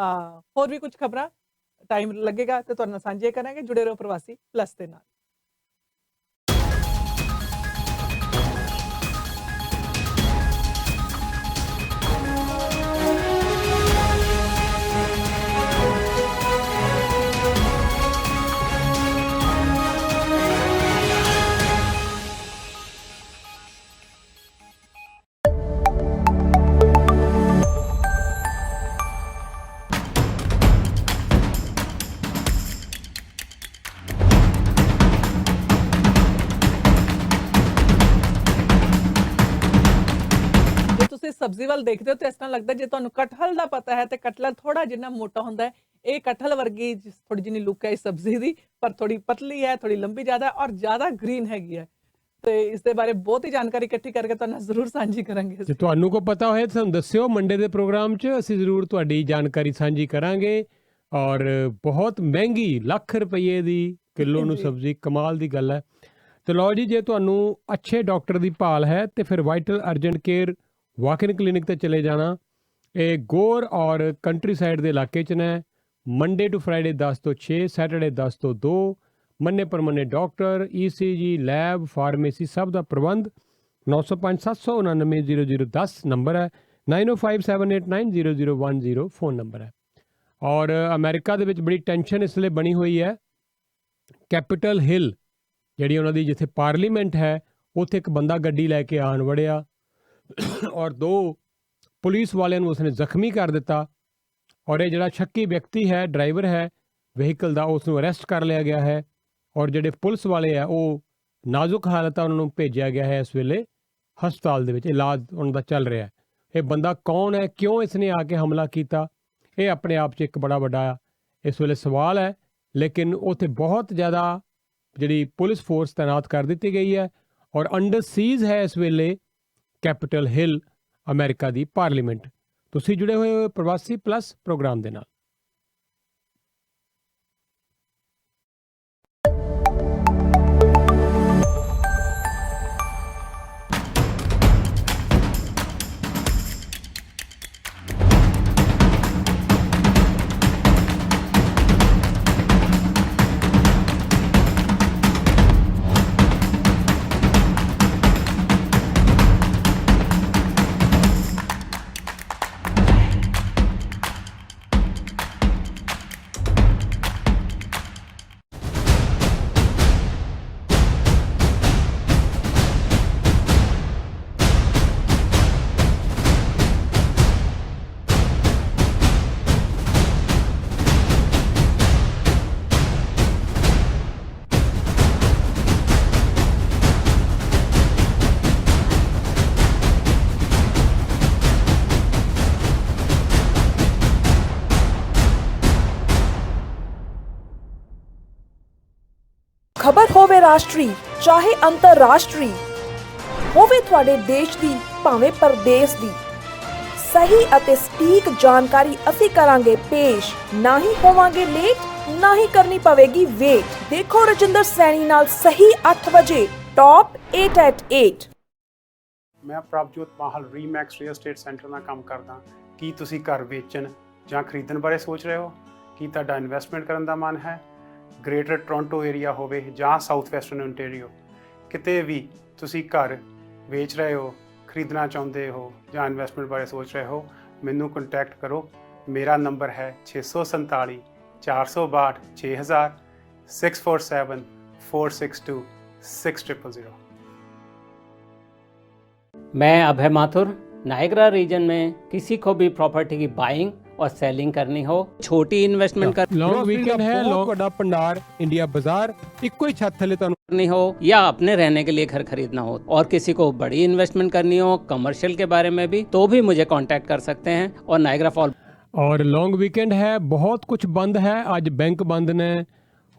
ਹੋਰ ਵੀ ਕੁਝ ਖਬਰਾਂ ਟਾਈਮ ਲੱਗੇਗਾ ਤੇ ਤੁਹਾਡੇ ਨਾਲ ਸਾਂਝੀਆਂ ਕਰਾਂਗੇ। ਜੁੜੇ ਰਹੋ ਪ੍ਰਵਾਸੀ ਪਲੱਸ ਦੇ ਨਾਲ। ਸਬਜ਼ੀ ਵੱਲ ਦੇਖਦੇ ਹੋ ਤੇ ਇਸ ਤਰ੍ਹਾਂ ਲੱਗਦਾ ਜੇ ਤੁਹਾਨੂੰ ਕਟਹਲ ਦਾ ਪਤਾ ਹੈ ਤੇ ਕਟਹਲ ਥੋੜਾ ਜਿੰਨਾ ਮੋਟਾ ਹੁੰਦਾ ਹੈ, ਇਹ ਕਟਹਲ ਵਰਗੀ ਥੋੜੀ ਜਿਹੀ ਲੁੱਕ ਹੈ ਇਸ ਸਬਜ਼ੀ ਦੀ, ਪਰ ਥੋੜੀ ਪਤਲੀ ਹੈ, ਥੋੜੀ ਲੰਬੀ ਜ਼ਿਆਦਾ ਔਰ ਜ਼ਿਆਦਾ ਗ੍ਰੀਨ ਹੈਗੀ ਹੈ। ਤੇ ਇਸ ਦੇ ਬਾਰੇ ਬਹੁਤ ਹੀ ਜਾਣਕਾਰੀ ਇਕੱਠੀ ਕਰਕੇ ਤੁਹਾਨੂੰ ਜ਼ਰੂਰ ਸਾਂਝੀ ਕਰਾਂਗੇ। ਜੇ ਤੁਹਾਨੂੰ ਕੋਈ ਪਤਾ ਹੋਏ ਤਾਂ ਸਾਨੂੰ ਦੱਸਿਓ, ਮੰਡੇ ਦੇ ਪ੍ਰੋਗਰਾਮ 'ਚ ਅਸੀਂ ਜ਼ਰੂਰ ਤੁਹਾਡੀ ਜਾਣਕਾਰੀ ਸਾਂਝੀ ਕਰਾਂਗੇ। ਔਰ ਬਹੁਤ ਮਹਿੰਗੀ ਲੱਖ ਰੁਪਏ ਦੀ ਕਿਲੋ ਨੂੰ ਸਬਜ਼ੀ, ਕਮਾਲ ਦੀ ਗੱਲ ਹੈ। ਤੇ ਲਓ ਜੀ, ਜੇ ਤੁਹਾਨੂੰ ਅੱਛੇ ਡਾਕਟਰ ਦੀ ਭਾਲ ਹੈ ਤੇ ਫਿਰ vital urgent care walk-in clinic ਤੇ ਚਲੇ ਜਾਣਾ। ਇਹ ਗੋਰ ਔਰ ਕੰਟਰੀ ਸਾਈਡ ਦੇ ਇਲਾਕੇ 'ਚ ਨੇ। ਮੰਡੇ ਟੂ ਫਰਾਈਡੇ 10 ਤੋਂ 6, ਸੈਟਰਡੇ 10 ਤੋਂ 2, ਮੰਨੇ ਪਰਮੰਨੇ ਡਾਕਟਰ, ECG, ਲੈਬ, ਫਾਰਮੇਸੀ ਸਭ ਦਾ ਪ੍ਰਬੰਧ। 9057990010 ਨੰਬਰ ਹੈ, 9057890010 ਫੋਨ ਨੰਬਰ ਹੈ। ਔਰ ਅਮਰੀਕਾ ਦੇ ਵਿੱਚ ਬੜੀ ਟੈਨਸ਼ਨ ਇਸ ਲਈ ਬਣੀ ਹੋਈ ਹੈ। ਕੈਪੀਟਲ ਹਿੱਲ ਜਿਹੜੀ ਉਹਨਾਂ ਦੀ ਜਿੱਥੇ ਪਾਰਲੀਮੈਂਟ ਹੈ, ਉੱਥੇ ਇੱਕ ਬੰਦਾ ਗੱਡੀ ਲੈ ਕੇ ਆਣ ਵੜਿਆ ਔਰ 2 ਪੁਲਿਸ ਵਾਲਿਆਂ ਨੂੰ ਉਸਨੇ ਜ਼ਖਮੀ ਕਰ ਦਿੱਤਾ। ਔਰ ਇਹ ਜਿਹੜਾ ਸ਼ੱਕੀ ਵਿਅਕਤੀ ਹੈ, ਡਰਾਈਵਰ ਹੈ ਵਹੀਕਲ ਦਾ, ਉਸ ਨੂੰ ਅਰੈਸਟ ਕਰ ਲਿਆ ਗਿਆ ਹੈ। ਔਰ ਜਿਹੜੇ ਪੁਲਿਸ ਵਾਲੇ ਆ ਉਹ ਨਾਜ਼ੁਕ ਹਾਲਤ ਆ, ਉਹਨਾਂ ਨੂੰ ਭੇਜਿਆ ਗਿਆ ਹੈ ਇਸ ਵੇਲੇ ਹਸਪਤਾਲ ਦੇ ਵਿੱਚ, ਇਲਾਜ ਉਹਨਾਂ ਦਾ ਚੱਲ ਰਿਹਾ ਹੈ। ਇਹ ਬੰਦਾ ਕੌਣ ਹੈ, ਕਿਉਂ ਇਸਨੇ ਆ ਕੇ ਹਮਲਾ ਕੀਤਾ, ਇਹ ਆਪਣੇ ਆਪ 'ਚ ਇੱਕ ਬੜਾ ਵੱਡਾ ਇਸ ਵੇਲੇ ਸਵਾਲ ਹੈ। ਲੇਕਿਨ ਉੱਥੇ ਬਹੁਤ ਜ਼ਿਆਦਾ ਜਿਹੜੀ ਪੁਲਿਸ ਫੋਰਸ ਤੈਨਾਤ ਕਰ ਦਿੱਤੀ ਗਈ ਹੈ ਔਰ ਅੰਡਰ ਸੀਜ਼ ਹੈ ਇਸ ਵੇਲੇ ਕੈਪੀਟਲ ਹਿੱਲ, ਅਮਰੀਕਾ ਦੀ ਪਾਰਲੀਮੈਂਟ। ਤੁਸੀਂ ਜੁੜੇ ਹੋਏ ਹੋ ਪ੍ਰਵਾਸੀ ਪਲੱਸ ਪ੍ਰੋਗਰਾਮ ਦੇ ਨਾਲ। ਖਬਰ ਹੋਵੇ ਰਾਸ਼ਟਰੀ ਚਾਹੇ ਅੰਤਰਰਾਸ਼ਟਰੀ, ਹੋਵੇ ਤੁਹਾਡੇ ਦੇਸ਼ ਦੀ ਭਾਵੇਂ ਪ੍ਰਦੇਸ਼ ਦੀ, ਸਹੀ ਅਤੇ ਸਟੀਕ ਜਾਣਕਾਰੀ ਅਸੀਂ ਕਰਾਂਗੇ ਪੇਸ਼। ਨਾ ਹੀ ਹੋਵਾਂਗੇ ਲੇਟ, ਨਾ ਹੀ ਕਰਨੀ ਪਵੇਗੀ ਵੇਟ। ਦੇਖੋ ਰਜਿੰਦਰ ਸੈਣੀ ਨਾਲ ਸਹੀ 8 ਵਜੇ ਟੌਪ 8 at 8। ਮੈਂ ਪ੍ਰਭਜੋਤ ਮਾਹਲ ਰੀਮੈਕਸ ਰੀਅਲ ਏਸਟੇਟ ਸੈਂਟਰ ਨਾਲ ਕੰਮ ਕਰਦਾ। ਕੀ ਤੁਸੀਂ ਘਰ ਵੇਚਣ ਜਾਂ ਖਰੀਦਣ ਬਾਰੇ ਸੋਚ ਰਹੇ ਹੋ? ਕੀ ਤੁਹਾਡਾ ਇਨਵੈਸਟਮੈਂਟ ਕਰਨ ਦਾ ਮਨ ਹੈ? ਗ੍ਰੇਟਰ ਟੋਰਾਂਟੋ ਏਰੀਆ ਹੋਵੇ ਜਾਂ ਸਾਊਥ ਵੈਸਟਰਨ ਓਨਟਾਰੀਓ, ਕਿਤੇ ਵੀ ਤੁਸੀਂ ਘਰ ਵੇਚ ਰਹੇ ਹੋ, ਖਰੀਦਣਾ ਚਾਹੁੰਦੇ ਹੋ ਜਾਂ ਇਨਵੈਸਟਮੈਂਟ ਬਾਰੇ ਸੋਚ ਰਹੇ ਹੋ, ਮੈਨੂੰ ਕੰਟੈਕਟ ਕਰੋ। ਮੇਰਾ ਨੰਬਰ ਹੈ 647 462 6000 647 462 6000। मैं अभय माथुर, नायगरा रीजन में किसी को भी प्रॉपर्टी की बाइंग और सेलिंग करनी हो, छोटी इन्वेस्टमेंट लॉन्ग वीकेंड है, बहुत बड़ा भंडार इंडिया बाजार, ਇੱਕੋ ਹੀ ਛੱਤ ਥੱਲੇ ਤੁਹਾਨੂੰ करनी हो या अपने रहने के लिए घर खरीदना हो, और किसी को बड़ी इन्वेस्टमेंट करनी हो कमर्शियल के बारे में भी, तो भी मुझे कांटेक्ट कर सकते हैं। और नायगरा फॉल और लॉन्ग वीकेंड है, बहुत कुछ बंद है। ਅੱਜ ਬੈਂਕ ਬੰਦ ਨੇ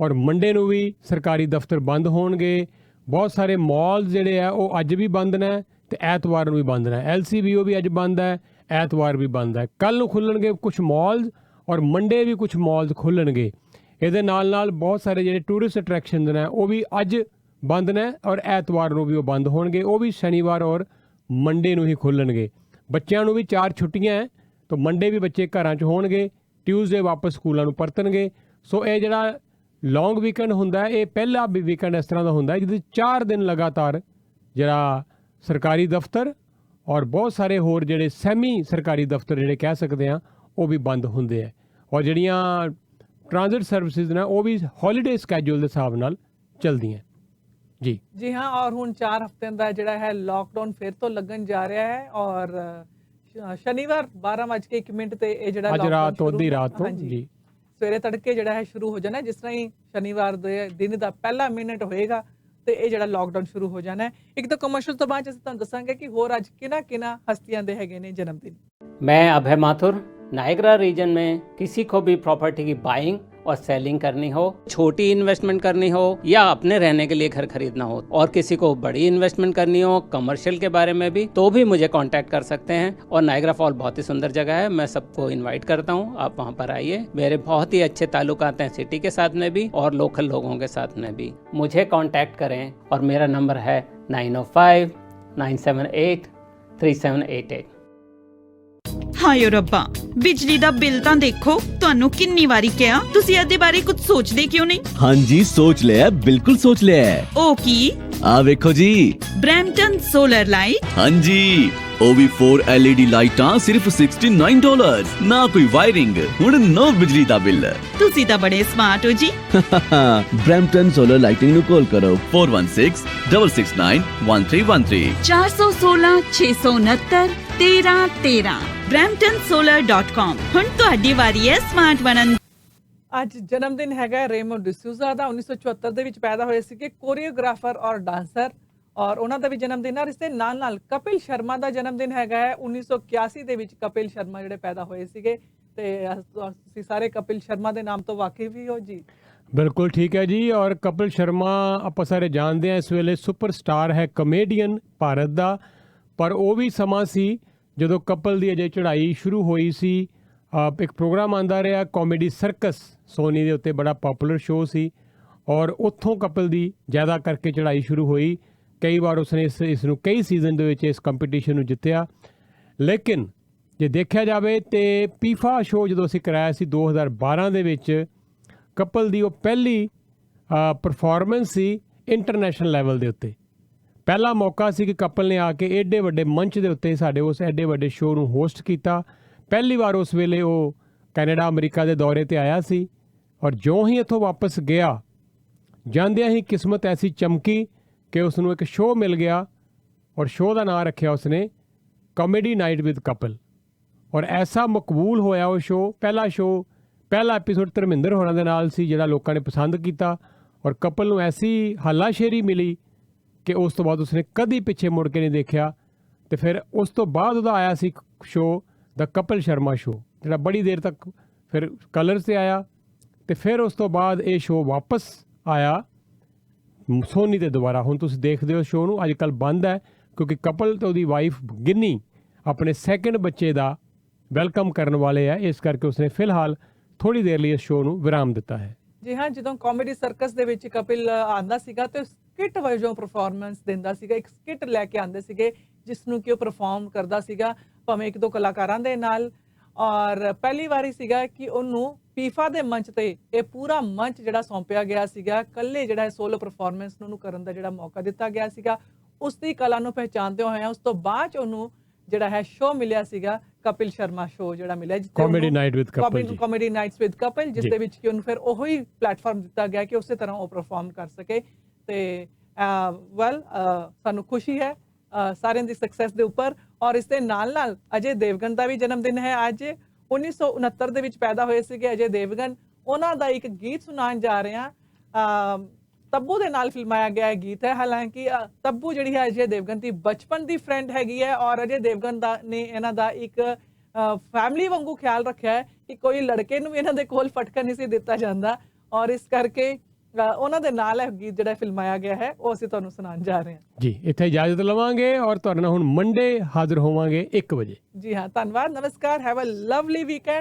ਔਰ ਮੰਡੇ ਨੂੰ ਵੀ ਸਰਕਾਰੀ ਦਫ਼ਤਰ ਬੰਦ ਹੋਣਗੇ। ਬਹੁਤ ਸਾਰੇ ਮਾਲਸ ਜਿਹੜੇ ਆ ਉਹ ਅੱਜ ਵੀ ਬੰਦ ਨੇ ਤੇ ਐਤਵਾਰ ਨੂੰ ਵੀ ਬੰਦ ਨੇ। LCBO ਵੀ ਅੱਜ ਬੰਦ ਹੈ, ਐਤਵਾਰ ਵੀ ਬੰਦ ਹੈ। ਕੱਲ ਨੂੰ ਖੁੱਲਣਗੇ ਕੁਝ ਮਾਲਸ ਔਰ ਮੰਡੇ ਵੀ ਕੁਝ ਮਾਲਸ ਖੁੱਲਣਗੇ। ਇਹਦੇ ਨਾਲ ਨਾਲ ਬਹੁਤ ਸਾਰੇ ਜਿਹੜੇ ਟੂਰਿਸਟ ਅਟਰੈਕਸ਼ਨਸ ਨੇ ਉਹ ਵੀ ਅੱਜ ਬੰਦ ਨੇ ਔਰ ਐਤਵਾਰ ਨੂੰ ਵੀ ਉਹ ਬੰਦ ਹੋਣਗੇ। ਉਹ ਵੀ ਸ਼ਨੀਵਾਰ ਔਰ ਮੰਡੇ ਨੂੰ ਹੀ ਖੁੱਲਣਗੇ। ਬੱਚਿਆਂ ਨੂੰ ਵੀ 4 ਛੁੱਟੀਆਂ ਹੈ, ਤਾਂ ਮੰਡੇ ਵੀ ਬੱਚੇ ਘਰਾਂ 'ਚ ਹੋਣਗੇ, ਟਿਊਜ਼ਡੇ ਵਾਪਸ ਸਕੂਲਾਂ ਨੂੰ ਪਰਤਣਗੇ। ਸੋ ਇਹ ਜਿਹੜਾ ਲੌਂਗ ਵੀਕਐਂਡ ਹੁੰਦਾ ਇਹ ਪਹਿਲਾ ਵੀ ਵੀਕਐਂਡ ਇਸ ਤਰ੍ਹਾਂ ਦਾ ਹੁੰਦਾ ਜਿਹਦੇ 4 ਦਿਨ ਲਗਾਤਾਰ ਜਿਹੜਾ ਸਰਕਾਰੀ ਦਫ਼ਤਰ ਔਰ ਬਹੁਤ ਸਾਰੇ ਹੋਰ ਜਿਹੜੇ ਸੈਮੀ ਸਰਕਾਰੀ ਦਫ਼ਤਰ ਜਿਹੜੇ ਕਹਿ ਸਕਦੇ ਆ ਉਹ ਵੀ ਬੰਦ ਹੁੰਦੇ ਆ। ਔਰ ਜਿਹੜੀਆਂ ਟ੍ਰਾਂਜ਼ਿਟ ਸਰਵਿਸਿਜ਼ ਨੇ ਉਹ ਵੀ ਹੌਲੀਡੇ ਸਕੈਜੂਲ ਦੇ ਹਿਸਾਬ ਨਾਲ ਚੱਲਦੀਆਂ ਜੀ ਹਾਂ। ਔਰ ਹੁਣ 4 ਹਫ਼ਤਿਆਂ ਦਾ ਜਿਹੜਾ ਹੈ ਲਾਕਡਾਊਨ ਫਿਰ ਤੋਂ ਲੱਗਣ ਜਾ ਰਿਹਾ ਹੈ ਔਰ ਸ਼ਨੀਵਾਰ 12:01 ਤੇ ਇਹ ਜਿਹੜਾ ਅੱਜ ਰਾਤ ਤੋਂ ਅੱਧੀ ਰਾਤ ਤੋਂ ਜੀ ਸਵੇਰੇ ਤੜਕੇ ਜਿਹੜਾ ਹੈ ਸ਼ੁਰੂ ਹੋ ਜਾਣਾ। ਜਿਸ ਤਰ੍ਹਾਂ ਹੀ ਸ਼ਨੀਵਾਰ ਦੇ ਦਿਨ ਦਾ ਪਹਿਲਾ ਮਿੰਟ ਹੋਏਗਾ ਤੇ ਇਹ ਜਿਹੜਾ ਲਾਕਡਾਊਨ ਸ਼ੁਰੂ ਹੋ ਜਾਣਾ ਹੈ। ਇੱਕ ਤਾਂ ਕਮਰਸ਼ੀਅਲ ਤੋਂ ਬਾਅਦ ਅਸੀਂ ਤੁਹਾਨੂੰ ਦੱਸਾਂਗੇ ਕਿ ਹੋਰ ਅੱਜ ਕਿਹਨਾਂ ਹਸਤੀਆਂ ਦੇ ਹੈਗੇ ਨੇ ਜਨਮ दिन। मैं अभय माथुर, नायगरा रीजन में किसी को भी प्रॉपर्टी की बाइंग और सेलिंग करनी हो, छोटी इन्वेस्टमेंट करनी हो या अपने रहने के लिए घर खरीदना हो, और किसी को बड़ी इन्वेस्टमेंट करनी हो कमर्शियल के बारे में भी, तो भी मुझे कांटेक्ट कर सकते हैं। और नायगरा फॉल बहुत ही सुंदर जगह है, मैं सबको इनवाइट करता हूँ, आप वहाँ पर आइए। मेरे बहुत ही अच्छे ताल्लुकात हैं सिटी के साथ में भी और लोकल लोगों के साथ में भी। मुझे कांटेक्ट करें और मेरा नंबर है 9059783788। ਹਾਏ ਰੱਬਾ, ਬਿਜਲੀ ਦਾ ਬਿੱਲ ਤਾਂ ਦੇਖੋ। ਤੁਹਾਨੂੰ ਕਿੰਨੀ ਵਾਰੀ ਕਿਹਾ ਤੁਸੀਂ ਇਹਦੇ ਬਾਰੇ ਕੁਝ ਸੋਚਦੇ ਕਿਉਂ ਨਹੀਂ? ਹਾਂਜੀ ਸੋਚ ਲਿਆ, ਬਿਲਕੁਲ ਸੋਚ ਲਿਆ। ਉਹ ਕੀ? ਆ ਵੇਖੋ ਜੀ, ਬ੍ਰੈਂਪਟਨ ਸੋਲਰ ਲਾਈਟ। ਹਾਂਜੀ OV4 LED ਲਾਈਟਾਂ ਸਿਰਫ $69। ਨਾ ਕੋਈ ਵਾਇਰਿੰਗ, ਹੁਣ ਨੋ ਬਿਜਲੀ ਦਾ ਬਿੱਲ। ਤੁਸੀਂ ਤਾਂ ਬੜੇ ਸਮਾਰਟ ਹੋ ਜੀ। ਬ੍ਰੈਂਪਟਨ ਸੋਲਰ ਲਾਈਟਿੰਗ ਨੂੰ ਕਾਲ ਕਰੋ 4166691313 416 669 1313 bramptonsolar.com। ਹੁਣ ਤੁਹਾਡੀ ਵਾਰੀ ਹੈ ਸਮਾਰਟ ਬਣਨ। ਅੱਜ ਜਨਮ ਦਿਨ ਹੈਗਾ ਰੇਮੋ ਡਿਸੂਜ਼ਾ ਦਾ। 1974 ਦੇ ਵਿੱਚ ਪੈਦਾ ਹੋਏ ਸੀਗੇ ਕੋਰੀਓਗ੍ਰਾਫਰ ਔਰ ਡਾਂਸਰ, ਔਰ ਉਹਨਾਂ ਦਾ ਵੀ ਜਨਮ ਦਿਨ ਹੈ। ਇਸ ਦੇ ਨਾਲ ਨਾਲ ਕਪਿਲ ਸ਼ਰਮਾ ਦਾ ਜਨਮ ਦਿਨ ਹੈਗਾ ਹੈ। 1981 ਦੇ ਵਿੱਚ ਕਪਿਲ ਸ਼ਰਮਾ ਜਿਹੜੇ ਪੈਦਾ ਹੋਏ ਸੀਗੇ ਤੇ ਤੁਸੀਂ ਸਾਰੇ ਕਪਿਲ ਸ਼ਰਮਾ ਦੇ ਨਾਮ ਤੋਂ ਵਾਕਿਫ ਹੀ ਹੋ ਜੀ। ਬਿਲਕੁਲ ਠੀਕ ਹੈ ਜੀ। ਔਰ ਕਪਿਲ ਸ਼ਰਮਾ ਆਪਾਂ ਸਾਰੇ ਜਾਣਦੇ ਹਾਂ ਇਸ ਵੇਲੇ ਸੁਪਰਸਟਾਰ ਹੈ, ਕਮੇਡੀਅਨ ਭਾਰਤ ਦਾ। ਪਰ ਉਹ ਵੀ ਸਮਾਂ ਸੀ ਜਦੋਂ ਕਪਿਲ ਦੀ ਅਜੇ ਚੜ੍ਹਾਈ ਸ਼ੁਰੂ ਹੋਈ ਸੀ। ਇੱਕ ਪ੍ਰੋਗਰਾਮ ਆਉਂਦਾ ਰਿਹਾ ਕਾਮੇਡੀ ਸਰਕਸ, ਸੋਨੀ ਦੇ ਉੱਤੇ ਬੜਾ ਪਪੂਲਰ ਸ਼ੋਅ ਸੀ ਔਰ ਉੱਥੋਂ ਕਪਿਲ ਦੀ ਜ਼ਿਆਦਾ ਕਰਕੇ ਚੜ੍ਹਾਈ ਸ਼ੁਰੂ ਹੋਈ। ਕਈ ਵਾਰ ਉਸਨੇ ਇਸ ਨੂੰ ਕਈ ਸੀਜ਼ਨ ਦੇ ਵਿੱਚ ਇਸ ਕੰਪੀਟੀਸ਼ਨ ਨੂੰ ਜਿੱਤਿਆ। ਲੇਕਿਨ ਜੇ ਦੇਖਿਆ ਜਾਵੇ ਤੇ ਪੀਫਾ ਸ਼ੋਅ ਜਦੋਂ ਅਸੀਂ ਕਰਾਇਆ ਸੀ 2012 ਦੇ ਵਿੱਚ, ਕਪਿਲ ਦੀ ਉਹ ਪਹਿਲੀ ਪਰਫਾਰਮੈਂਸ ਸੀ ਇੰਟਰਨੈਸ਼ਨਲ ਲੈਵਲ ਦੇ ਉੱਤੇ। ਪਹਿਲਾ ਮੌਕਾ ਸੀ ਕਿ ਕਪਿਲ ਨੇ ਆ ਕੇ ਏਡੇ ਵੱਡੇ ਮੰਚ ਦੇ ਉੱਤੇ ਸਾਡੇ ਉਸ ਐਡੇ ਵੱਡੇ ਸ਼ੋਅ ਨੂੰ ਹੋਸਟ ਕੀਤਾ। ਪਹਿਲੀ ਵਾਰ ਉਸ ਵੇਲੇ ਉਹ ਕੈਨੇਡਾ ਅਮਰੀਕਾ ਦੇ ਦੌਰੇ 'ਤੇ ਆਇਆ ਸੀ ਔਰ ਜਿਉਂ ਹੀ ਇੱਥੋਂ ਵਾਪਸ ਗਿਆ, ਜਾਂਦਿਆਂ ਹੀ ਕਿਸਮਤ ਐਸੀ ਚਮਕੀ ਕਿ ਉਸ ਨੂੰ ਇੱਕ ਸ਼ੋਅ ਮਿਲ ਗਿਆ ਔਰ ਸ਼ੋਅ ਦਾ ਨਾਂ ਰੱਖਿਆ ਉਸਨੇ ਕਾਮੇਡੀ ਨਾਈਟ ਵਿਦ ਕਪਿਲ। ਔਰ ਐਸਾ ਮਕਬੂਲ ਹੋਇਆ ਉਹ ਸ਼ੋਅ। ਪਹਿਲਾ ਐਪੀਸੋਡ ਧਰਮਿੰਦਰ ਹੋਰਾਂ ਦੇ ਨਾਲ ਸੀ ਜਿਹੜਾ ਲੋਕਾਂ ਨੇ ਪਸੰਦ ਕੀਤਾ ਔਰ ਕਪਿਲ ਨੂੰ ਐਸੀ ਹੱਲਾਸ਼ੇਰੀ ਮਿਲੀ ਕਿ ਉਸ ਤੋਂ ਬਾਅਦ ਉਸਨੇ ਕਦੀ ਪਿੱਛੇ ਮੁੜ ਕੇ ਨਹੀਂ ਦੇਖਿਆ। ਤੇ ਫਿਰ ਉਸ ਤੋਂ ਬਾਅਦ ਉਹਦਾ ਆਇਆ ਸੀ ਸ਼ੋਅ ਦਾ ਕਪਿਲ ਸ਼ਰਮਾ ਸ਼ੋਅ, ਜਿਹੜਾ ਬੜੀ ਦੇਰ ਤੱਕ ਫਿਰ ਕਲਰਸ 'ਤੇ ਆਇਆ। ਤੇ ਫਿਰ ਉਸ ਤੋਂ ਬਾਅਦ ਇਹ ਸ਼ੋਅ ਵਾਪਸ ਆਇਆ ਸੋਨੀ ਤੇ ਦੁਬਾਰਾ ਹੁਣ ਤੁਸੀਂ ਦੇਖਦੇ ਹੋ ਸ਼ੋਅ ਨੂੰ। ਅੱਜ ਕੱਲ੍ਹ ਬੰਦ ਹੈ ਕਿਉਂਕਿ ਕਪਲ ਤੇ ਉਹਦੀ ਵਾਈਫ ਗਿੰਨੀ ਆਪਣੇ ਸੈਕਿੰਡ ਬੱਚੇ ਦਾ ਵੈਲਕਮ ਕਰਨ ਵਾਲੇ ਹੈ, ਇਸ ਕਰਕੇ ਉਸਨੇ ਫਿਲਹਾਲ ਥੋੜੀ ਦੇਰ ਲਈ ਇਸ ਸ਼ੋਅ ਨੂੰ ਵਿਰਾਮ ਦਿੱਤਾ ਹੈ। ਜੀ ਹਾਂ, ਜਦੋਂ ਕਾਮੇਡੀ ਸਰਕਸ ਦੇ ਵਿੱਚ ਕਪਿਲ ਆਂਦਾ ਸੀਗਾ ਤੇ ਸਕਿੱਟ ਵਜੋਂ ਪਰਫਾਰਮੈਂਸ ਦਿੰਦਾ ਸੀਗਾ, ਇੱਕ ਸਕਿੱਟ ਲੈ ਕੇ ਆਂਦੇ ਸੀਗੇ ਜਿਸ ਨੂੰ ਕਿ ਉਹ ਪਰਫਾਰਮ ਕਰਦਾ ਸੀਗਾ ਭਾਵੇਂ ਇੱਕ ਦੋ ਕਲਾਕਾਰਾਂ ਦੇ ਨਾਲ। ਔਰ ਪਹਿਲੀ ਵਾਰੀ ਸੀਗਾ ਕਿ ਉਹਨੂੰ ਫੀਫਾ ਦੇ ਮੰਚ ਤੇ ਇਹ ਪੂਰਾ ਮੰਚ ਜਿਹੜਾ ਸੌਂਪਿਆ ਗਿਆ ਸੀਗਾ, ਇਕੱਲੇ ਜਿਹੜਾ ਸੋਲੋ ਪਰਫਾਰਮੈਂਸ ਨੂੰ ਕਰਨ ਦਾ ਜਿਹੜਾ ਮੌਕਾ ਦਿੱਤਾ ਗਿਆ ਸੀਗਾ। ਉਸ ਦੀ ਕਲਾ ਨੂੰ ਪਹਿਚਾਨਦੇ ਹੋਏ ਉਸ ਤੋਂ ਬਾਅਦ 'ਚ ਉਹਨੂੰ ਜਿਹੜਾ ਹੈ ਸ਼ੋਅ ਮਿਲਿਆ ਸੀਗਾ ਕਪਿਲ ਸ਼ਰਮਾ ਸ਼ੋਅ ਜਿਹੜਾ ਮਿਲਿਆ, ਕਾਮੇਡੀ ਨਾਈਟ ਵਿਦ ਕਪਿਲ ਜੀ, ਕਾਮੇਡੀ ਨਾਈਟਸ ਵਿਦ ਕਪਿਲ, ਜਿਸ ਦੇ ਵਿੱਚ ਕਿ ਉਹਨੂੰ ਫਿਰ ਉਹੀ ਪਲੇਟਫਾਰਮ ਦਿੱਤਾ ਗਿਆ ਕਿ ਉਸੇ ਤਰ੍ਹਾਂ ਉਹ ਪਰਫਾਰਮ ਕਰ ਸਕੇ। ਤੇ ਸਾਨੂੰ ਖੁਸ਼ੀ ਹੈ ਸਾਰਿਆਂ ਦੀ ਸਕਸੈਸ ਦੇ ਉੱਪਰ। ਔਰ ਇਸ ਦੇ ਨਾਲ ਨਾਲ ਅਜੇ ਦੇਵਗਨ ਦਾ ਵੀ ਜਨਮ ਦਿਨ ਹੈ ਅੱਜ। 1969 ਦੇ ਵਿੱਚ ਪੈਦਾ ਹੋਏ ਸੀਗੇ ਅਜੇ ਦੇਵਗਨ। ਉਹਨਾਂ ਦਾ ਇੱਕ ਗੀਤ ਸੁਣਾਉਣ ਜਾ ਰਹੇ ਹਾਂ, ਤੱਬੂ ਦੇ ਨਾਲ ਫਿਲਮਾਇਆ ਗਿਆ ਇਹ ਗੀਤ ਹੈ। ਹਾਲਾਂਕਿ ਤੱਬੂ ਜਿਹੜੀ ਹੈ ਅਜੇ ਦੇਵਗਨ ਦੀ ਬਚਪਨ ਦੀ ਫਰੈਂਡ ਹੈਗੀ ਹੈ ਔਰ ਅਜੇ ਦੇਵਗਨ ਦਾ ਨੇ ਇਹਨਾਂ ਦਾ ਇੱਕ ਫੈਮਿਲੀ ਵਾਂਗੂ ਖਿਆਲ ਰੱਖਿਆ ਹੈ ਕਿ ਕੋਈ ਲੜਕੇ ਨੂੰ ਵੀ ਇਹਨਾਂ ਦੇ ਕੋਲ ਫਟਕਾ ਨਹੀਂ ਸੀ ਦਿੱਤਾ ਜਾਂਦਾ। ਔਰ ਇਸ ਕਰਕੇ ਉਹਨਾਂ ਦੇ ਨਾਲ ਇਹ ਗੀਤ ਜਿਹੜਾ ਫਿਲਮਾਇਆ ਗਿਆ ਹੈ ਉਹ ਅਸੀਂ ਤੁਹਾਨੂੰ ਸੁਣਾਉਣ ਜਾ ਰਹੇ ਹਾਂ ਜੀ। ਇੱਥੇ ਇਜਾਜ਼ਤ ਲਵਾਂਗੇ ਔਰ ਤੁਹਾਡੇ ਨਾਲ ਹੁਣ ਮੰਡੇ ਹਾਜ਼ਰ ਹੋਵਾਂਗੇ 1 ਵਜੇ। ਜੀ ਹਾਂ, ਧੰਨਵਾਦ, ਨਮਸਕਾਰ, ਹੈਵ ਅ ਲਵਲੀ ਵੀਕਐਂਡ।